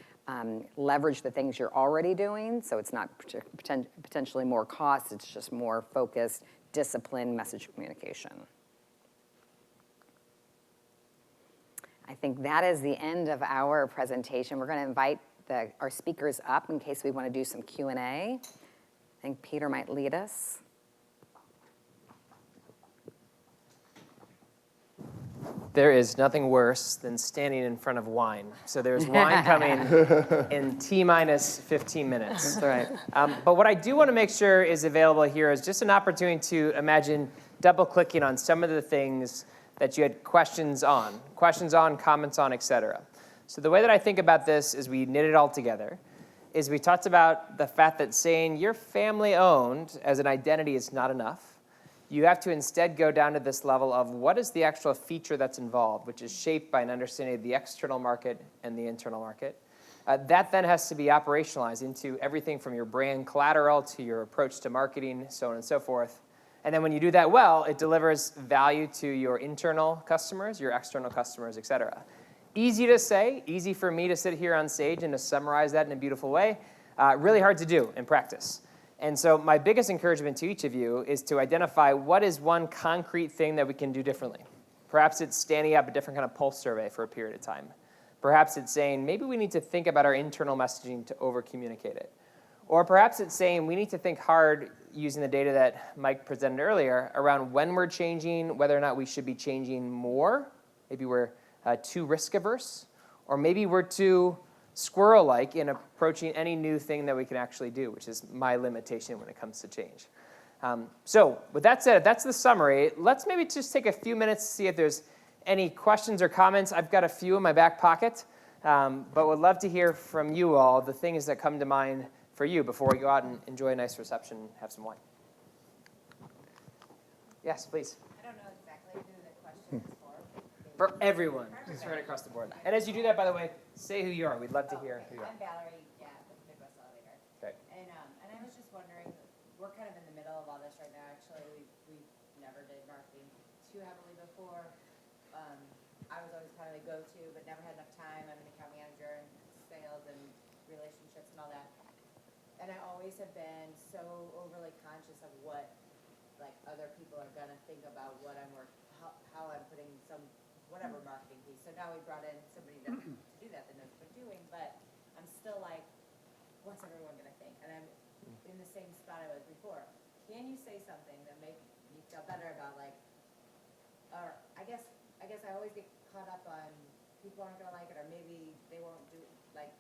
leverage the things you're already doing, so it's not potentially more cost, it's just more focused, disciplined message communication. I think that is the end of our presentation. We're going to invite our speakers up in case we want to do some Q&A. I think Peter might lead us. There is nothing worse than standing in front of wine. So there's wine coming in T-minus 15 minutes. That's right. But what I do want to make sure is available here is just an opportunity to imagine double-clicking on some of the things that you had questions on, comments on, et cetera. So the way that I think about this is we knit it all together, is we talked about the fact that saying you're family-owned as an identity is not enough. You have to instead go down to this level of what is the actual feature that's involved, which is shaped by an understanding of the external market and the internal market. That then has to be operationalized into everything from your brand collateral to your approach to marketing, so on and so forth. And then when you do that well, it delivers value to your internal customers, your external customers, et cetera. Easy to say, easy for me to sit here on stage and to summarize that in a beautiful way. Really hard to do in practice. And so my biggest encouragement to each of you is to identify what is one concrete thing that we can do differently. Perhaps it's standing up a different kind of pulse survey for a period of time. Perhaps it's saying maybe we need to think about our internal messaging to over-communicate it. Or perhaps it's saying we need to think hard using the data that Mike presented earlier around when we're changing, whether or not we should be changing more. Maybe we're too risk-averse. Or maybe we're too squirrel-like in approaching any new thing that we can actually do, which is my limitation when it comes to change. So with that said, that's the summary. Let's maybe just take a few minutes to see if there's any questions or comments. I've got a few in my back pocket, but would love to hear from you all the things that come to mind for you before we go out and enjoy a nice reception and have some wine. Yes, please. I don't know exactly who the question is for. For everyone, just right across the board. And as you do that, by the way, say who you are. We'd love to hear who you are. I'm Valerie, with Midwest Elevator. Okay. And I was just wondering, we're kind of in the middle of all this right now. Actually, we never did marketing too heavily before. I was always kind of the go-to, but never had enough time. I'm an account manager and sales and relationships and all that. And I always have been so overly conscious of what, like, other people are gonna think about what I'm how I'm putting some, whatever marketing piece. So now we brought in somebody to do that knows what they're doing, but I'm still like, what's everyone gonna think? And I'm in the same spot I was before. Can you say something that make me feel better about, like, or I guess I always get caught up on people aren't gonna like it, or maybe they won't do like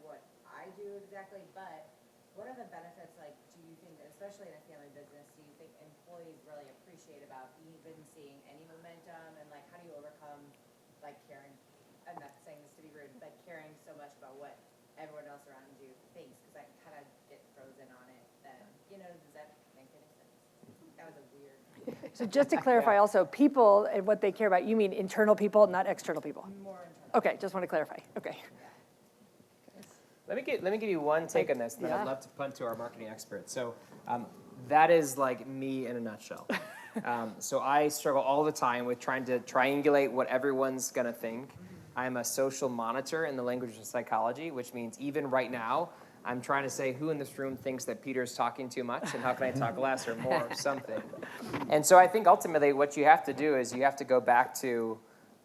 what I do exactly, but what are the benefits, like, do you think, especially in a family business, do you think employees really appreciate about even seeing any momentum, and, like, how do you overcome, like, caring, I'm not saying this to be rude, but caring so much about what everyone else around you thinks, because I kind of get frozen on it, that, does that make any sense? That was a weird. So just to clarify also, people and what they care about, you mean internal people, not external people? More internal. Okay, just want to clarify. Okay. Let me give you one take on this, and then Yeah. I'd love to punt to our marketing expert. So that is like me in a nutshell. So I struggle all the time with trying to triangulate what everyone's going to think. I'm a social monitor in the language of psychology, which means even right now, I'm trying to say who in this room thinks that Peter's talking too much, and how can I talk less or more or something. And so I think ultimately what you have to do is you have to go back to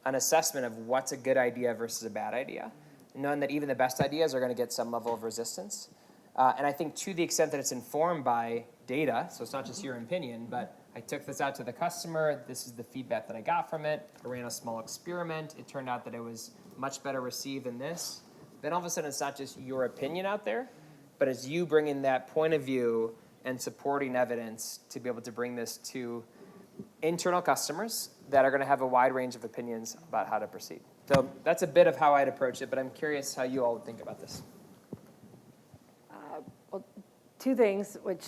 an assessment of what's a good idea versus a bad idea, knowing that even the best ideas are going to get some level of resistance. And I think to the extent that it's informed by data, so it's not just your opinion, but I took this out to the customer, this is the feedback that I got from it, I ran a small experiment, it turned out that it was much better received than this, then all of a sudden it's not just your opinion out there, but it's you bringing that point of view and supporting evidence to be able to bring this to internal customers that are going to have a wide range of opinions about how to proceed. So that's a bit of how I'd approach it, but I'm curious how you all would think about this. Well, two things, which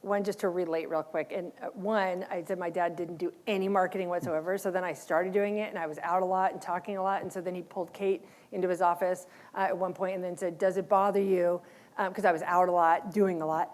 one just to relate real quick. And one, I said my dad didn't do any marketing whatsoever. So then I started doing it, and I was out a lot and talking a lot. And so then he pulled Kate into his office at one point and then said, does it bother you, because I was out a lot, doing a lot,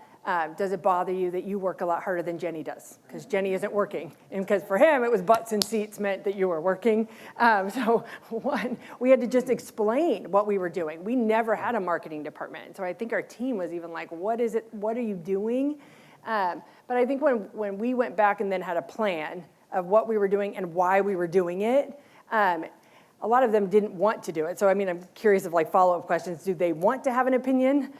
does it bother you that you work a lot harder than Jenny does? Because Jenny isn't working. And because for him, it was butts and seats meant that you were working. So one, we had to just explain what we were doing. We never had a marketing department. So I think our team was even like, what is it? What are you doing? But I think when we went back and then had a plan of what we were doing and why we were doing it, a lot of them didn't want to do it. So, I mean, I'm curious of like follow-up questions. Do they want to have an opinion?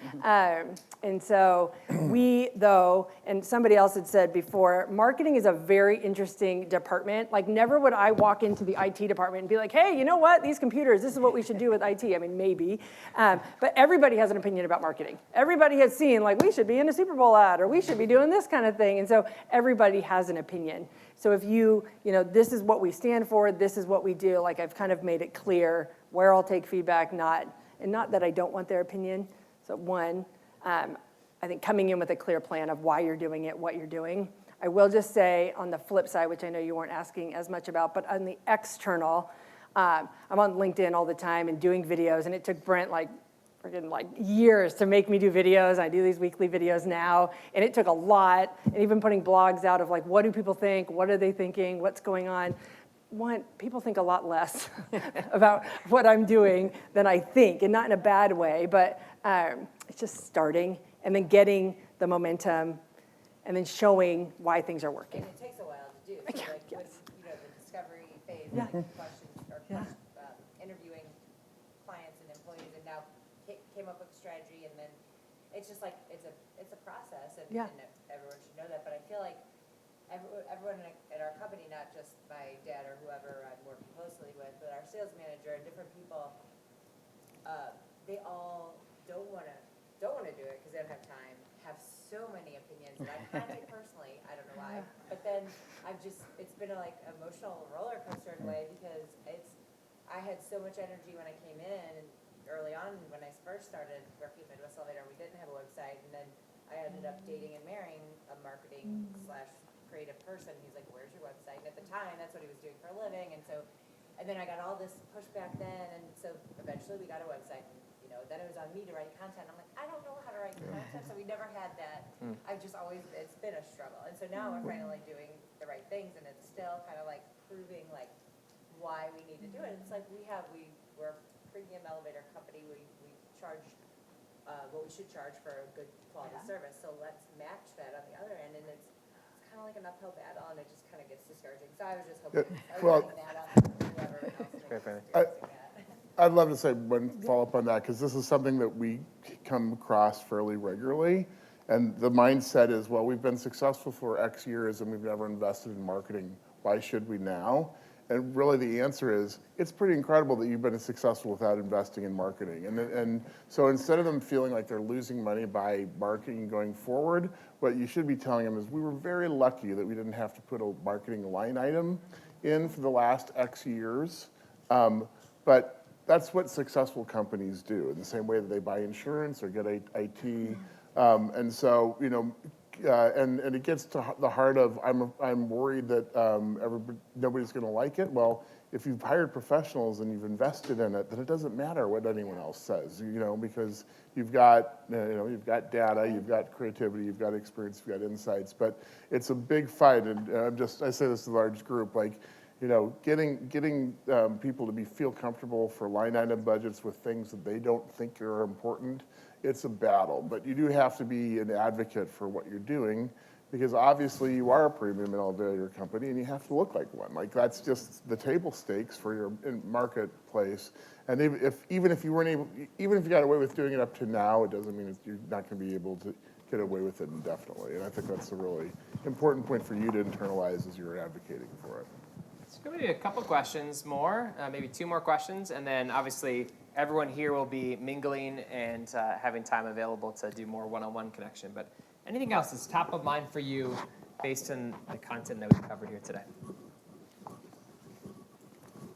And so we, though, and somebody else had said before, marketing is a very interesting department. Like never would I walk into the IT department and be like, hey, you know what? These computers, this is what we should do with IT. I mean, maybe. But everybody has an opinion about marketing. Everybody has seen like we should be in a Super Bowl ad or we should be doing this kind of thing. And so everybody has an opinion. So if you this is what we stand for, this is what we do, like I've kind of made it clear where I'll take feedback, not that I don't want their opinion. So one, I think coming in with a clear plan of why you're doing it, what you're doing. I will just say on the flip side, which I know you weren't asking as much about, but on the external, I'm on LinkedIn all the time and doing videos, and it took Brent like years to make me do videos. I do these weekly videos now, and it took a lot, and even putting blogs out of like, what do people think? What are they thinking? What's going on? One, people think a lot less about what I'm doing than I think, and not in a bad way, but it's just starting and then getting the momentum and then showing why things are working. And it takes a while to do. So Yeah, like yes. with, the discovery phase, Yeah. like questions or Yeah. interviewing clients and employees, and now came up with a strategy, and then it's just like it's a process, and, Yeah. and everyone should know that. But I feel like everyone at our company, not just my dad or whoever I'm working closely with, but our sales manager and different people, they all don't want to do it because they don't have time. Have so many opinions that I can't take personally. I don't know why, but then it's been a like emotional roller coaster in a way because I had so much energy when I came in and early on when I first started working at Midwest Elevator. We didn't have a website, and then I ended up dating and marrying a marketing / creative person. He's like, "Where's your website?" And at the time, that's what he was doing for a living, and then I got all this pushback then, and so eventually we got a website. And, then it was on me to write content. I'm like, I don't know how to write content, so we never had that. I've just always, it's been a struggle. And so now we're finally doing the right things, and it's still kind of like proving like why we need to do it. It's like we're a premium elevator company. We charge what we should charge for a good quality service. So let's match that on the other end, and it's kind of like an uphill battle, and it just kind of gets discouraging. So I was just hoping, well, that up to whoever else makes experiencing that. I'd love to say one follow-up on that, because this is something that we come across fairly regularly. And the mindset is, well, we've been successful for X years and we've never invested in marketing. Why should we now? And really the answer is, it's pretty incredible that you've been successful without investing in marketing. And so instead of them feeling like they're losing money by marketing going forward, what you should be telling them is, we were very lucky that we didn't have to put a marketing line item in for the last X years. But that's what successful companies do, in the same way that they buy insurance or get IT. And so, and it gets to the heart of, I'm worried that nobody's going to like it. Well, if you've hired professionals and you've invested in it, then it doesn't matter what anyone else says, because you've got, you've got data, you've got creativity, you've got experience, you've got insights. But it's a big fight, and I say this to a large group, like, getting people to feel comfortable for line item budgets with things that they don't think are important, it's a battle. But you do have to be an advocate for what you're doing, because obviously you are a premium elevator company and you have to look like one. Like, that's just the table stakes for your marketplace. And even if you got away with doing it up to now, it doesn't mean you're not going to be able to get away with it indefinitely. And I think that's a really important point for you to internalize as you're advocating for it. So maybe a couple questions more, maybe two more questions, and then obviously everyone here will be mingling and having time available to do more one-on-one connection. But anything else that's top of mind for you based on the content that we've covered here today?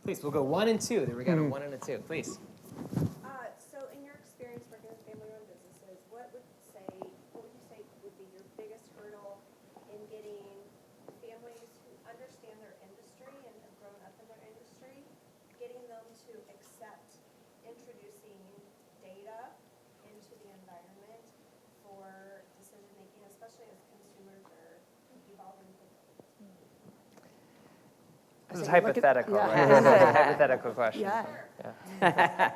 Please, we'll go 1 and 2. There we got a 1 and a 2. Please. So in your experience working with family-run businesses, what would you say would be your biggest hurdle in getting families who understand their industry and have grown up in their industry, getting them to accept introducing data into the environment for decision making, especially as consumers are evolving quickly? This is hypothetical, yeah. right? This is a hypothetical question. Yeah.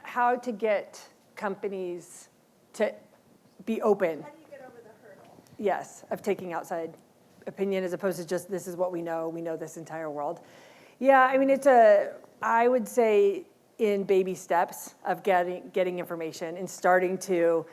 How to get companies to be open. How do you get over the hurdle? Yes, of taking outside opinion as opposed to just, this is what we know this entire world. Yeah, I mean, I would say in baby steps of getting information and starting to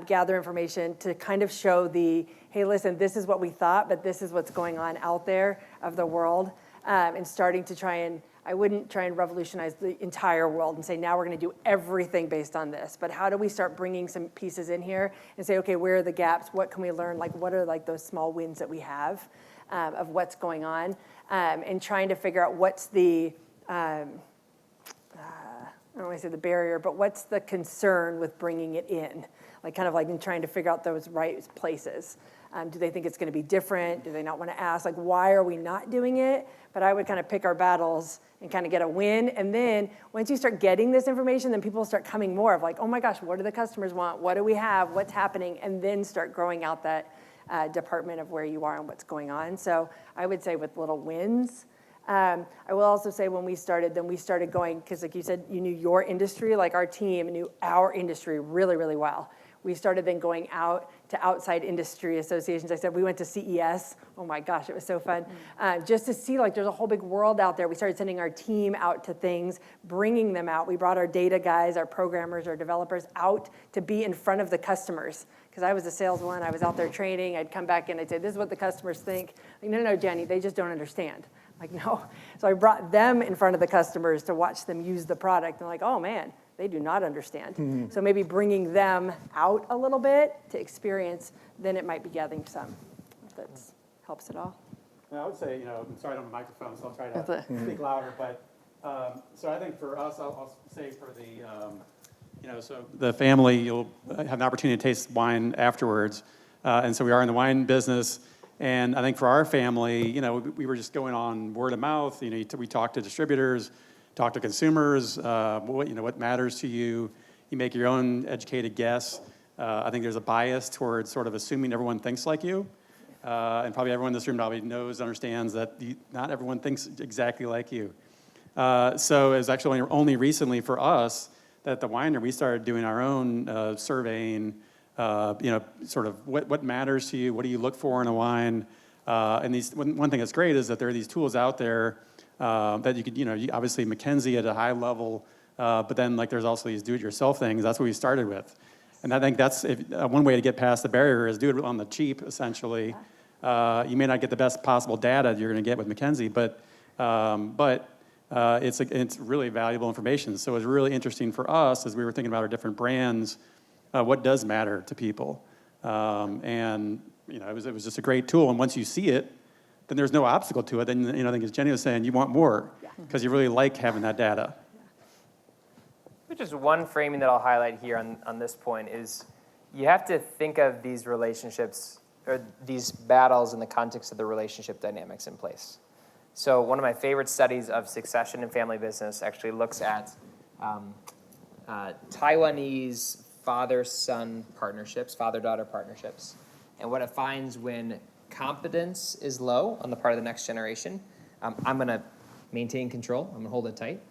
gather information to kind of show hey, listen, this is what we thought, but this is what's going on out there of the world, and starting to I wouldn't try and revolutionize the entire world and say, now we're going to do everything based on this. But how do we start bringing some pieces in here and say, okay, where are the gaps? What can we learn? Like, what are like those small wins that we have of what's going on? And trying to figure out what's the, I don't want to say the barrier, but what's the concern with bringing it in? Like, kind of like in trying to figure out those right places. Do they think it's going to be different? Do they not want to ask? Like, why are we not doing it? But I would kind of pick our battles and kind of get a win. And then once you start getting this information, then people start coming more of like, oh my gosh, what do the customers want? What do we have? What's happening? And then start growing out that department of where you are and what's going on. So I would say with little wins. I will also say when we started going, because like you said, you knew your industry, like our team knew our industry really, really well. We started then going out to outside industry associations. I said we went to CES. Oh my gosh, it was so fun. Just to see like there's a whole big world out there. We started sending our team out to things, bringing them out. We brought our data guys, our programmers, our developers out to be in front of the customers. Because I was a sales one, I was out there training. I'd come back in, I'd say, this is what the customers think. Like, no, Jenny, they just don't understand. Like, no. So I brought them in front of the customers to watch them use the product. And like, oh man, they do not understand. Mm-hmm. So maybe bringing them out a little bit to experience, then it might be gathering some. If that helps at all. And I would say, I'm sorry I don't have a microphone, so I'll try to speak louder. But so I think for us, I'll say for the, so the family, you'll have an opportunity to taste wine afterwards. And so we are in the wine business. And I think for our family, we were just going on word of mouth. We talked to distributors, talk to consumers, what matters to you. You make your own educated guess. I think there's a bias towards sort of assuming everyone thinks like you. And probably everyone in this room probably understands that not everyone thinks exactly like you. So it's actually only recently for us that the winery, we started doing our own surveying, sort of what matters to you, what do you look for in a wine? And one thing that's great is that there are these tools out there that you could, obviously McKinsey at a high level, but then like there's also these do-it-yourself things. That's what we started with. And I think that's one way to get past the barrier is do it on the cheap, essentially. You may not get the best possible data you're going to get with McKinsey, but it's really valuable information. So it was really interesting for us as we were thinking about our different brands, what does matter to people. And it was just a great tool. And once you see it, then there's no obstacle to it. Then I think as Jenny was saying, you want more because you really like having that data. Just one framing that I'll highlight here on this point is you have to think of these relationships or these battles in the context of the relationship dynamics in place. So one of my favorite studies of succession in family business actually looks at Taiwanese father-son partnerships, father-daughter partnerships. And what it finds when competence is low on the part of the next generation, I'm going to maintain control. I'm going to hold it tight.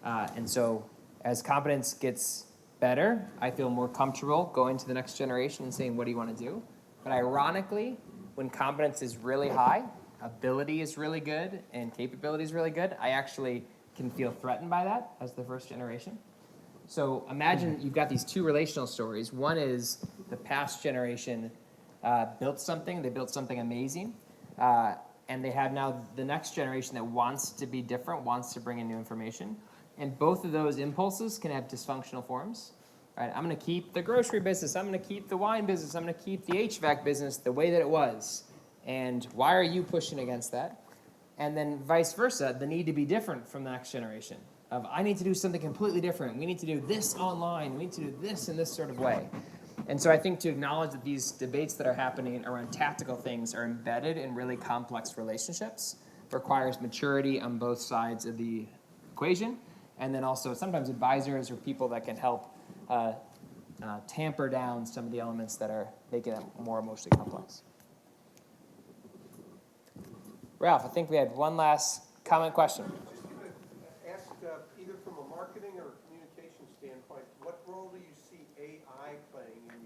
And so as competence gets better, I feel more comfortable going to the next generation and saying, what do you want to do? But ironically, when competence is really high, ability is really good, and capability is really good, I actually can feel threatened by that as the first generation. So imagine you've got these two relational stories. One is the past generation built something, they built something amazing, and they have now the next generation that wants to be different, wants to bring in new information. And both of those impulses can have dysfunctional forms. Right? I'm going to keep the grocery business. I'm going to keep the wine business. I'm going to keep the HVAC business the way that it was. And why are you pushing against that? And then vice versa, the need to be different from the next generation. Of I need to do something completely different. We need to do this online. We need to do this in this sort of way. And so I think to acknowledge that these debates that are happening around tactical things are embedded in really complex relationships requires maturity on both sides of the equation. And then also sometimes advisors or people that can help tamper down some of the elements that are making it more emotionally complex. Ralph, I think we had one last comment question. Just going to ask, either from a marketing or communication standpoint, what role do you see AI playing in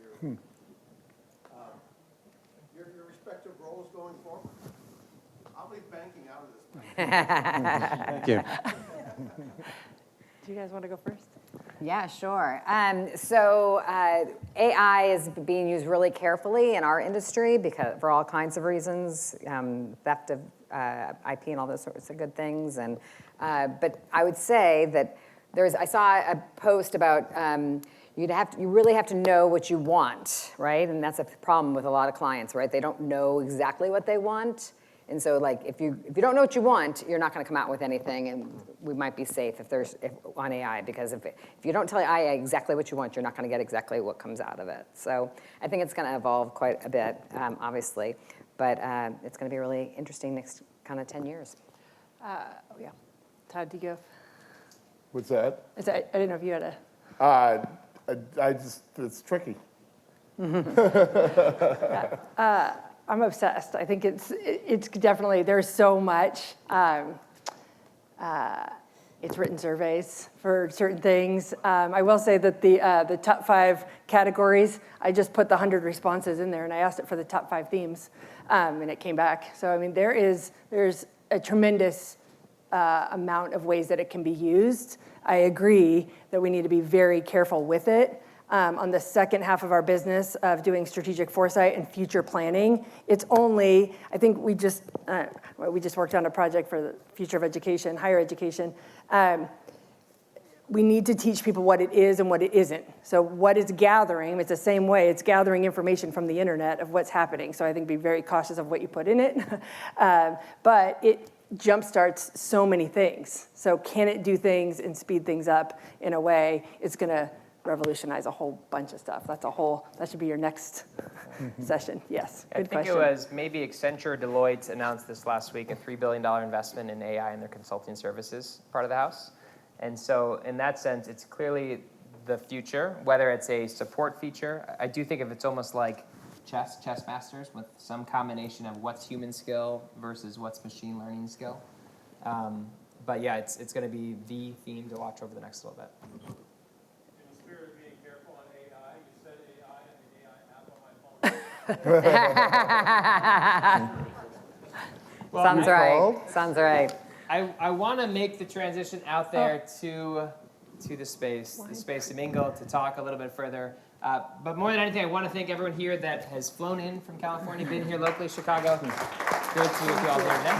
your respective roles going forward? I'll leave banking out of this. Thank you. Do you guys want to go first? Yeah, sure. So AI is being used really carefully in our industry because for all kinds of reasons, theft of IP and all those sorts of good things. And but I would say that I saw a post about you really have to know what you want, right? And that's a problem with a lot of clients, right? They don't know exactly what they want. And so, like, if you don't know what you want, you're not going to come out with anything, and we might be safe on AI, because if you don't tell AI exactly what you want, you're not going to get exactly what comes out of it. So I think it's going to evolve quite a bit, obviously, but it's going to be really interesting next kind of 10 years. Yeah. Todd, do you go? What's that? I didn't know if you had a... It's tricky. I'm obsessed. I think it's definitely, there's so much. It's written surveys for certain things. I will say that the top 5 categories, I just put the 100 responses in there, and I asked it for the top 5 themes, and it came back. So I mean, there's a tremendous amount of ways that it can be used. I agree that we need to be very careful with it. On the second half of our business of doing strategic foresight and future planning, it's only, I think we just worked on a project for the future of education, higher education. We need to teach people what it is and what it isn't. So what it's gathering, it's the same way, it's gathering information from the internet of what's happening. So I think be very cautious of what you put in it. But it jumpstarts so many things. So can it do things and speed things up in a way it's going to revolutionize a whole bunch of stuff. That should be your next session. Yes, good question. I think it was maybe Accenture or Deloitte announced this last week, a $3 billion investment in AI in their consulting services part of the house. And so in that sense, it's clearly the future, whether it's a support feature. I do think of it's almost like chess masters with some combination of what's human skill versus what's machine learning skill. But yeah, it's going to be the theme to watch over the next little bit. here is being careful on AI. You said AI and the AI app on my phone. Sounds right. Sounds right. I want to make the transition out there to the space to mingle, to talk a little bit further. But more than anything, I want to thank everyone here that has flown in from California, been here locally, Chicago. Great to see you all here today.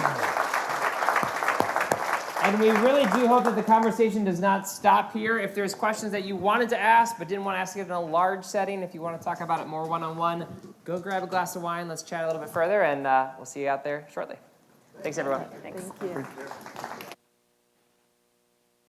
And we really do hope that the conversation does not stop here. If there's questions that you wanted to ask but didn't want to ask it in a large setting, if you want to talk about it more one-on-one, go grab a glass of wine. Let's chat a little bit further, and we'll see you out there shortly. Thanks, everyone. Thanks. Thank you.